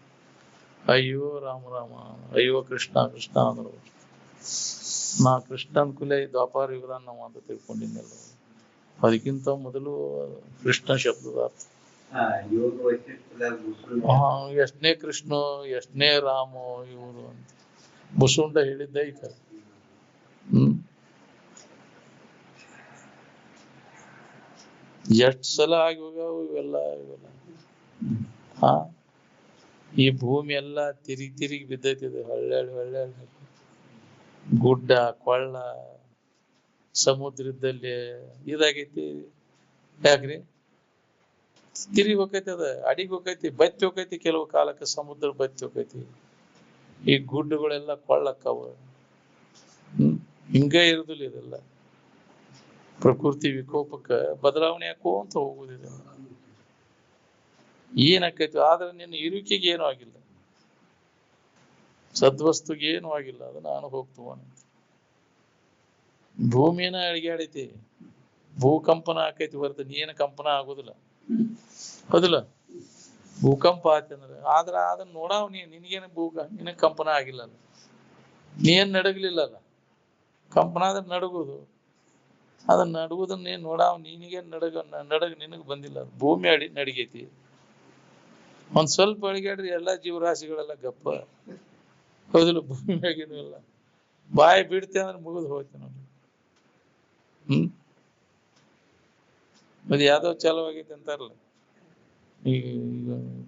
ಅಯ್ಯೋ ರಾಮ ರಾಮ, ಅಯ್ಯೋ ಕೃಷ್ಣ ಕೃಷ್ಣ ಅಂದ್ರು. ನಾ ಕೃಷ್ಣನ್ ಕುಲೆ ದ್ವಾಪಾರ ಯುಗದ ನಾವು ಅಂತ ತಿಳ್ಕೊಂಡಿದ್ದೆಲ್ಲ. ಅದಕ್ಕಿಂತ ಮೊದಲು ಕೃಷ್ಣ ಶಬ್ದದ ಅರ್ಥ. ಎಷ್ಟನೇ ಕೃಷ್ಣ ಎಷ್ಟನೇ ರಾಮ ಇವರು ಅಂತ ಬಸವಂಡ ಹೇಳಿದ್ದ ಐತ. ಎಷ್ಟ್ ಸಲ ಆಗಿ ಹೋಗ್ಯಾವ ಇವೆಲ್ಲ. ಈ ಭೂಮಿ ಎಲ್ಲ ತಿರುಗಿ ಬಿದ್ದೈತಿದೆ. ಹೊಳ್ಳೆ ಗುಡ್ಡ ಕೊಳ್ಳ ಸಮುದ್ರದಲ್ಲಿ ಇದಾಗೈತಿ. ಯಾಕ್ರಿ? ತಿರುಗಿ ಹೋಗೈತಿ, ಅದ ಅಡಿಗೆ ಹೋಗೈತಿ, ಬತ್ತಿ ಹೋಗೈತಿ. ಕೆಲವು ಕಾಲಕ್ಕೆ ಸಮುದ್ರ ಬತ್ತಿ ಹೋಗೈತಿ. ಈ ಗುಡ್ಡಗಳೆಲ್ಲ ಕೊಳ್ಳಕ್ಕವ. ಹಿಂಗ ಇರುದಿಲ್ಲ. ಇದೆಲ್ಲ ಪ್ರಕೃತಿ ವಿಕೋಪಕ್ಕೆ ಬದಲಾವಣೆ ಹಾಕೋಂತ ಹೋಗುದಿದೆ. ಏನಾಕೈತಿ? ಆದ್ರೆ ನಿನ್ನ ಇರುವಿಕೆಗೆ ಏನೂ ಆಗಿಲ್ಲ, ಸದ್ವಸ್ತುಗೆ ಏನೂ ಆಗಿಲ್ಲ. ಅದನ್ನ ನಾನು ಹೋಗ್ತವ. ಭೂಮಿಯನ್ನ ಅಡಿಗಾಡೈತಿ, ಭೂಕಂಪನ ಆಕೈತಿ ಹೊರತು ನೀನ ಕಂಪನ ಆಗುದಿಲ್ಲ. ಹೌದಿಲ್ಲ? ಭೂಕಂಪ ಆಯ್ತಂದ್ರೆ ಅದನ್ನ ನೋಡಾವ್ ನಿನಗೇನು ನಿನಗ್ ಕಂಪನ ಆಗಿಲ್ಲ. ನೀನ್ ನಡಗ್ಲಿಲ್ಲಲ್ಲ. ಕಂಪನ ಆದ್ರೆ ನಡಗುದು. ಅದನ್ನ ನಡುವುದನ್ನ ಏನ್ ನೋಡಾವ್ ನಿನಗೆ ನಡಗ ನಿನಗ್ ಬಂದಿಲ್ಲ. ಭೂಮಿ ನಡಿಗೈತಿ. ಒಂದ್ ಸ್ವಲ್ಪ ಅಡಿಗಾಡ್ರಿ ಎಲ್ಲಾ ಜೀವರಾಶಿಗಳೆಲ್ಲ ಗಪ್ಪ. ಹೌದಿಲ್ಲ? ಭೂಮಿ ಆಗಿನೂ ಇಲ್ಲ. ಬಾಯಿ ಬಿಡ್ತೆ ಅಂದ್ರೆ ಮುಗಿದು ಹೋಯ್ತು ನೋಡಿ. ಮತ್ತೆ ಯಾವ್ದೋ ಚಾಲು ಆಗೈತಿ ಅಂತಾರಲ್ಲ. ಈಗ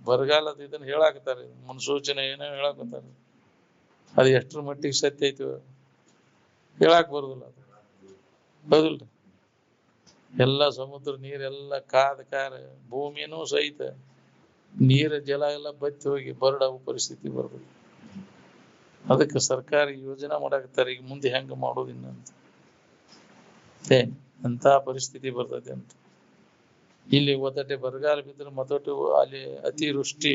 ಬರಗಾಲದ ಇದನ್ನ ಹೇಳಾಕತ್ತಾರೆ, ಮುನ್ಸೂಚನೆ ಏನೋ ಹೇಳಾಕತ್ತಾರ. ಅದು ಎಷ್ಟರ ಮಟ್ಟಿಗೆ ಸತ್ಯ ಐತಿ ಹೇಳಾಕ್ ಬರುದಿಲ್ಲ. ಅದು ಹೌದಿಲ್ಲ? ಎಲ್ಲ ಸಮುದ್ರ ನೀರೆಲ್ಲ ಕಾದ ಭೂಮಿನೂ ಸಹಿತ ನೀರ ಜಲ ಎಲ್ಲ ಬತ್ತಿ ಹೋಗಿ ಬರಡಾವು ಪರಿಸ್ಥಿತಿ ಬರ್ತದೆ. ಅದಕ್ಕೆ ಸರ್ಕಾರ ಯೋಜನೆ ಮಾಡಾಕತ್ತಾರೆ ಈಗ ಮುಂದೆ ಹೆಂಗ ಮಾಡೋದು ಇನ್ನಂತ ಎಂತ ಪರಿಸ್ಥಿತಿ ಬರ್ತದೆ ಅಂತ. ಇಲ್ಲಿ ಒತ್ತಟೆ ಬರಗಾಲ ಬಿದ್ರೆ ಮತ್ತೊಟ್ಟು ಅಲ್ಲಿ ಅತಿವೃಷ್ಟಿ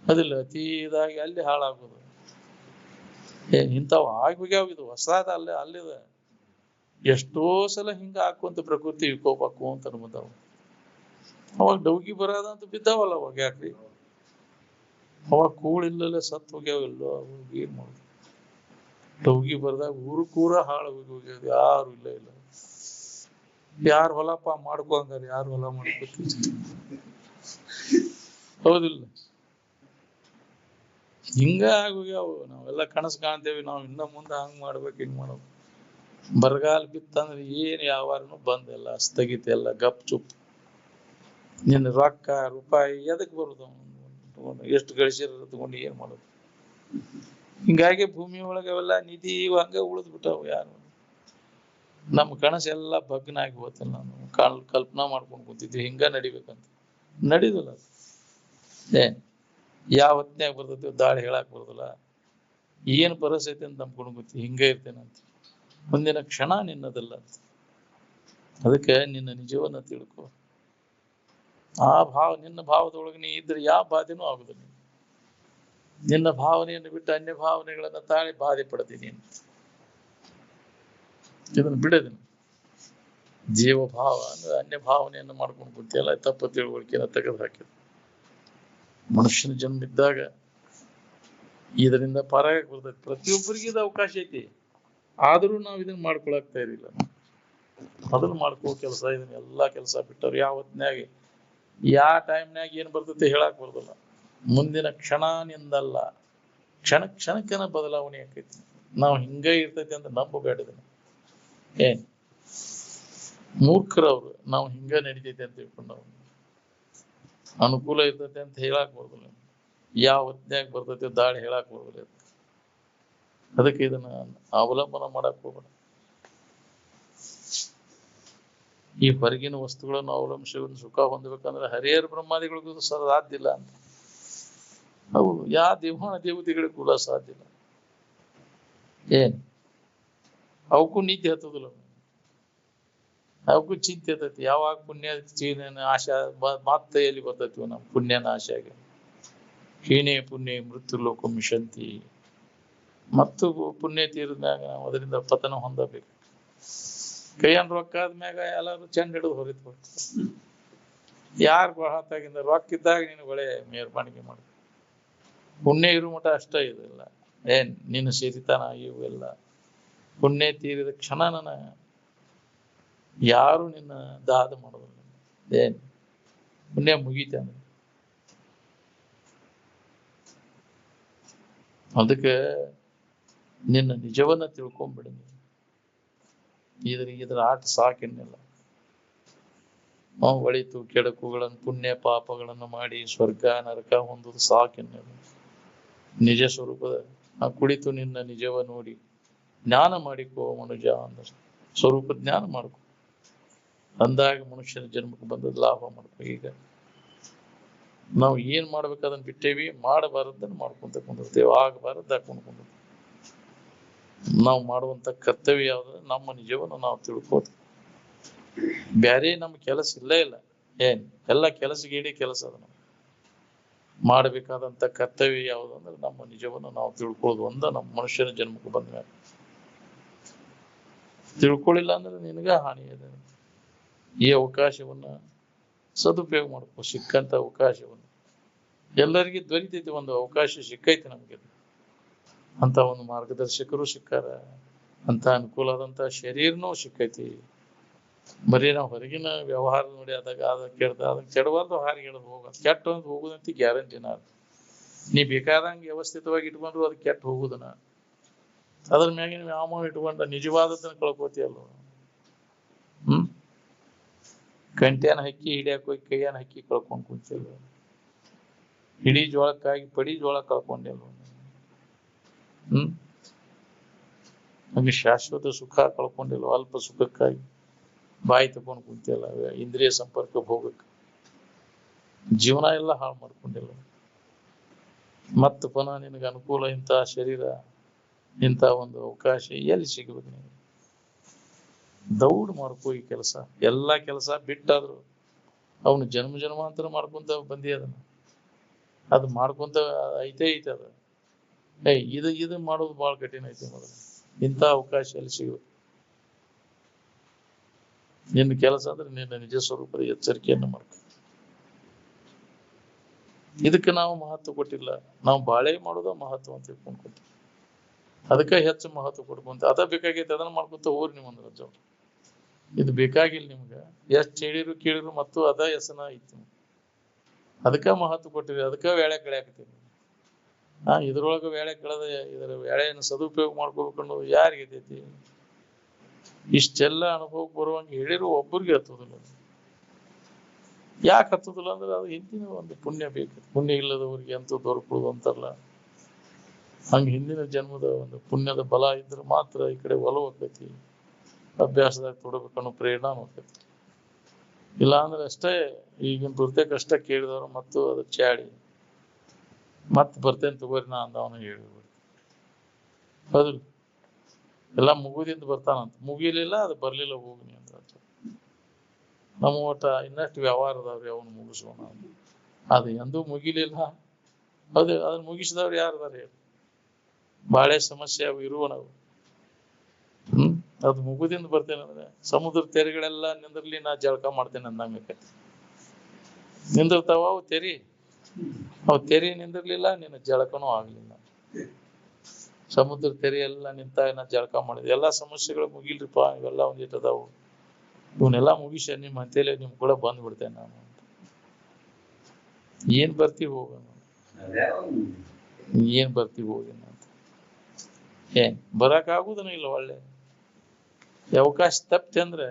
ಅದಿಲ್ಲ ಅತಿ ಇದಾಗಿ ಅಲ್ಲಿ ಹಾಳಾಗೋದು. ಇಂಥವು ಆಗ್ಬಿಗ್ಯಾವ. ಇದು ಹೊಸದ ಅಲ್ಲಿದ ಎಷ್ಟೋ ಸಲ ಹಿಂಗ ಹಾಕುವಂತ ಪ್ರಕೃತಿ ವಿಕೋಪ ಅಂತ ಅನ್ಬೋದವು. ಅವಾಗ ಡೌಗಿ ಬರೋದ ಅಂತ ಬಿದ್ದಾವಲ್ಲ ಅವಾಗ ಯಾಕ್ರಿ ಅವಾಗ ಕೂಳಿಲ್ಲಲ್ಲ ಸತ್ ಹೋಗ್ಯಾವ ಎಲ್ಲೋ ಅವಾಗ ಏನ್ ಮಾಡುದು. ಡೌಗಿ ಬರ್ದಾಗ ಊರು ಕೂರ ಹಾಳು ಹೋಗ್ಯಾವ ಯಾರು ಇಲ್ಲ ಯಾರು ಹೊಲಪ್ಪ ಮಾಡ್ಕೊಂಗಾರ ಯಾರು ಹೊಲ ಮಾಡ್ಕೊತೀವಿ ಹೌದಿಲ್ಲ. ಹಿಂಗ ಆಗೋಗ್ಯಾವ. ನಾವೆಲ್ಲ ಕನಸು ಕಾಣ್ತೇವಿ ನಾವು ಇನ್ನ ಮುಂದೆ ಹಂಗ್ ಮಾಡ್ಬೇಕು ಹಿಂಗ್ ಮಾಡೋದು. ಬರಗಾಲ ಬಿತ್ತಂದ್ರೆ ಏನ್ ಯಾವಾರನು ಬಂದೆಲ್ಲ ಸ್ಥಗಿತ ಎಲ್ಲ ಗಪ್ ಚುಪ್. ನಿನ್ನ ರೊಕ್ಕ ರೂಪಾಯಿ ಎದಕ್ ಬರುದು ಎಷ್ಟು ಗಳಿಸಿರ ತಗೊಂಡು ಏನ್ ಮಾಡೋದು. ಹಿಂಗಾಗಿ ಭೂಮಿ ಒಳಗವೆಲ್ಲ ನಿಧಿ ಹಂಗ ಉಳಿದ್ ಬಿಟ್ಟಾವ. ಯಾರು ನಮ್ಮ ಕನಸೆಲ್ಲ ಭಗ್ನ ಆಗಿ ಹೋತಲ್ಲ. ನಾನು ಕಲ್ಪನಾ ಮಾಡ್ಕೊಂಡು ಕೂತಿದ್ವಿ ಹಿಂಗ ನಡಿಬೇಕಂತ ನಡಿದಲ್ಲ. ಯಾವ ಹೊತ್ನ್ಯಾಗ ಬರ್ತೈತಿ ದಾಳಿ ಹೇಳಾಕ್ ಬರೋದಿಲ್ಲ. ಏನ್ ಪರಿಸ್ಥಿತಿ ಅಂತ ನಂಬ್ಕೊಂಡು ಕೂತಿ ಹಿಂಗ ಇರ್ತೇನಂತ. ಮುಂದಿನ ಕ್ಷಣ ನಿನ್ನದಲ್ಲ ಅಂತ. ಅದಕ್ಕೆ ನಿನ್ನ ನಿಜವನ್ನ ತಿಳ್ಕೊ. ಆ ನಿನ್ನ ಭಾವದೊಳಗೆ ನೀ ಇದ್ರೆ ಯಾವ ಬಾಧೆನೂ ಆಗುದಿಲ್ಲ. ನಿನ್ನ ಭಾವನೆಯನ್ನು ಬಿಟ್ಟು ಅನ್ಯ ಭಾವನೆಗಳನ್ನ ತಾಳಿ ಬಾಧೆ ಪಡ್ತೀನಿ ಅಂತ. ಇದನ್ನು ಬಿಡೋದಿನ ಜೀವ ಭಾವ ಅಂದ್ರೆ ಅನ್ಯ ಭಾವನೆಯನ್ನು ಮಾಡ್ಕೊಂಡು ಕೂತಿಯಲ್ಲ ತಪ್ಪು ತಿಳುವಳಿಕೆಯನ್ನು ತೆಗೆದು ಹಾಕಿದ. ಮನುಷ್ಯನ ಜನ್ಮ ಇದ್ದಾಗ ಇದರಿಂದ ಪಾರಾಗಕ್ಕೆ ಬರ್ತೈತಿ. ಪ್ರತಿಯೊಬ್ಬರಿಗೆ ಇದು ಅವಕಾಶ ಐತಿ. ಆದ್ರೂ ನಾವ್ ಇದನ್ನ ಮಾಡ್ಕೊಳಕ್ ತಯಾರಿಲ್ಲ. ಅದನ್ನ ಮಾಡ್ಕೋ ಕೆಲಸ. ಇದನ್ನ ಎಲ್ಲಾ ಕೆಲಸ ಬಿಟ್ಟವ್ರು ಯಾವ ಹೊತ್ನ್ಯಾಗ ಯಾವ ಟೈಮ್ನ್ಯಾಗ ಏನ್ ಬರ್ತೈತಿ ಹೇಳಕ್ ಬರೋದಿಲ್ಲ. ಮುಂದಿನ ಕ್ಷಣ ನಿಂದಲ್ಲ ಕ್ಷಣಕ್ಕನ ಬದಲಾವಣೆ ಆಕೈತಿ. ನಾವು ಹಿಂಗ ಇರ್ತೈತಿ ಅಂತ ನಂಬಬೇಡಿದ. ಏನ್ ಮೂರ್ಖರವ್ರು ನಾವು ಹಿಂಗ ನಡಿತೈತಿ ಅಂತ ತಿಳ್ಕೊಂಡವ್ರು. ಅನುಕೂಲ ಇರ್ತೈತಿ ಅಂತ ಹೇಳಕ್ ಬರೋದಿಲ್ಲ. ಯಾವ ಹೊತ್ನ್ಯಾಗ ಬರ್ತೈತಿ ದಾಳಿ ಹೇಳಕ್ ಬರೋದಿಲ್ಲ. ಅದಕ್ಕೆ ಇದನ್ನ ಅವಲಂಬನ ಮಾಡಕ್ ಹೋಗ್ಬೇಡ. ಈ ಹೊರಗಿನ ವಸ್ತುಗಳನ್ನು ಅವಲಂಬಿಸಿ ಸುಖ ಹೊಂದಬೇಕಂದ್ರೆ ಹರಿಹರ ಬ್ರಹ್ಮಾದಿಗಳಿಗೂ ಸಾಧ್ಯ ಇಲ್ಲ ಅಂತ. ಹೌದು, ಯಾವ ದೇವತೆಗಳಿಗೂ ಕೂಡ ಸಾಧ್ಯ ಇಲ್ಲ. ಏನ್ ಅವಕ್ಕೂ ನಿದ್ದೆ ಹತ್ತದಿಲ್ಲ. ಅವಕ್ಕೂ ಚಿಂತೆ ಹತ್ತೈತಿ. ಯಾವಾಗ ಪುಣ್ಯ ಆಶಾ ಮತ್ತೆ ಎಲ್ಲಿ ಬರ್ತೈತಿ ನಾವು ಪುಣ್ಯನ ಆಶೆಗೆ. ಹೀನೇ ಪುಣ್ಯ ಮೃತ್ಯು ಲೋಕ ಮಿಷಂತಿ. ಮತ್ತು ಪುಣ್ಯ ತೀರಿದ್ಮ್ಯಾಗ ನಾವು ಅದರಿಂದ ಪತನ ಹೊಂದಬೇಕು. ಕೈಯನ್ ರೊಕ್ಕ ಆದ್ಮ್ಯಾಗ ಎಲ್ಲಾರು ಚೆಂಡ ಹಿಡಿದು ಹೊರಿತು ಹೋಗ್ತಾರೆ. ಯಾರು ಬಹಳತ್ತಾಗಿಂದ ರೊಕ್ಕ ಇದ್ದಾಗ ನೀನು ಒಳ್ಳೆ ಮೇರ್ಬಾಣಿಗೆ ಮಾಡ. ಪುಣ್ಯ ಇರು ಮಠ ಅಷ್ಟ ಇದೆಲ್ಲ. ನಿನ್ನ ಸಿರಿತನ ಇವು ಎಲ್ಲ ಪುಣ್ಯ ತೀರಿದ ಕ್ಷಣ ಯಾರು ನಿನ್ನ ದಾದ ಮಾಡೋದಿಲ್ಲ. ಪುಣ್ಯ ಮುಗೀತ. ಅದಕ್ಕೆ ನಿನ್ನ ನಿಜವನ್ನ ತಿಳ್ಕೊಂಡ್ಬಿಡಿ. ಇದ್ರ ಆಟ ಸಾಕೆನ್ನೆಲ್ಲ. ಒಳಿತು ಕೆಡಕುಗಳನ್ನು ಪುಣ್ಯ ಪಾಪಗಳನ್ನು ಮಾಡಿ ಸ್ವರ್ಗ ನರಕ ಹೊಂದುದು ಸಾಕೆನ್ನೆಲ್ಲ. ನಿಜ ಸ್ವರೂಪದ ಕುಳಿತು ನಿನ್ನ ನಿಜವ ನೋಡಿ ಜ್ಞಾನ ಮಾಡಿಕೋ ಮನುಜ ಅಂದ. ಸ್ವರೂಪ ಜ್ಞಾನ ಮಾಡ್ಕೊ ಅಂದಾಗ ಮನುಷ್ಯನ ಜನ್ಮಕ್ಕೆ ಬಂದದ್ದು ಲಾಭ ಮಾಡ್ಕೊ. ಈಗ ನಾವು ಏನ್ ಮಾಡ್ಬೇಕದನ್ನ ಬಿಟ್ಟೇವಿ. ಮಾಡಬಾರದನ್ನ ಮಾಡ್ಕೊಂತ ಕುಂದಿರ್ತೇವೆ. ಆಗಬಾರದ್ದು ಹಾಕೊಂಡ್ಕೊಂಡು ನಾವು ಮಾಡುವಂತ ಕರ್ತವ್ಯ ಯಾವ್ದು ನಮ್ಮ ನಿಜವನ್ನು ನಾವು ತಿಳ್ಕೋದು. ಬ್ಯಾರೆ ನಮ್ ಕೆಲಸ ಇಲ್ಲ. ಎಲ್ಲ ಕೆಲಸಗೇಡಿ ಕೆಲಸ ಅದ. ಮಾಡಬೇಕಾದಂತ ಕರ್ತವ್ಯ ಯಾವುದು ಅಂದ್ರೆ ನಮ್ಮ ನಿಜವನ್ನು ನಾವು ತಿಳ್ಕೊಳ್ಳೋದು ಒಂದ. ನಮ್ಮ ಮನುಷ್ಯನ ಜನ್ಮಕ್ಕೆ ಬಂದ್ಮ್ಯಾಗ ತಿಳ್ಕೊಳ್ಳಿಲ್ಲ ಅಂದ್ರೆ ನಿನಗ ಹಾನಿ ಇದೆ. ಈ ಅವಕಾಶವನ್ನ ಸದುಪಯೋಗ ಮಾಡ್ಕೋ. ಸಿಕ್ಕಂತ ಅವಕಾಶವನ್ನು ಎಲ್ಲರಿಗೂ ದೊರೀತೈತಿ. ಒಂದು ಅವಕಾಶ ಸಿಕ್ಕೈತಿ ನಮ್ಗೆ. ಅಂತ ಒಂದು ಮಾರ್ಗದರ್ಶಕರು ಸಿಕ್ಕಾರ. ಅಂತ ಅನುಕೂಲ ಆದಂತ ಶರೀರನೂ ಸಿಕ್ಕೈತಿ. ಬರೀ ನಾವು ಹೊರಗಿನ ವ್ಯವಹಾರ ನೋಡಿ ಆದಾಗ ಅದನ್ನ ಕೆಡಬಾರ್ದು. ಹಾರಿಗೆ ಹೇಳೋದು ಹೋಗೋದು ಕೆಟ್ಟ ಹೋಗುದಂತ ಗ್ಯಾರಂಟಿನ. ನೀ ಬೇಕಾದಂಗೆ ವ್ಯವಸ್ಥಿತವಾಗಿ ಇಟ್ಕೊಂಡ್ರು ಅದು ಕೆಟ್ಟ ಹೋಗುದನ. ಅದ್ರ ಮ್ಯಾಗಿನ ವ್ಯಾಮೋಹ ಇಟ್ಕೊಂಡ ನಿಜವಾದದನ್ನ ಕಳ್ಕೋತಿಯಲ್ಲ. ಕಂಟ್ಯಾನ ಹಕ್ಕಿ ಹಿಡಿಯಕ್ ಹೋಗಿ ಕೈಯಾನ ಹಕ್ಕಿ ಕಳ್ಕೊಂಡ್ ಕುಂತಿಲ್ಲ. ಹಿಡಿ ಜೋಳಕ್ಕಾಗಿ ಪಡಿ ಜೋಳ ಕಳ್ಕೊಂಡಿಲ್ಲ. ನಮಗೆ ಶಾಶ್ವತ ಸುಖ ಕಳ್ಕೊಂಡಿಲ್ಲ. ಅಲ್ಪ ಸುಖಕ್ಕಾಗಿ ಬಾಯಿ ತಗೊಂಡು ಕುಂತಿಲ್ಲ. ಇಂದ್ರಿಯ ಸಂಪರ್ಕ ಹೋಗಕ್ಕೆ ಜೀವನ ಎಲ್ಲ ಹಾಳು ಮಾಡ್ಕೊಂಡಿಲ್ಲ. ಮತ್ತು ಪುನಃ ನಿನಗೆ ಅನುಕೂಲ ಇಂಥ ಶರೀರ ಇಂಥ ಒಂದು ಅವಕಾಶ ಎಲ್ಲಿ ಸಿಗಬೇಕು ನಿನಗೆ? ದೌಡ್ ಮಾಡ್ಕೋ ಈ ಕೆಲಸ. ಎಲ್ಲಾ ಕೆಲಸ ಬಿಟ್ಟಾದ್ರು ಅವನು ಜನ್ಮ ಜನ್ಮಾಂತರ ಮಾಡ್ಕೊಂತ ಬಂದಿ ಅದನ್ನ, ಅದು ಮಾಡ್ಕೊಂತ ಐತೆ ಅದು. ಇದು ಮಾಡೋದು ಬಹಳ ಕಠಿಣ ಐತಿ. ಮೊದಲು ಇಂಥ ಅವಕಾಶ ಎಲ್ಲಿ ಸಿಗಬೇಕು? ನಿನ್ನ ಕೆಲಸ ಅಂದ್ರೆ ನಿನ್ನ ನಿಜ ಸ್ವರೂಪದ ಎಚ್ಚರಿಕೆಯನ್ನು ಮಾಡ್ಕೊ. ಇದಕ್ಕೆ ನಾವು ಮಹತ್ವ ಕೊಟ್ಟಿಲ್ಲ. ನಾವು ಬಾಳೆ ಮಾಡೋದ ಮಹತ್ವ ಅಂತ ತಿಳ್ಕೊಂಡ್ಕೊತೀವಿ. ಅದಕ್ಕೆ ಹೆಚ್ಚು ಮಹತ್ವ ಕೊಡ್ಕೊಂತ ಅದ ಬೇಕಾಗೈತೆ ಅದನ್ನ ಮಾಡ್ಕೊಂತ ಹೋಗ್ರಿ ನೀವು ಒಂದು ರಜ. ಇದು ಬೇಕಾಗಿಲ್ಲ ನಿಮ್ಗೆ. ಎಷ್ಟು ಹೇಳಿರು ಕೇಳಿರು ಮತ್ತು ಅದ ಹೆಸನ ಐತಿ. ಅದಕ್ಕ ಮಹತ್ವ ಕೊಟ್ಟಿರಿ. ಅದಕ್ಕ ವೇಳೆ ಕಳೆಯಾಕತ್ತೀವಿ. ಇದ್ರೊಳಗ ವೇಳೆ ಕಳೆದ ಇದರ ವೇಳೆಯನ್ನು ಸದುಪಯೋಗ ಮಾಡ್ಕೋಬೇಕು ಅನ್ನೋದು ಯಾರಿಗೆ ಐತಿ? ಇಷ್ಟೆಲ್ಲ ಅನುಭವಕ್ಕೆ ಬರುವಂಗೆ ಹೇಳಿರು ಒಬ್ಬರಿಗೆ ಹತ್ತುದಿಲ್ಲ. ಯಾಕೆ ಹತ್ತುದಿಲ್ಲ ಅಂದ್ರೆ ಅದು ಹಿಂದಿನ ಒಂದು ಪುಣ್ಯ ಬೇಕು. ಪುಣ್ಯ ಇಲ್ಲದವ್ರಿಗೆ ಅಂತೂ ದೊರಕುವುದು ಅಂತಾರಲ್ಲ, ಹಂಗ ಹಿಂದಿನ ಜನ್ಮದ ಒಂದು ಪುಣ್ಯದ ಬಲ ಇದ್ರೆ ಮಾತ್ರ ಈ ಕಡೆ ಒಲವು ಆಕೈತಿ, ಅಭ್ಯಾಸದಾಗ ತೊಡಬೇಕನ್ನೋ ಪ್ರೇರಣಾ ಆಕೈತಿ. ಇಲ್ಲ ಅಂದ್ರೆ ಅಷ್ಟೇ ಈಗಿನ ದುರ್ತೆಕ್ ಅಷ್ಟೇ ಕೇಳಿದವರು ಮತ್ತು ಅದು ಚಾಡಿ ಮತ್ ಬರ್ತೇನೆ ತಗೋರಿ ನಾ ಅಂದವನ ಹೇಳಿಬಿಡ್ತು. ಹೌದು, ಎಲ್ಲ ಮುಗುದಿಂದ ಬರ್ತಾನಂತ. ಮುಗಿಲಿಲ್ಲ, ಅದು ಬರ್ಲಿಲ್ಲ, ಹೋಗ್ನಿ ಅಂತ. ನಮ್ಮ ಒಟ್ಟ ಇನ್ನಷ್ಟು ವ್ಯವಹಾರ ಅದಾವ್ರಿ, ಅವನು ಮುಗಿಸೋಣ. ಅದು ಎಂದೂ ಮುಗಿಲಿಲ್ಲ. ಹೌದು, ಅದನ್ನ ಮುಗಿಸಿದವ್ರು ಯಾರದಾರ ಹೇಳಿ? ಬಾಳೆ ಸಮಸ್ಯೆ ಅವು ಇರುವ ನಾವು. ಅದು ಮುಗುದಿಂದ ಬರ್ತೇನೆ ಅಂದ್ರೆ ಸಮುದ್ರ ತೆರೆಗಳೆಲ್ಲ ನಿಂದ್ರಲಿ, ನಾ ಜಳಕ ಮಾಡ್ತೇನೆ ಅಂದಂಗ ನಿಂದಿರ್ತಾವ ಅವು ತೆರಿ. ಅವು ತೆರಿ ನಿಂದಿರ್ಲಿಲ್ಲ, ನಿನ್ನ ಜಳಕನೂ ಆಗ್ಲಿಲ್ಲ. ಸಮುದ್ರ ತೆರೆ ಎಲ್ಲ ನಿಂತಾಗ ನಾ ಜಳಕ ಮಾಡಿದೆ. ಎಲ್ಲಾ ಸಮಸ್ಯೆಗಳು ಮುಗಿಲ್ರಿಪ್ಪ, ಇವೆಲ್ಲ ಒಂದಿಟ್ಟದಾವು, ಇವನ್ನೆಲ್ಲಾ ಮುಗಿಸ ನಿಮ್ಮ ಹಂತೇಲಿ ನಿಮ್ ಕೂಡ ಬಂದ್ಬಿಡ್ತೇನೆ ನಾನು. ಏನ್ ಬರ್ತೀವಿ ಹೋಗೋಣ, ಏನ್ ಬರ್ತೀವಿ ಹೋಗಿ ಅಂತ. ಏನ್ ಬರಕ್ ಆಗುದನ ಇಲ್ಲ. ಒಳ್ಳೆ ಅವಕಾಶ ತಪ್ಪಿ ಅಂದ್ರೆ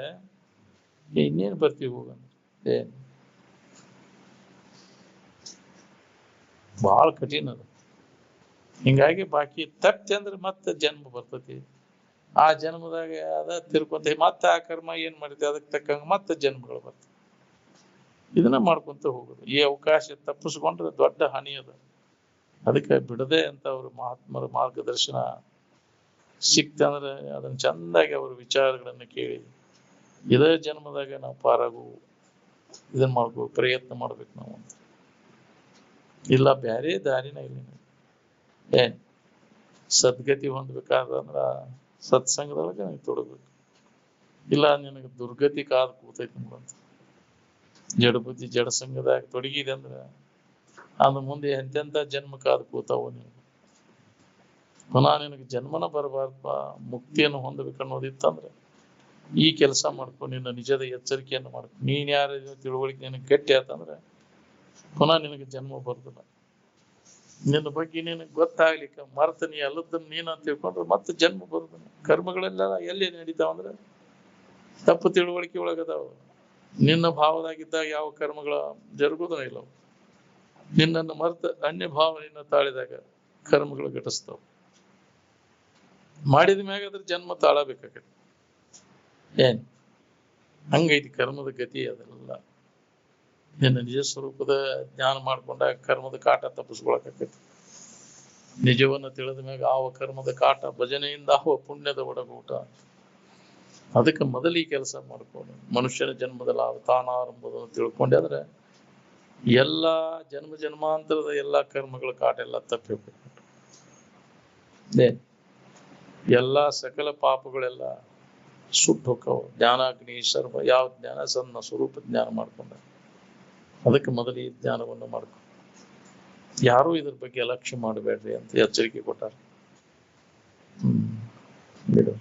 ಇನ್ನೇನ್ ಬರ್ತೀವಿ ಹೋಗೋಣ. ಏನ್ ಬಹಳ ಕಠಿಣ ಅದು. ಹಿಂಗಾಗಿ ಬಾಕಿ ತಪ್ಪಿ ಅಂದ್ರೆ ಮತ್ತೆ ಜನ್ಮ ಬರ್ತತಿ. ಆ ಜನ್ಮದಾಗ ಅದ ತಿರ್ಕೊಂತ ಮತ್ತೆ ಆ ಕರ್ಮ ಏನ್ ಮಾಡಿದೆ ಅದಕ್ಕೆ ತಕ್ಕಂಗ ಮತ್ತೆ ಜನ್ಮಗಳು ಬರ್ತವೆ. ಇದನ್ನ ಮಾಡ್ಕೊಂತ ಹೋಗುದು. ಈ ಅವಕಾಶ ತಪ್ಪಿಸ್ಕೊಂಡ್ರೆ ದೊಡ್ಡ ಹಾನಿ ಅದ. ಅದಕ್ಕೆ ಬಿಡದೆ ಅಂತ ಅವ್ರ ಮಹಾತ್ಮರ ಮಾರ್ಗದರ್ಶನ ಸಿಕ್ತಂದ್ರೆ ಅದನ್ನ ಚಂದಾಗಿ ಅವ್ರ ವಿಚಾರಗಳನ್ನ ಕೇಳಿ ಇದೇ ಜನ್ಮದಾಗ ನಾವು ಪಾರಾಗು ಇದನ್ನ ಮಾಡ್ಕೋ ಪ್ರಯತ್ನ ಮಾಡ್ಬೇಕು ನಾವು. ಇಲ್ಲ ಬ್ಯಾರೆ ದಾರಿನ ಇಲ್ಲ. ಏನ್ ಸದ್ಗತಿ ಹೊಂದ್ಬೇಕಾದಂದ್ರ ಸತ್ಸಂಗದೊಳಗೆ ನೀವು ತೊಡಬೇಕು. ಇಲ್ಲ ನಿನಗೆ ದುರ್ಗತಿ ಕಾದು ಕೂತೈತಿ ನಿಮ್ಗಂತ ಜಡ ಬುದ್ಧಿ ಜಡ ಸಂಘದಾಗ ತೊಡಗಿದೆ ಅಂದ್ರ ಅಂದ ಮುಂದೆ ಎಂತೆಂತ ಜನ್ಮ ಕಾದು ಕೂತಾವ. ನೀವು ಪುನಃ ನಿನಗೆ ಜನ್ಮನ ಬರಬಾರ್ದಪ್ಪ, ಮುಕ್ತಿಯನ್ನು ಹೊಂದಬೇಕನ್ನೋದಿತ್ತಂದ್ರೆ ಈ ಕೆಲಸ ಮಾಡ್ಕೊ. ನಿನ್ನ ನಿಜದ ಎಚ್ಚರಿಕೆಯನ್ನು ಮಾಡ್ಕೊ. ನೀನ್ ಯಾರ ತಿಳುವಳಿಕೆ ನಿನಗೆ ಗಟ್ಟಿ ಆತಂದ್ರೆ ಪುನಃ ನಿನಗೆ ಜನ್ಮ ಬರುದಿಲ್ಲ. ನಿನ್ನ ಬಗ್ಗೆ ನಿನಗೆ ಗೊತ್ತಾಗ್ಲಿಕ್ಕೆ ಮರ್ತ ನೀ ಅಲ್ಲದನ್ನ ನೀನ್ ಅಂತ ತಿಳ್ಕೊಂಡ್ರೆ ಮತ್ತೆ ಜನ್ಮ ಬರುದಿಲ್ಲ. ಕರ್ಮಗಳೆಲ್ಲ ಎಲ್ಲಿ ನಡೀತಾವಂದ್ರೆ ತಪ್ಪು ತಿಳುವಳಿಕೆ ಒಳಗದಾವ. ನಿನ್ನ ಭಾವದಾಗಿದ್ದಾಗ ಯಾವ ಕರ್ಮಗಳ ಜರುಗುದನ ಇಲ್ಲ. ನಿನ್ನನ್ನು ಮರ್ತ ಅನ್ಯ ಭಾವನೆಯನ್ನ ತಾಳಿದಾಗ ಕರ್ಮಗಳು ಘಟಿಸ್ತಾವ. ಮಾಡಿದ ಮ್ಯಾಗ ಅದ್ರ ಜನ್ಮ ತಾಳಬೇಕಾಗತ್ತೆ. ಏನ್ ಹಂಗೈತಿ ಕರ್ಮದ ಗತಿ. ಅದೆಲ್ಲ ನಿನ್ನ ನಿಜ ಸ್ವರೂಪದ ಜ್ಞಾನ ಮಾಡ್ಕೊಂಡಾಗ ಕರ್ಮದ ಕಾಟ ತಪ್ಪಿಸ್ಕೊಳಕೈತಿ. ನಿಜವನ್ನ ತಿಳಿದ ಮ್ಯಾಗ ಆವ ಕರ್ಮದ ಕಾಟ ಭಜನೆಯಿಂದ ಆವ ಪುಣ್ಯದ ಒಡಗೂಟ. ಅದಕ್ಕೆ ಮೊದಲು ಈ ಕೆಲಸ ಮಾಡ್ಕೊಂಡು ಮನುಷ್ಯನ ಜನ್ಮದಲ್ಲಿ ತಾನಾರಂಭವನ್ನು ತಿಳ್ಕೊಂಡೆ ಅಂದ್ರೆ ಎಲ್ಲಾ ಜನ್ಮ ಜನ್ಮಾಂತರದ ಎಲ್ಲಾ ಕರ್ಮಗಳ ಕಾಟ ಎಲ್ಲ ತಪ್ಪಿ ಹೋಗ್ಬೇಕು. ಎಲ್ಲಾ ಸಕಲ ಪಾಪಗಳೆಲ್ಲ ಸುಟ್ಟು ಹೋಕ್ಕವು. ಜ್ಞಾನಾಗ್ನಿ ಸರ್ವ ಯಾವ ಜ್ಞಾನ ಸಣ್ಣ ಸ್ವರೂಪ ಜ್ಞಾನ ಮಾಡ್ಕೊಂಡ. ಅದಕ್ಕೆ ಮೊದಲು ಈ ಜ್ಞಾನವನ್ನು ಮಾಡ್ಕೊಂಡು ಯಾರು ಇದ್ರ ಬಗ್ಗೆ ಅಲಕ್ಷ್ಯ ಮಾಡಬೇಡ್ರಿ ಅಂತ ಎಚ್ಚರಿಕೆ ಕೊಟ್ಟಾರ. ಬಿಡು.